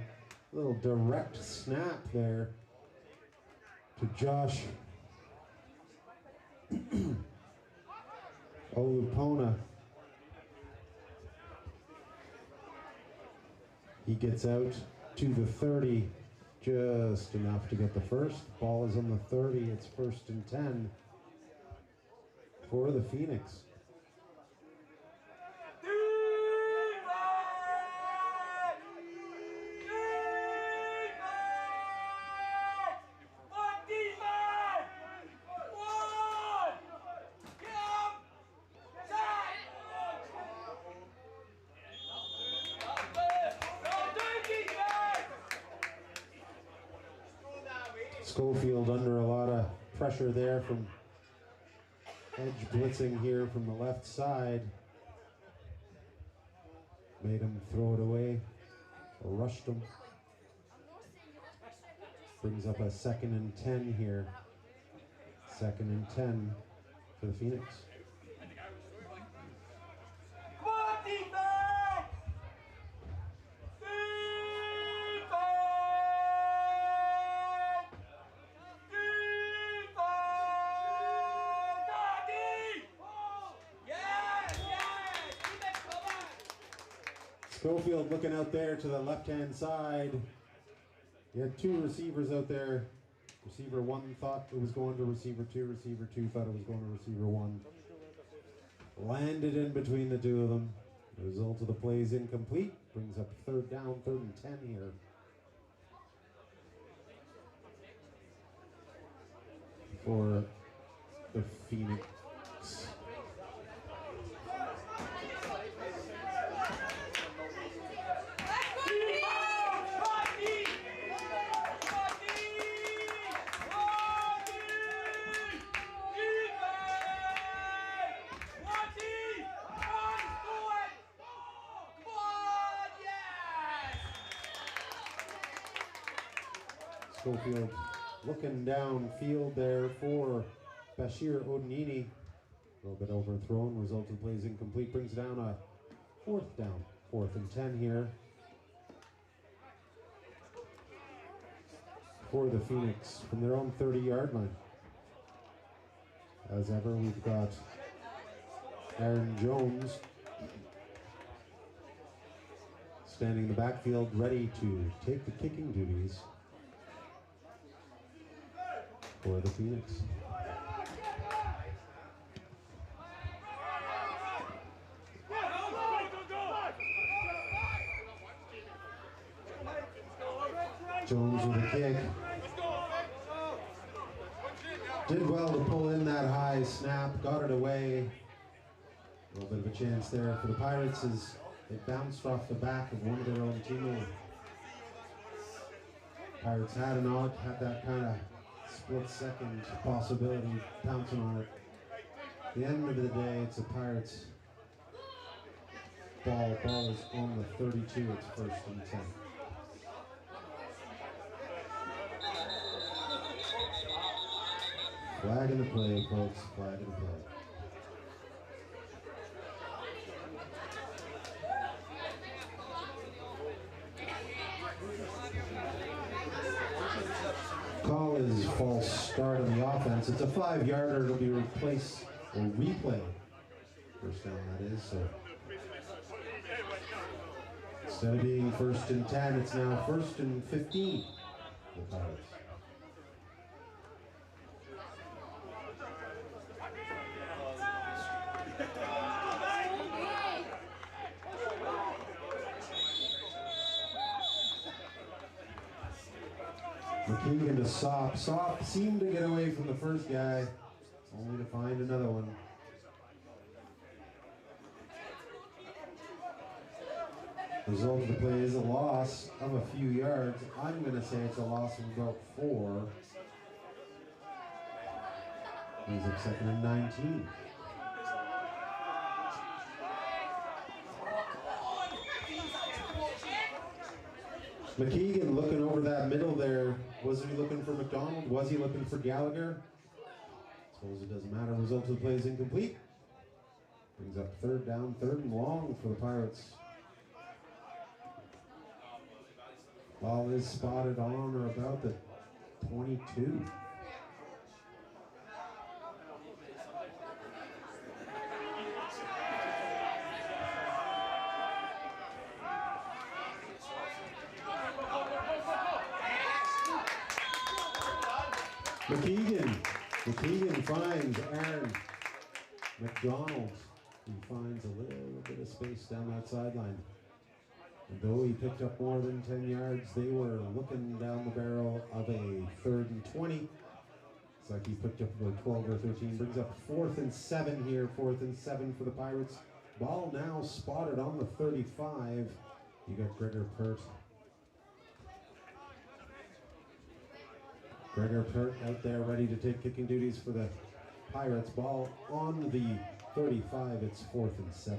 A little direct snap there to Josh Olupona. He gets out to the 30, just enough to get the first. Ball is on the 30. It's 1st and 10 for the Phoenix. Schofield under a lot of pressure there from edge blitzing here from the left side. Made him throw it away, or rushed him. Brings up a 2nd and 10 here. 2nd and 10 for the Phoenix. Come on, defense! Schofield looking out there to the left-hand side. You had 2 receivers out there. Receiver 1 thought it was going to receiver 2. Receiver 2 thought it was going to receiver 1. Landed in between the 2 of them. The result of the play is incomplete. Brings up 3rd down, 3rd and 10 here. For the Phoenix. Schofield looking downfield there for Bashir Odinini. A little bit overthrown, result of plays incomplete, brings down a fourth down. 4th and 10 here for the Phoenix from their own 30-yard line. As ever, we've got Aaron Jones standing in the backfield, ready to take the kicking duties for the Phoenix. Jones with a kick. Did well to pull in that high snap, got it away. A little bit of a chance there for the Pirates as it bounced off the back of one of their own teammates. Pirates had an out, had that kind of split-second possibility pouncing on it. At the end of the day, it's the Pirates' ball. Ball is on the 32, it's 1st and 10. Flag in the play, folks. Flag in the play. Call is false start on the offense. It's a 5-yarder. It'll be replaced or replay. 1st down, that is. So instead of being 1st and 10, it's now 1st and 15 for the Pirates. McKeegan to Sop. Sop seemed to get away from the first guy, only to find another one. Result of the play is a loss of a few yards. I'm going to say it's a loss of about 4. He's up 2nd and 19. McKeegan looking over that middle there. Was he looking for McDonald? Was he looking for Gallagher? I suppose it doesn't matter. Result of the play is incomplete. Brings up 3rd down, 3rd and long for the Pirates. Ball is spotted on or about the 22. McKeegan finds Aaron McDonald. He finds a little bit of space down that sideline. And though he picked up more than 10 yards, they were looking down the barrel of a 3rd and 20. It's like he picked up about 12 or 13. Brings up 4th and 7 here. 4th and 7 for the Pirates. Ball now spotted on the 35. You got Gregor Pert. Gregor Pert out there ready to take kicking duties for the Pirates. Ball on the 35. It's 4th and 7.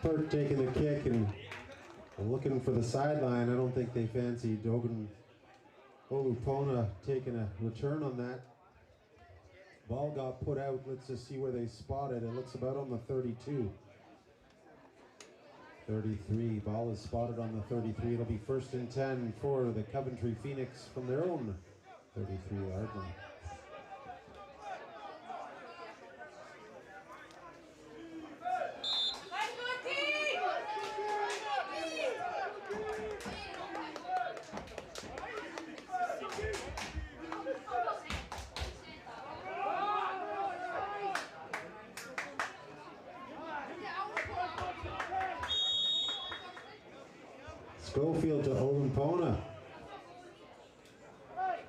Pert taking the kick and looking for the sideline. I don't think they fancy Dogan Olupona taking a return on that. Ball got put out. Let's just see where they spot it. It looks about on the 32. 33. Ball is spotted on the 33. It'll be 1st and 10 for the Coventry Phoenix from their own 33-yard line. Schofield to Olupona.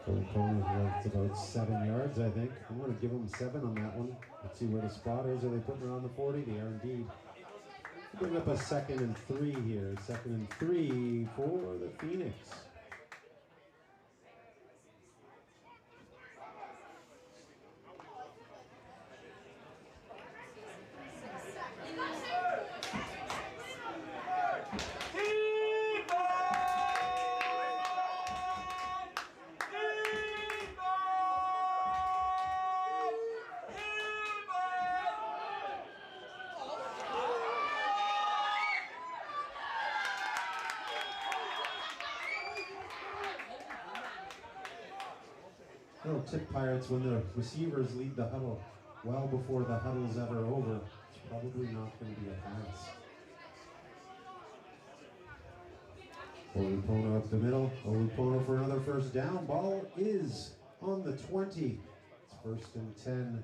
Olupona, it's about 7 yards, I think. I'm going to give him 7 on that one. Let's see where the spot is. Are they putting it on the 40? They are indeed. Bring up a 2nd and 3 here. 2nd and 3 for the Phoenix. Little tip, Pirates, when the receivers lead the huddle well before the huddle's ever over, it's probably not going to be a pass. Olupono up the middle. Olupono for another first down. Ball is on the 20. It's 1st and 10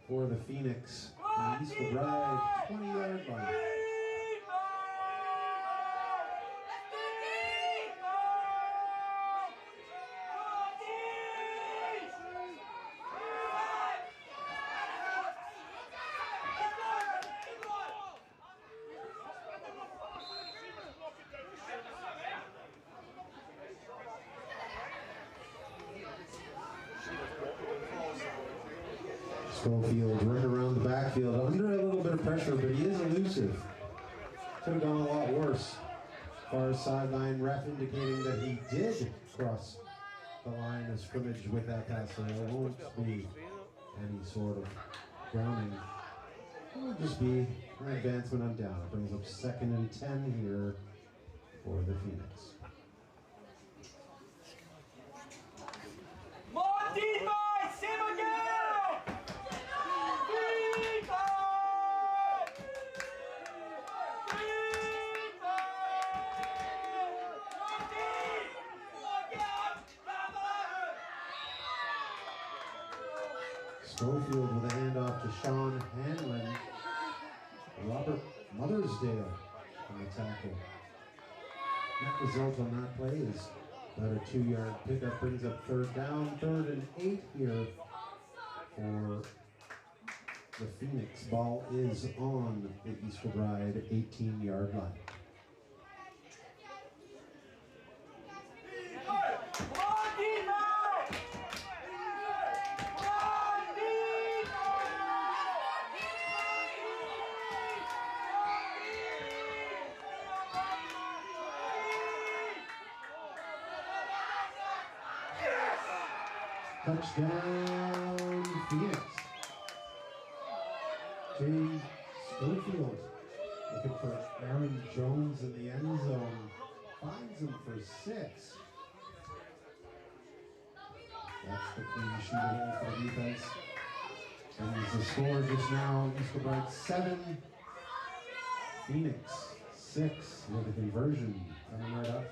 for the Phoenix. The East Kilbride 20-yard line. Schofield right around the backfield, under a little bit of pressure, but he is elusive. Could have gone a lot worse. Far sideline ref indicating that he did cross the line of scrimmage with that pass, so there won't be any sort of grounding. It will just be an advancement on down. It brings up 2nd and 10 here for the Phoenix. Schofield with a handoff to Sean Hanlon. Robert Mothersdale on the tackle. Net result on that play is about a 2-yard pickup, brings up 3rd down, 3rd and 8 here for the Phoenix. Ball is on the East Kilbride 18-yard line. Touchdown, Phoenix. James Schofield looking for Aaron Jones in the end zone. Finds him for 6. That's the clean sheet of all for the defense. And the score just now, East Kilbride 7, Phoenix 6 with a conversion coming right up.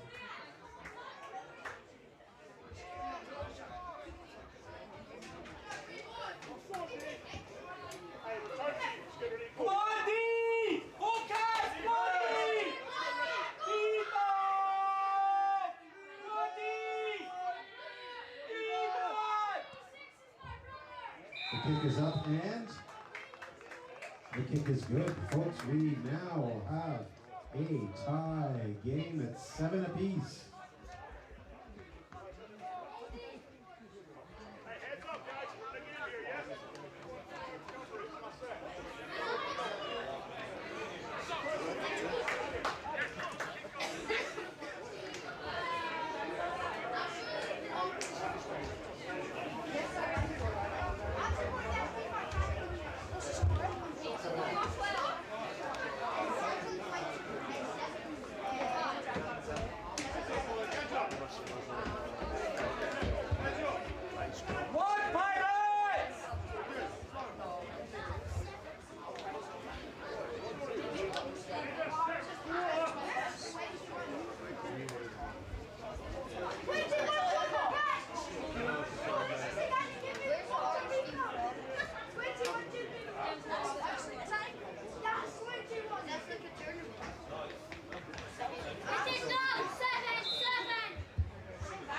The kick is up and the kick is good. Folks, we now have a tie game at 7 apiece. Heads up, guys. We're in here, yes?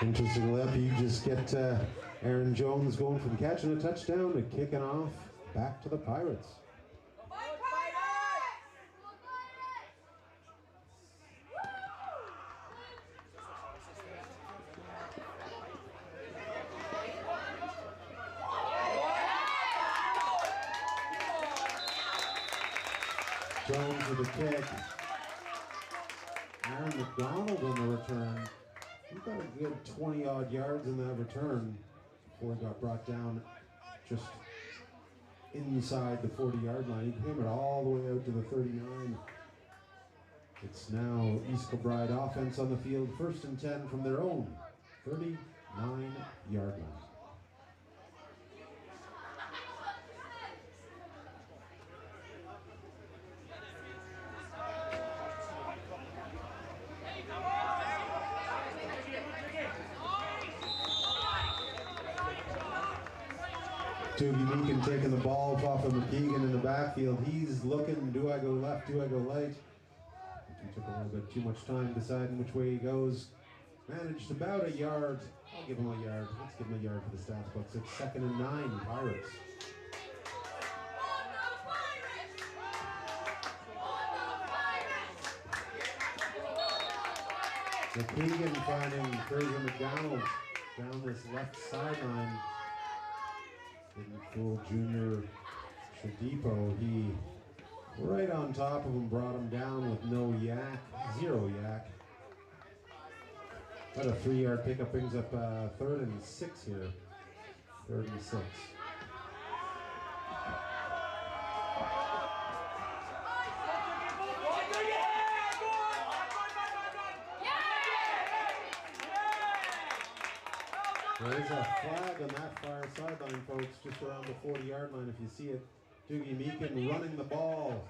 Interesting lip, you just get Aaron Jones going from catching a touchdown to kicking off back to the Pirates. Jones with the kick. Aaron McDonald on the return. He got a good 20-odd yards in that return before he got brought down just inside the 40-yard line. He came it all the way out to the 39. It's now East Kilbride offense on the field, 1st and 10 from their own 39-yard line. Doogie Meekin taking the ball off of McKeegan in the backfield. He's looking, do I go left, do I go right? He took a little bit too much time deciding which way he goes. Managed about a yard. I'll give him a yard. Let's give him a yard for the stats books. It's 2nd and 9, Pirates. McKeegan finding Fraser McDonald down this left sideline. Didn't fool Junior Shadipo. He right on top of him, brought him down with no yak, 0 yak. About a 3-yard pickup brings up 3rd and 6 here. 3rd and 6. There's a flag on that far sideline, folks, just around the 40-yard line if you see it. Doogie Meekin running the ball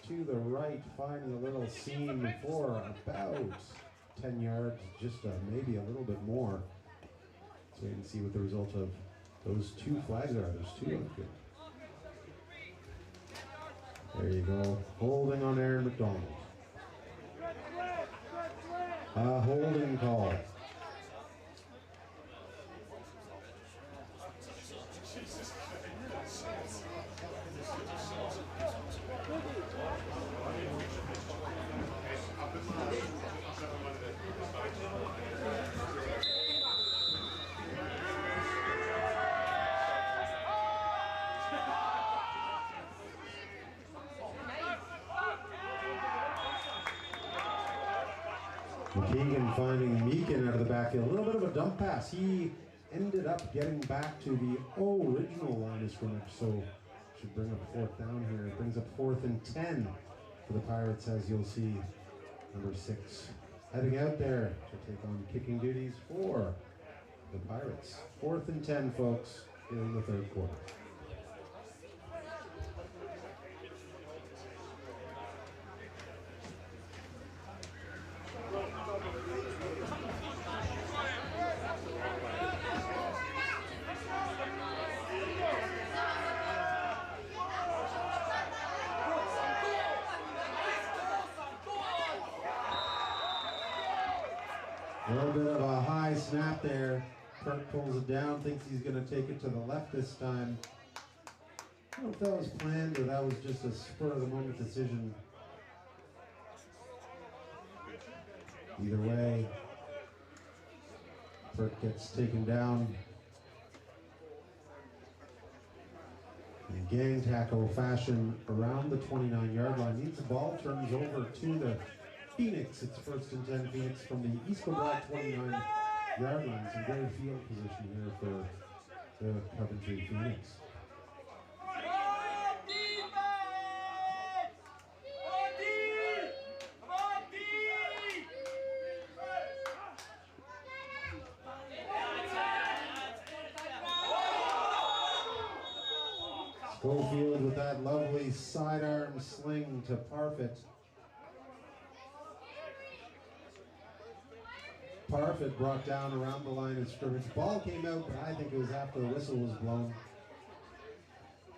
to the right, finding a little seam for about 10 yards, just maybe a little bit more. So you can see what the result of those 2 flags are. There's 2 of them. There you go. Holding on Aaron McDonald. A holding call. McKeegan finding Meekin out of the backfield. A little bit of a dump pass. He ended up getting back to the original line of scrimmage, so should bring up 4th down here. It brings up 4th and 10 for the Pirates, as you'll see. Number 6 heading out there to take on kicking duties for the Pirates. 4th and 10, folks, here in the 3rd quarter. A little bit of a high snap there. Kirk pulls it down, thinks he's going to take it to the left this time. I don't know if that was planned or that was just a spur-of-the-moment decision. Either way, Kirk gets taken down. In gang tackle fashion around the 29-yard line. Needs the ball, turns over to the Phoenix. It's 1st and 10 Phoenix from the East Kilbride 29-yard line. Some great field position here for the Coventry Phoenix. Schofield with that lovely sidearm sling to Parfit. Parfit brought down around the line of scrimmage. Ball came out, but I think it was after the whistle was blown.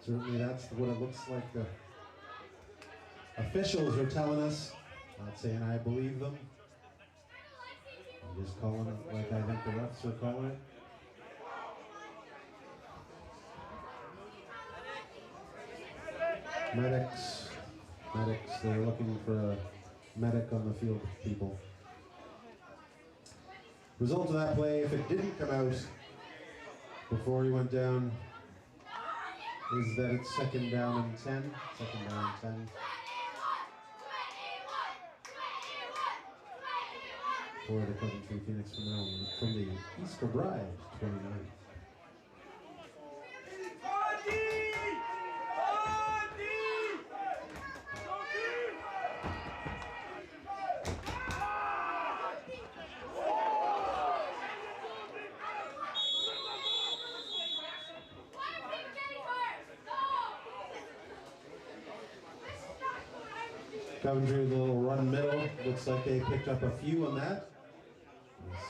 Certainly that's what it looks like the officials are telling us. Not saying I believe them. I'm just calling it like I think the refs are calling it. Medics, they're looking for a medic on the field, people. Result of that play, if it didn't come out before he went down, is that it's 2nd down and 10. 2nd down and 10. For the Coventry Phoenix from the East Kilbride 29. Coventry with a little run middle. Looks like they picked up a few on that.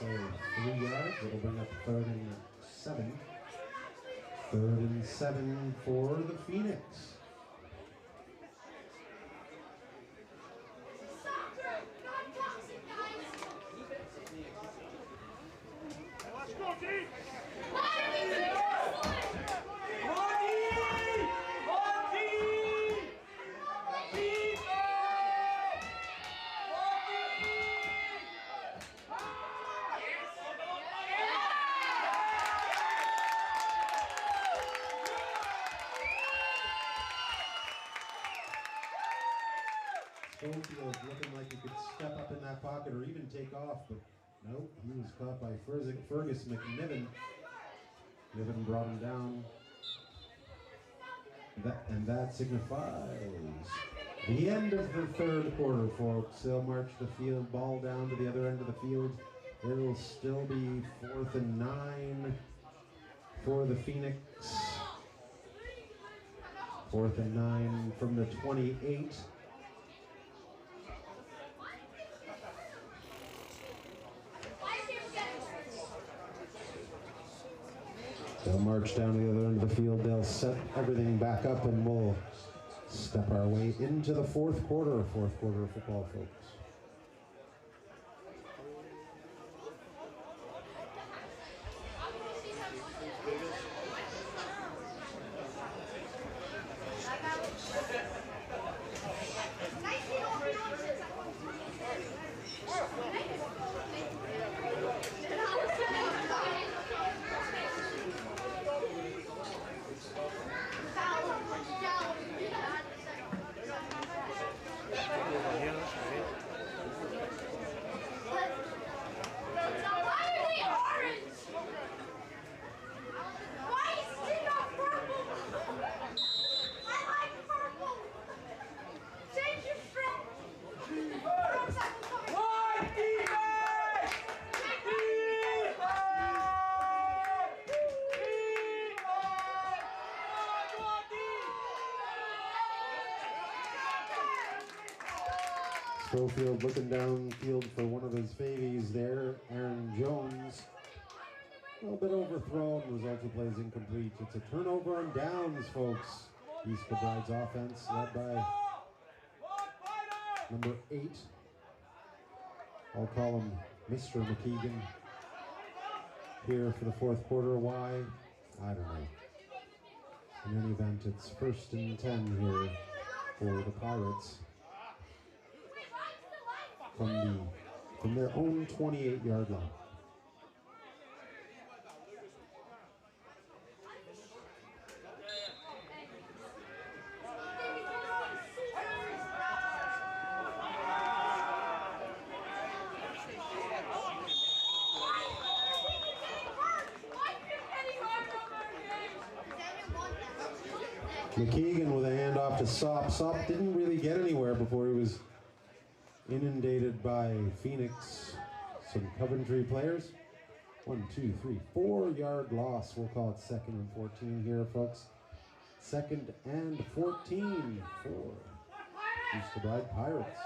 So 3 yards. It'll bring up 3rd and 7. Third and 7 for the Phoenix. Let's go, team! Schofield looking like he could step up in that pocket or even take off, but nope, he was caught by Fergus McNiven. Niven brought him down. And that signifies the end of the third quarter, folks. They'll march the field ball down to the other end of the field. It'll still be 4th and 9 for the Phoenix. 4th and 9 from the 28. They'll march down to the other end of the field. They'll set everything back up, and we'll step our way into the fourth quarter of football, folks. Schofield looking downfield for one of his favies there, Aaron Jones. A little bit overthrown, result of plays incomplete. It's a turnover on downs, folks. East Kilbride's offense led by number 8. I'll call him Mr. McKeegan. Here for the fourth quarter. Why? I don't know. In any event, it's 1st and 10 here for the Pirates. From their own 28-yard line. McKeegan with a handoff to Sop. Sop didn't really get anywhere before he was inundated by Phoenix, some Coventry players. 1, 2, 3, 4-yard loss. We'll call it 2nd and 14 here, folks. 2nd and 14 for East Kilbride Pirates.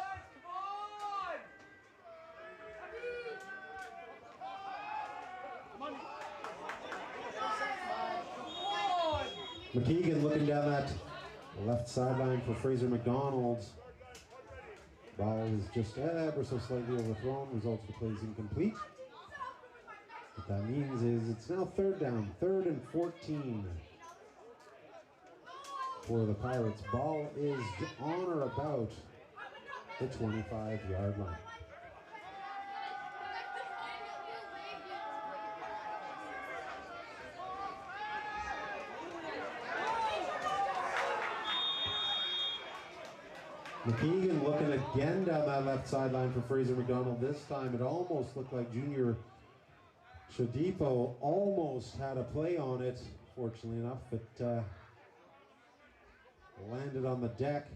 McKeegan looking down that left sideline for Fraser McDonald. Ball is just ever so slightly overthrown. Results of the play is incomplete. What that means is it's now 3rd down, 3rd and 14 for the Pirates. Ball is on or about the 25-yard line. McKeegan looking again down that left sideline for Fraser McDonald. This time it almost looked like Junior Shadipo almost had a play on it. Fortunately enough, it landed on the deck.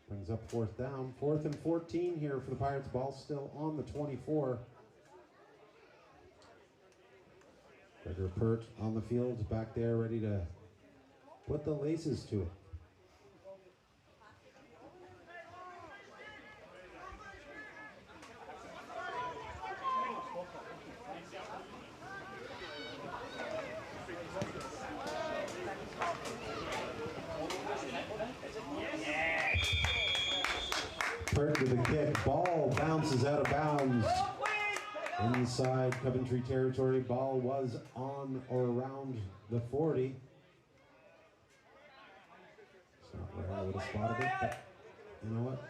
Brings up 4th down. 4th and 14 here for the Pirates. Ball still on the 24. Gregor Pert on the field, back there ready to put the laces to it. Burton with a kick. Ball bounces out of bounds. Inside Coventry territory, ball was on or around the 40. It's not where I would have spotted it, but you know what?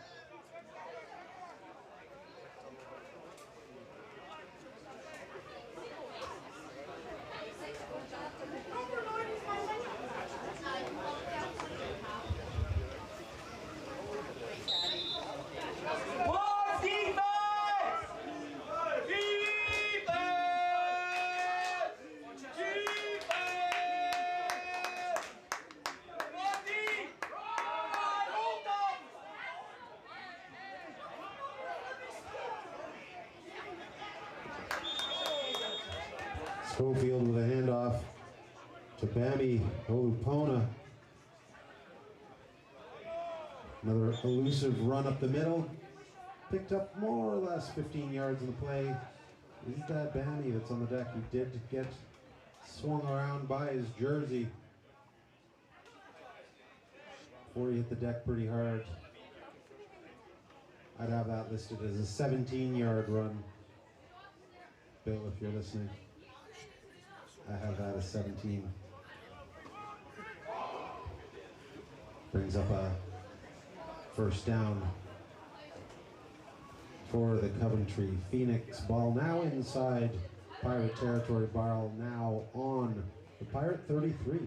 Schofield with a handoff to Bambi Olupona. Another elusive run up the middle. Picked up more or less 15 yards in the play. Isn't that Bambi that's on the deck? He did get swung around by his jersey before he hit the deck pretty hard. I'd have that listed as a 17-yard run. Bill, if you're listening. I have that as 17. Brings up a first down for the Coventry Phoenix. Ball now inside Pirate territory. Ball now on the Pirate 33.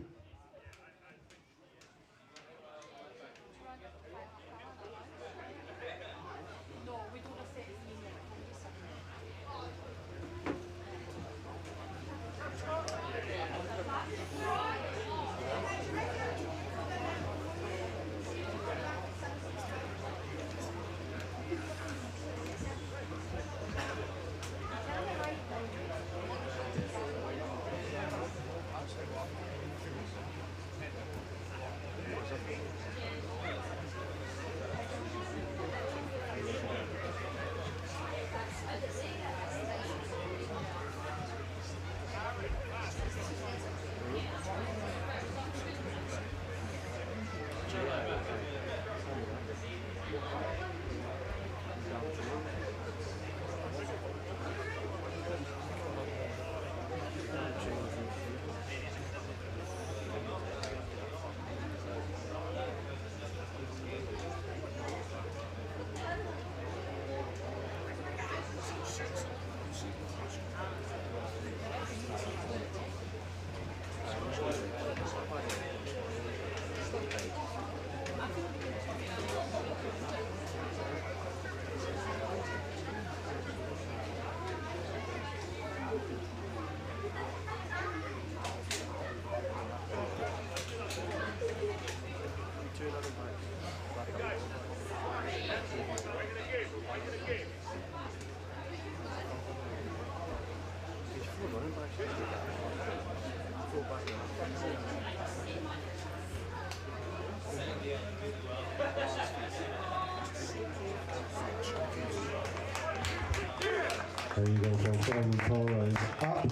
There you go, folks. Olupona is up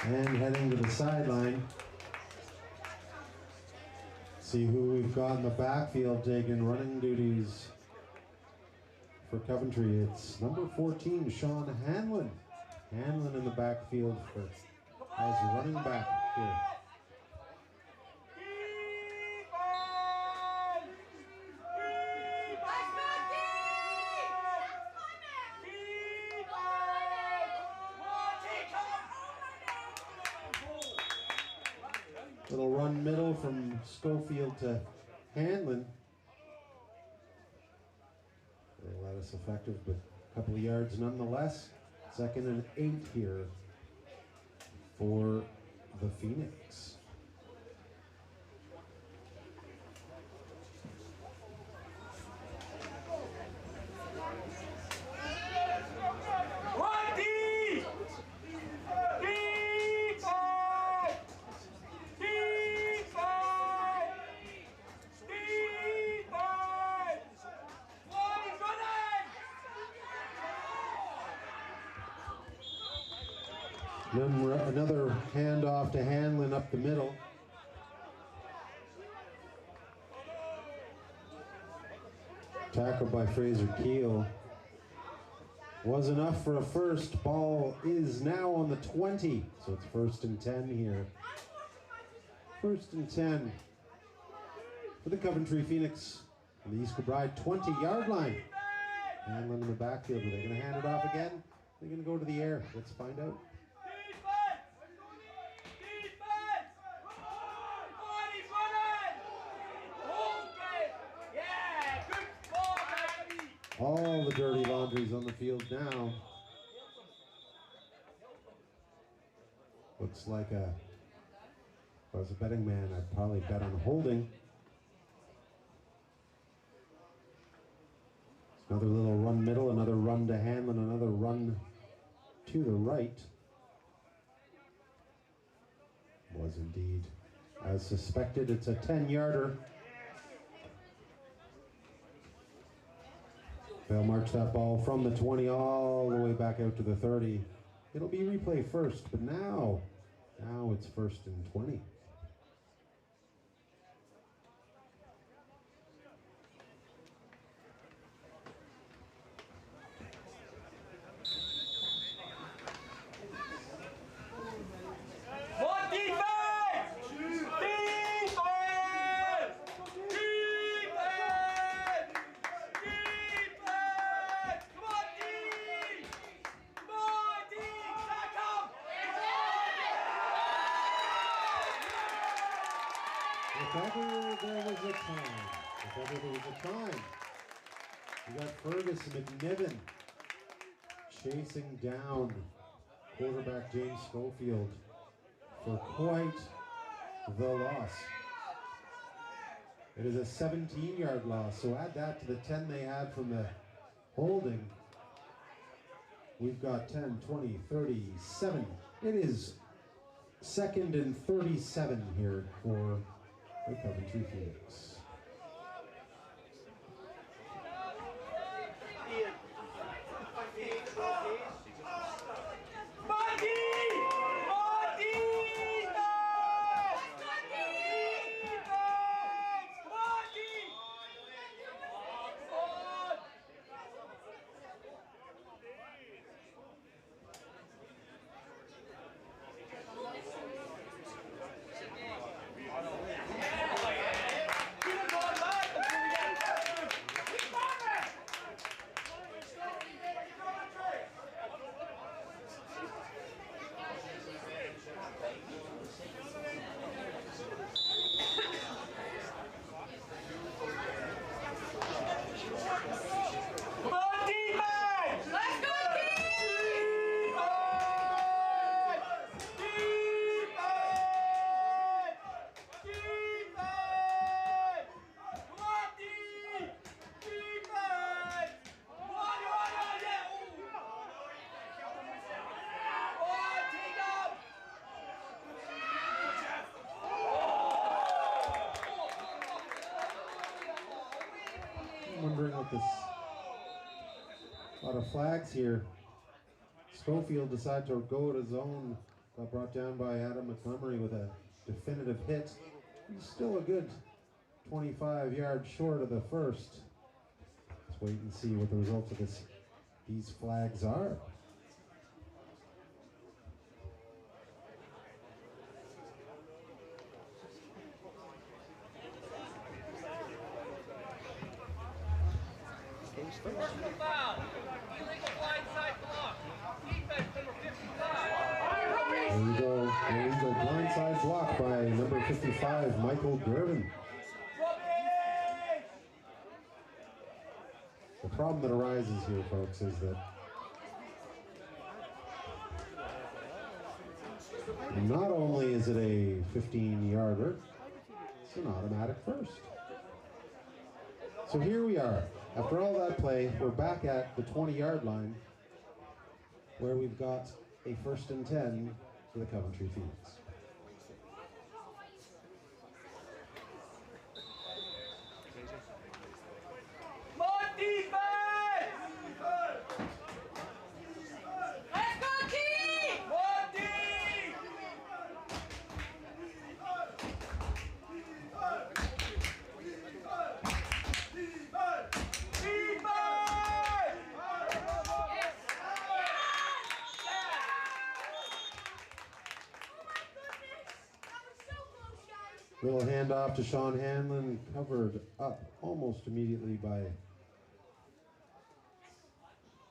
and heading to the sideline. See who we've got in the backfield taking running duties for Coventry. It's number 14, Sean Hanlon. Hanlon in the backfield as running back here. Little run middle from Schofield to Hanlon. Very less effective, but a couple of yards nonetheless. 2nd and 8 here for the Phoenix. Another handoff to Hanlon up the middle. Tackle by Fraser Keel was enough for a first. Ball is now on the 20, so it's 1st and 10 here. 1st and 10 for the Coventry Phoenix on the East Kilbride 20-yard line. Hanlon in the backfield. Are they going to hand it off again? They're going to go to the air. Let's find out. All the dirty laundry's on the field now. Looks like if I was a betting man, I'd probably bet on holding. Another little run middle, another run to Hanlon, another run to the right. Was indeed as suspected. It's a 10-yarder. They'll march that ball from the 20 all the way back out to the 30. It'll be replay first, but now it's 1st and 20. If ever there was a time, you got Fergus McNiven chasing down quarterback James Schofield for quite the loss. It is a 17-yard loss, so add that to the 10 they had from the holding. We've got 10, 20, 37. It is 2nd and 37 here for the Coventry Phoenix. Wondering what this, a lot of flags here. Schofield decided to go at his own, got brought down by Adam Montgomery with a definitive hit. He's still a good 25 yards short of the first. Let's wait and see what the results of these flags are. Personal foul. Illegal blindside block. Defense number 55. There we go. Blindside block by number 55, Michael Gervin. The problem that arises here, folks, is that not only is it a 15-yarder, it's an automatic first. So here we are. After all that play, we're back at the 20-yard line where we've got a 1st and 10 for the Coventry Phoenix. Little handoff to Sean Hanlon, covered up almost immediately by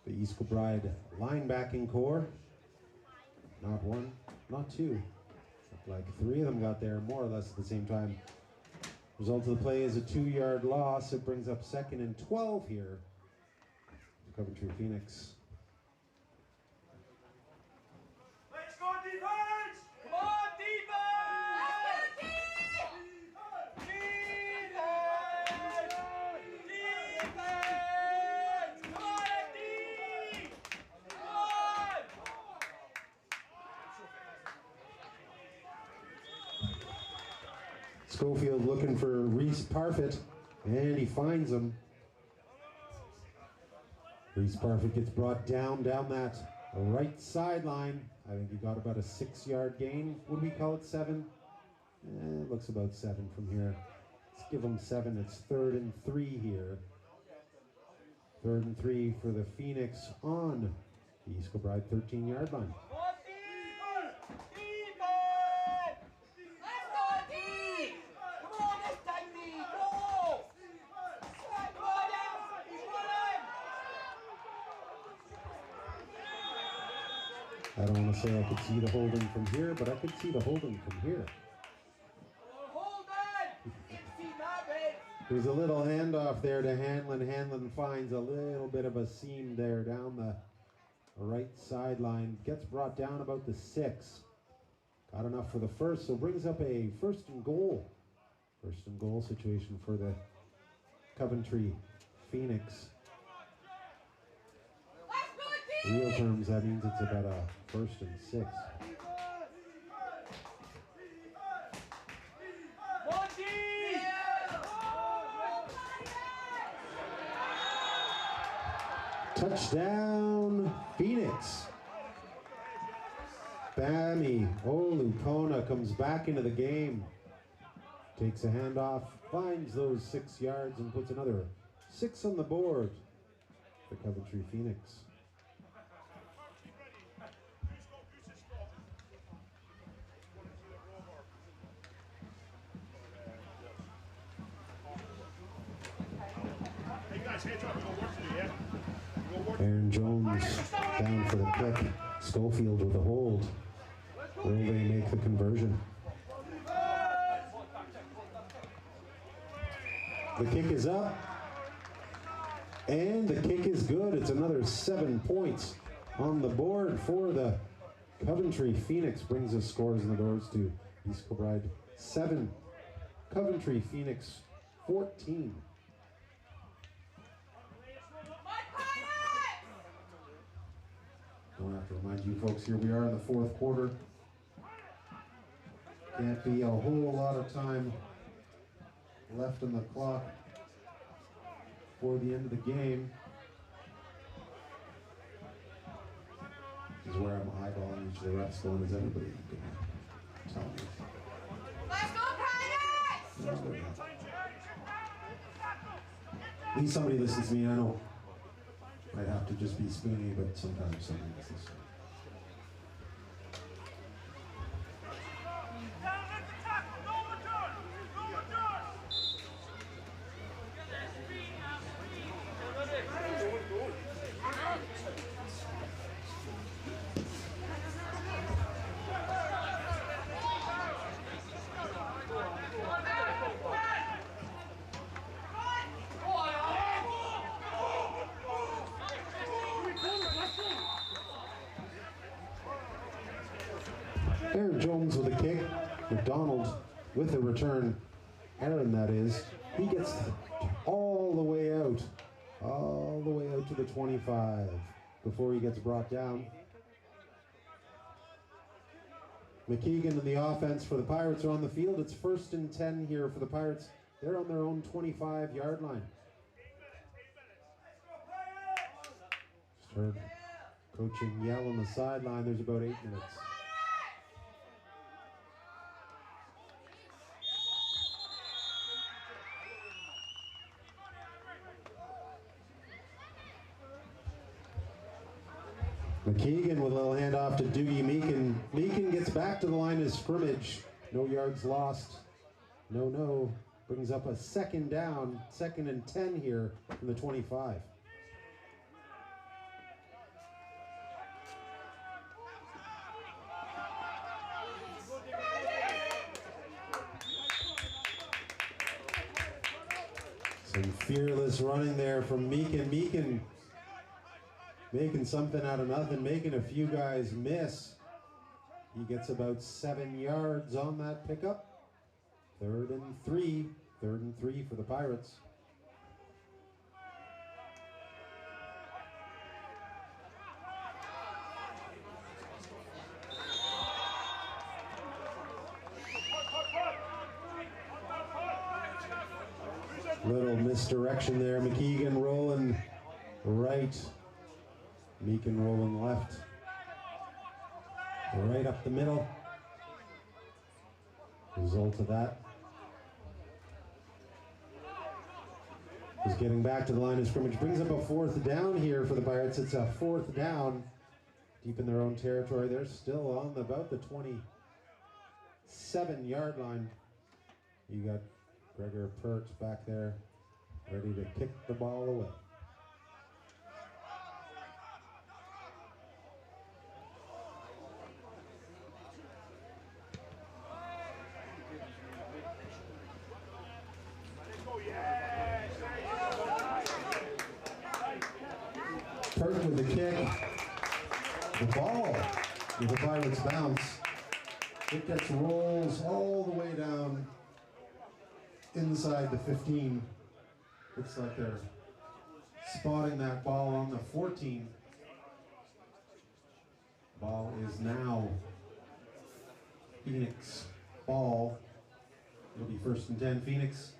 the East Kilbride linebacking core. Not one, not two. Looked like three of them got there more or less at the same time. Result of the play is a 2-yard loss. It brings up 2nd and 12 here for Coventry Phoenix. Let's go defense! Come on, defense! Let's go defense! Defense! Come on, D! Come on! Schofield looking for Reese Parfit, and he finds him. Reese Parfit gets brought down that right sideline. I think he got about a 6-yard gain. Would we call it 7? It looks about 7 from here. Let's give him 7. It's 3rd and 3 here. 3rd and 3 for the Phoenix on the East Kilbride 13-yard line. Come on, defense! Defense! Let's go, D! Come on, this time, D! Go! Come on, down! He's running! I don't want to say I could see the holding from here, but I could see the holding from here. Hold on! See that, babe? There's a little handoff there to Hanlon. Hanlon finds a little bit of a seam there down the right sideline. Gets brought down about the 6. Got enough for the first, so brings up a 1st and goal. 1st and goal situation for the Coventry Phoenix. Let's go, D! In real terms, that means it's about a 1st and 6. Come on, D! Touchdown, Phoenix. Bammy Olukona comes back into the game. Takes a handoff, finds those 6 yards, and puts another 6 on the board for Coventry Phoenix. Hey guys, hands up, we got work to do, yeah? We got work. Aaron Jones down for the kick. Schofield with a hold. Will they make the conversion? The kick is up. And the kick is good. It's another 7 points on the board for the Coventry Phoenix. Brings the scores in the doors to East Kilbride 7. Coventry Phoenix 14. Don't have to remind you folks, here we are in the 4th quarter. Can't be a whole lot of time left on the clock for the end of the game. This is where I'm eyeballing each of the refs going, is everybody gonna tell me? Let's go, Pirates! At least somebody listens to me. I know might have to just be spoony, but sometimes somebody listens to me. Aaron Jones with a kick. McDonald with a return. Aaron, that is. He gets all the way out to the 25 before he gets brought down. McKeegan and the offense for the Pirates are on the field. It's 1st and 10 here for the Pirates. They're on their own 25-yard line. Just heard coaching yell on the sideline. There's about 8 minutes. McKeegan with a little handoff to Doogie Meekin. Meekin gets back to the line of scrimmage. No yards lost. No, brings up a second down, 2nd and 10 here from the 25. Some fearless running there from Meekin. Meekin making something out of nothing, making a few guys miss. He gets about 7 yards on that pickup. 3rd and 3 for the Pirates. Little misdirection there. McKeegan rolling right. Meekin rolling left. Right up the middle. Result of that is getting back to the line of scrimmage. Brings up a 4th down here for the Pirates. It's a 4th down deep in their own territory. They're still on about the 27-yard line. You got Gregor Perks back there ready to kick the ball away. Perk with the kick. The ball with the Pirates bounce. It gets rolls all the way down inside the 15. Looks like they're spotting that ball on the 14. Ball is now Phoenix ball. It'll be 1st and 10. Phoenix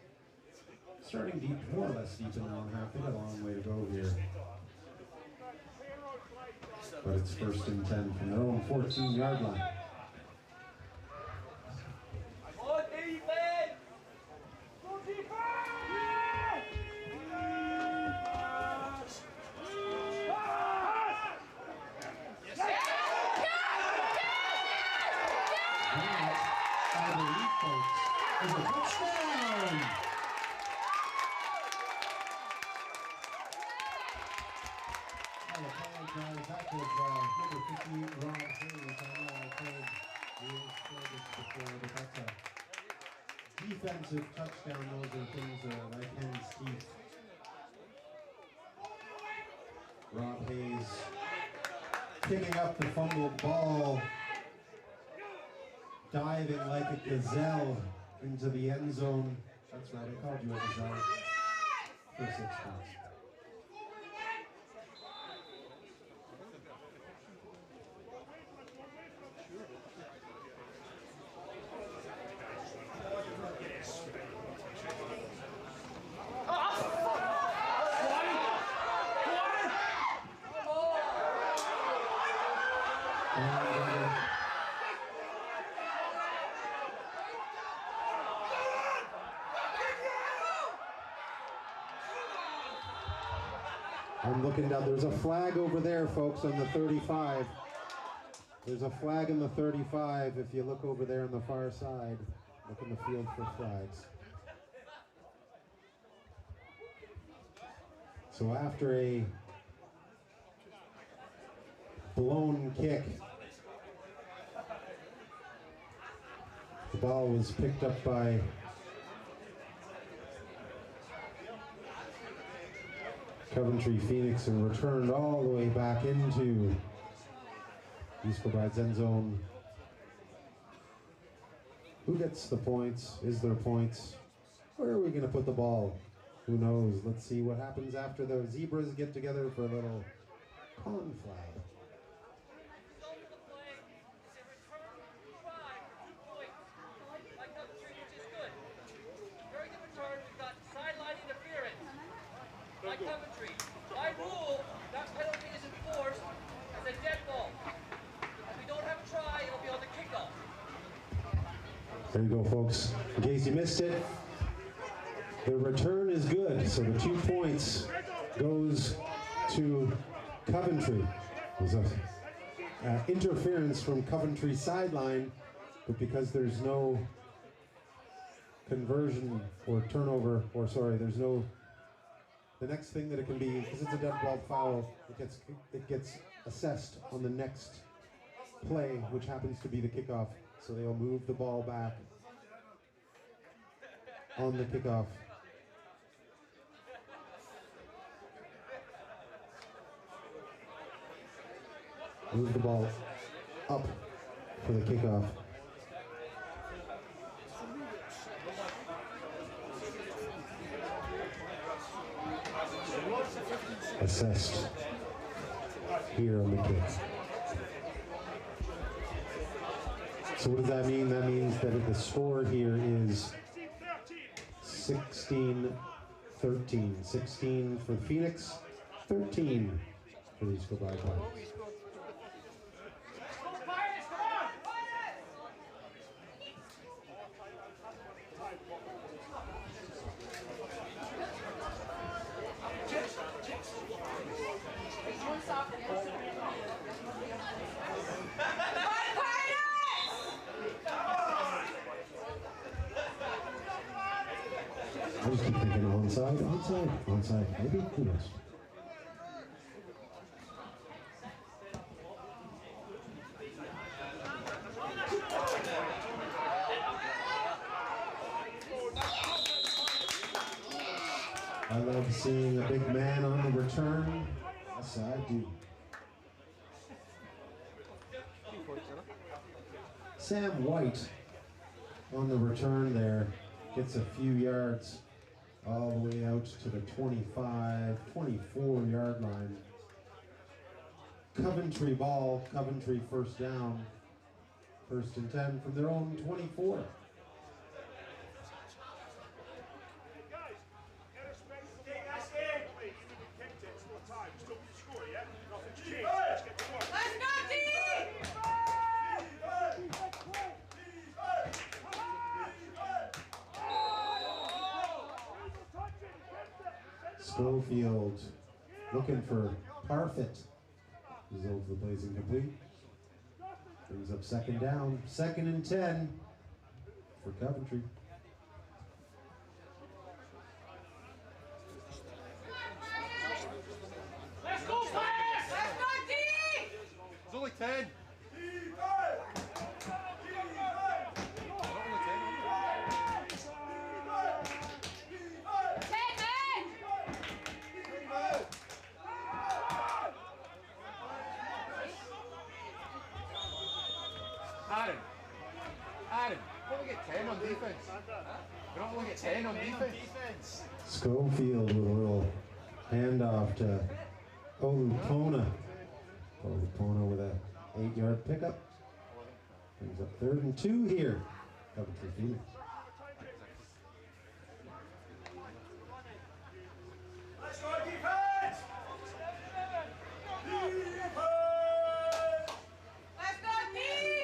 starting deep, more or less deep in their own half. They got a long way to go here. But it's 1st and 10 from their own 14-yard line. Good defense! Good defense! I believe, folks, is a touchdown! I apologize. That was number 58, Rob Hayes. I know I've heard the this before, but that's a defensive touchdown. Those are things like hen's teeth. Rob Hayes picking up the fumbled ball, diving like a gazelle into the end zone. That's right, I called you a gazelle for 6 points. I'm looking down. There's a flag over there, folks, on the 35. There's a flag in the 35. If you look over there on the far side, look in the field for flags. So after a blown kick, the ball was picked up by Coventry Phoenix and returned all the way back into East Kilbride's end zone. Who gets the points? Is there points? Where are we going to put the ball? Who knows? Let's see what happens after the Zebras get together for a little conflag. By Coventry. By rule, that penalty is enforced as a dead ball. If we don't have a try, it'll be on the kickoff. There you go, folks. In case you missed it, the return is good. So the 2 points goes to Coventry. There's a interference from Coventry sideline, but because there's no conversion or turnover, or sorry, there's no, the next thing that it can be, because it's a dead ball foul, it gets assessed on the next play, which happens to be the kickoff. So they'll move the ball back on the kickoff. Move the ball up for the kickoff. Assessed here on the kick. So what does that mean? That means that the score here is 16-13. 16 for Phoenix, 13 for the Kilbride Pirates. I just keep thinking onside, maybe, who knows? I love seeing a big man on the return. Yes, I do. Sam White on the return there gets a few yards all the way out to the 25, 24 yard line. Coventry ball, Coventry first down, 1st and 10 from their own 24. Schofield looking for Parfit. Result of the plays incomplete. Brings up 2nd down. 2nd and 10 for Coventry. Let's go, Pirates! Let's go, D! It's only 10. Aaron, what we get 10 on defense? We don't only get 10 on defense. Schofield with a little handoff to Olupona. Olupona with a 8-yard pickup. Brings up 3rd and 2 here. Coventry Phoenix. Let's go, defense! Defense! Let's go, defense!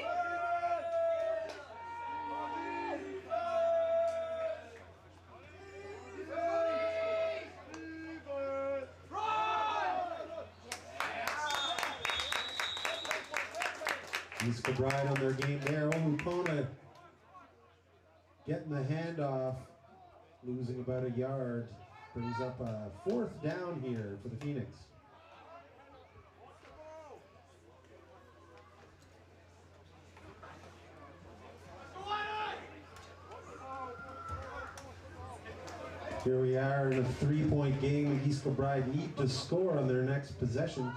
East Kilbride on their game there. Olupona getting the handoff, losing about a yard. Brings up a 4th down here for the Phoenix. Here we are in a 3-point game. East Kilbride need to score on their next possession.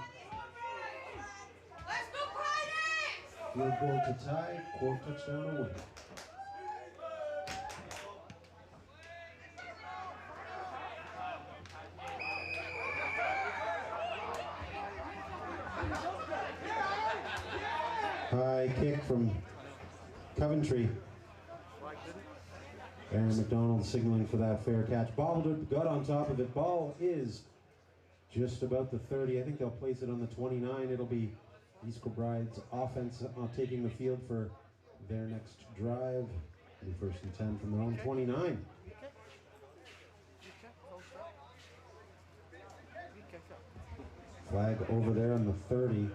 Let's go, Pirates! Field goal to tie, 4 touchdown to win. High kick from Coventry. Aaron McDonald signaling for that fair catch. Bobbled, got on top of it. Ball is just about the 30. I think they'll place it on the 29. It'll be East Kilbride's offense taking the field for their next drive. It'll be 1st and 10 from their own 29. Flag over there on the 30.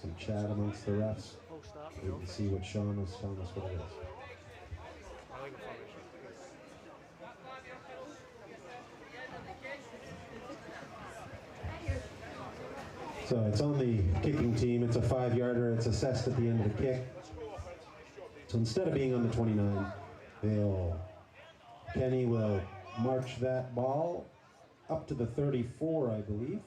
Some chat amongst the refs. We can see what Sean was telling us what it is. So it's on the kicking team. It's a 5-yarder. It's assessed at the end of the kick. So instead of being on the 29, Kenny will march that ball up to the 34, I believe.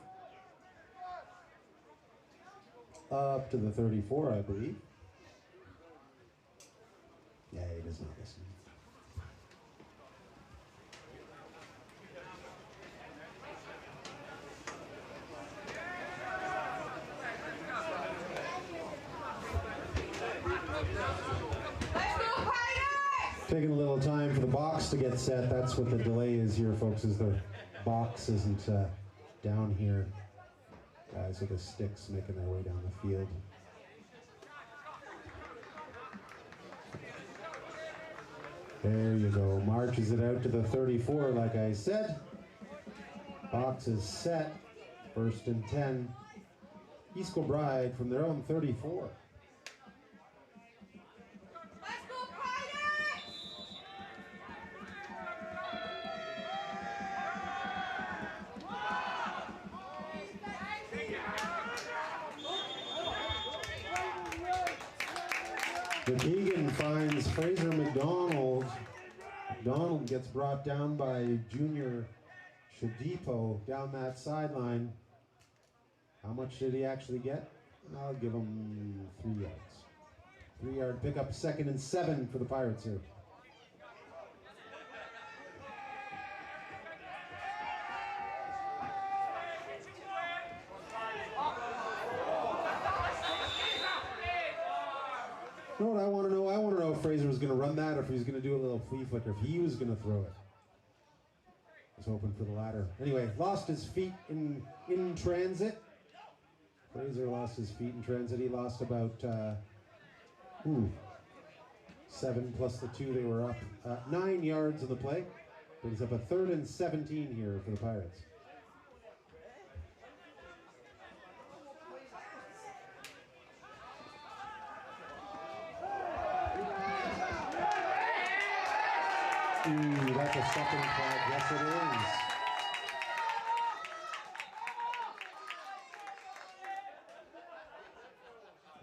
Up to the 34, I believe. Yeah, he does not listen. Taking a little time for the box to get set. That's what the delay is here, folks, is the box isn't down here. Guys with the sticks making their way down the field. There you go. Marches it out to the 34, like I said. Box is set. 1st and 10. East Kilbride from their own 34. The Keegan finds Fraser McDonald. McDonald gets brought down by Junior Shadipo down that sideline. How much did he actually get? I'll give him 3 yards. 3-yard pickup, 2nd and 7 for the Pirates here. You know what I want to know? I want to know if Fraser was going to run that or if he was going to do a little flea flicker, if he was going to throw it. I was hoping for the latter. Anyway, lost his feet in transit. Fraser lost his feet in transit. He lost about 7 plus the 2 they were up. 9 yards of the play. Brings up a 3rd and 17 here for the Pirates. Ooh, that's a second flag. Yes, it is.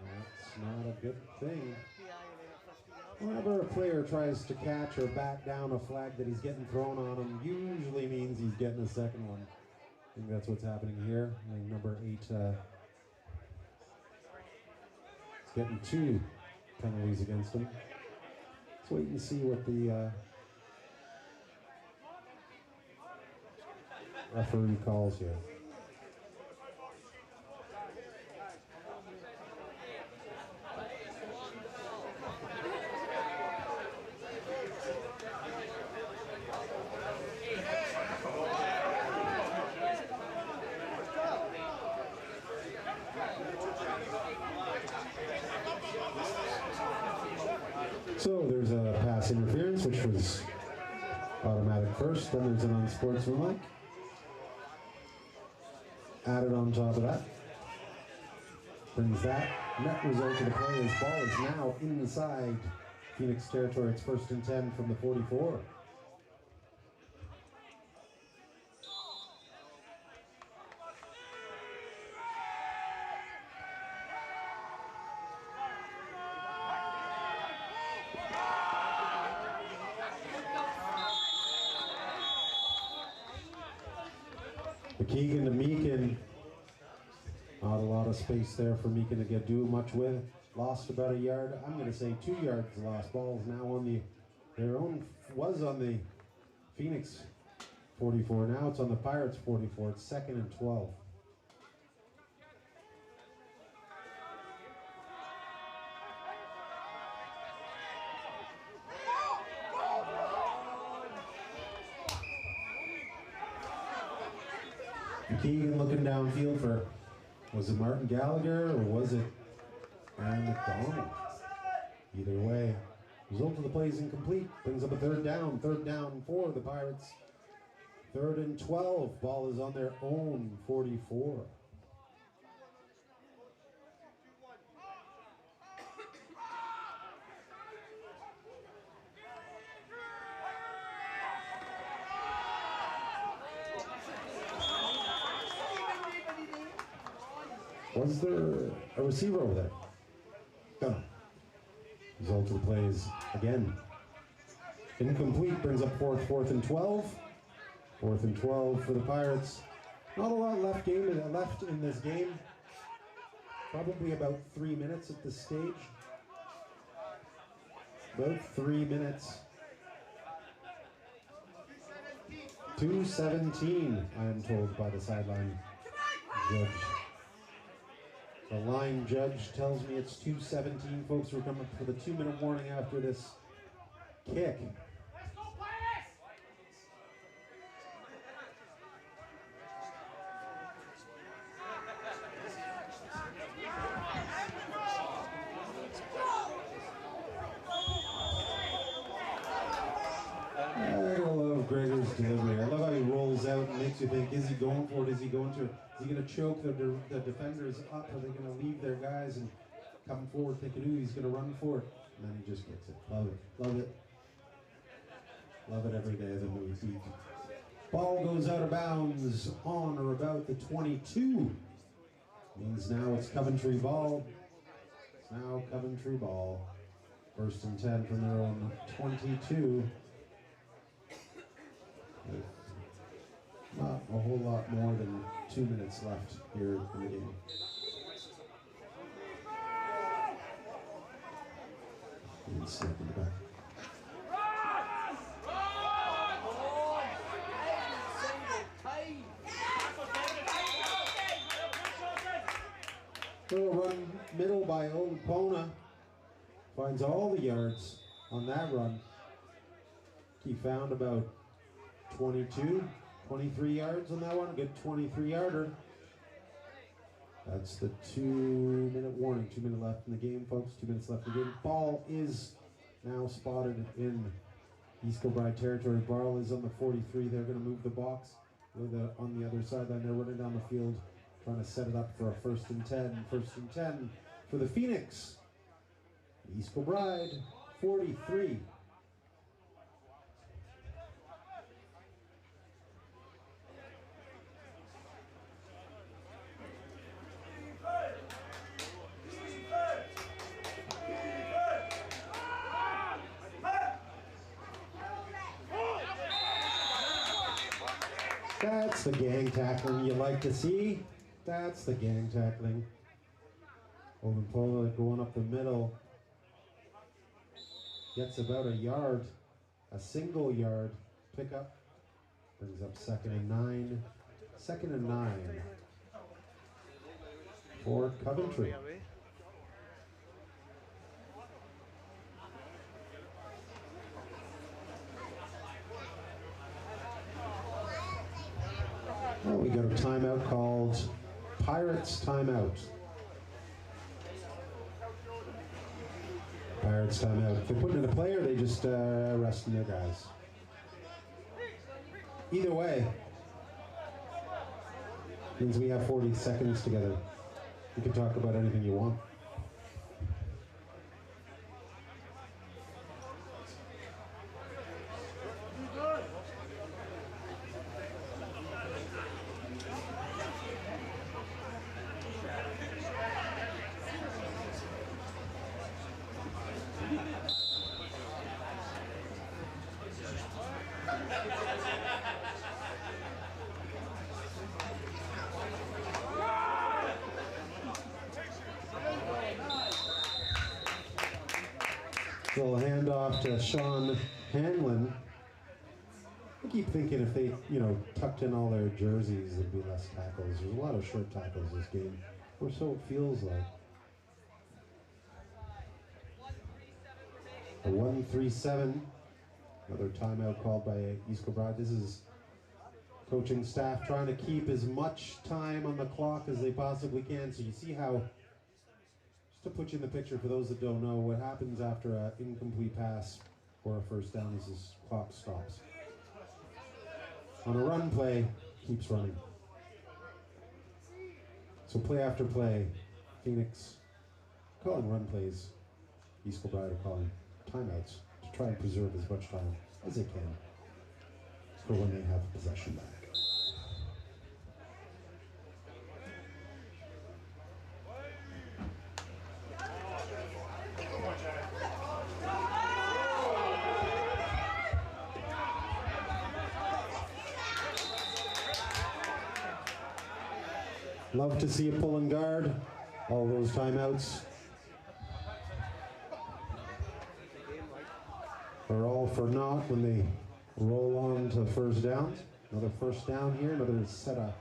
That's not a good thing. Whenever a player tries to catch or bat down a flag that he's getting thrown on him, usually means he's getting a second one. I think that's what's happening here. I think number 8 is getting 2 penalties against him. Let's wait and see what the referee calls here. So there's a pass interference, which was automatic first. Then there's an unsportsmanlike added on top of that. Brings that net result to the play as ball is now inside Phoenix territory. It's 1st and 10 from the 44. Keegan to Meekin. Not a lot of space there for Meekin to do much with. Lost about a yard. I'm going to say 2 yards lost. Ball is now on their own, was on the Phoenix 44. Now it's on the Pirates 44. It's 2nd and 12. Keegan looking downfield for, was it Martin Gallagher or was it Aaron McDonald? Either way, result of the play is incomplete. Brings up a 3rd down for the Pirates. 3rd and 12. Ball is on their own 44. Was there a receiver over there? Gunner. Result of the play is again incomplete. Brings up fourth and 12. 4th and 12 for the Pirates. Not a lot left in this game. Probably about 3 minutes at this stage. About 3 minutes. 2:17, I am told by the sideline judge. The line judge tells me it's 2:17. Folks, we're coming for the 2-minute warning after this kick. Gregor's delivery. I love how he rolls out and makes you think, is he going for it? Is he going to? Is he going to choke the defenders up? Are they going to leave their guys and come forward thinking, ooh, he's going to run for it? And then he just gets it. Love it. Love it. Love it every day of the movie. Ball goes out of bounds on or about the 22. Means now it's Coventry ball. It's now Coventry ball. 1st and 10 from their own 22. Not a whole lot more than 2 minutes left here in the game. And snap in the back. Little run middle by Olapona. Finds all the yards on that run. He found about 22, 23 yards on that one. Good 23-yarder. That's the 2-minute warning. 2 minutes left in the game, folks. 2 minutes left in the game. Ball is now spotted in East Kilbride territory. Ball is on the 43. They're going to move the box. On the other sideline, they're running down the field, trying to set it up for a 1st and 10. 1st and 10 for the Phoenix. East Kilbride, 43. That's the gang tackling you like to see. That's the gang tackling. Olapona going up the middle. Gets about a yard. A single yard pickup. Brings up 2nd and 9. 2nd and 9 for Coventry. Oh, we got a timeout called Pirates timeout. Pirates timeout. If they put in a player, they just resting their guys. Either way, means we have 40 seconds together. You can talk about anything you want. So we'll hand off to Sean Hanlon. I keep thinking if they, tucked in all their jerseys, there'd be less tackles. There's a lot of short tackles this game, or so it feels like. A 1:37. Another timeout called by East Kilbride. This is coaching staff trying to keep as much time on the clock as they possibly can. So you see how, just to put you in the picture for those that don't know, what happens after an incomplete pass or a 1st down is this clock stops. On a run play, keeps running. So play after play, Phoenix calling run plays. East Kilbride are calling timeouts to try and preserve as much time as they can for when they have possession back. Love to see a pulling guard. All those timeouts are all for naught when they roll on to first downs. Another first down here, another set of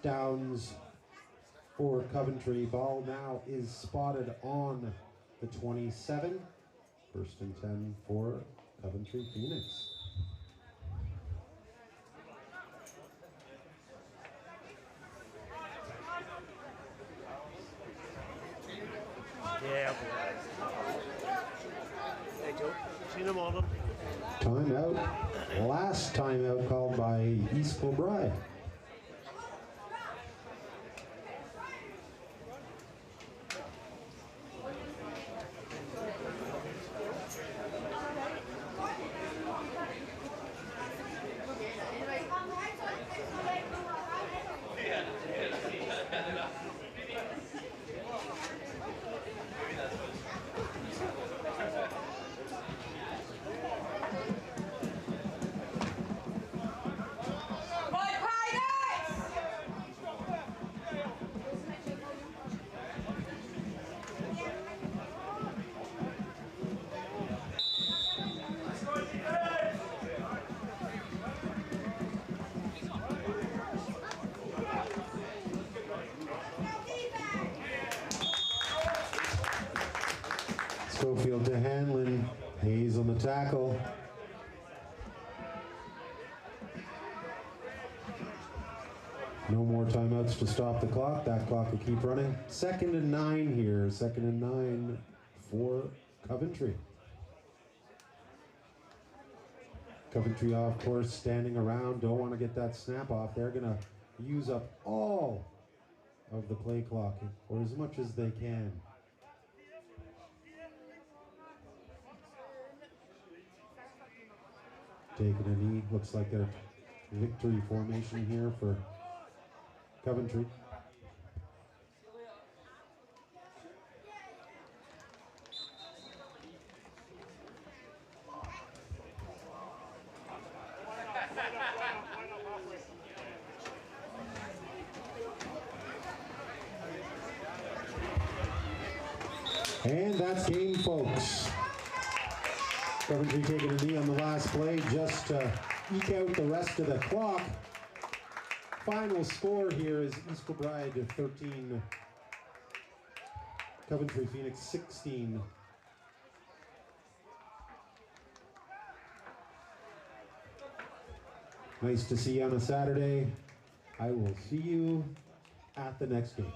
downs for Coventry. Ball now is spotted on the 27. First and 10 for Coventry Phoenix. Yeah, hey Joe, seen them on them. Timeout. Last timeout called by East Kilbride. Schofield to Hanlon. Hayes on the tackle. No more timeouts to stop the clock. That clock will keep running. 2nd and 9 here. 2nd and 9 for Coventry. Coventry, of course, standing around. Don't want to get that snap off. They're going to use up all of the play clock, or as much as they can. Taking a knee. Looks like a victory formation here for Coventry. And that's game, folks. Coventry taking a knee on the last play just to eke out the rest of the clock. Final score here is East Kilbride 13, Coventry Phoenix 16. Nice to see you on a Saturday. I will see you at the next game.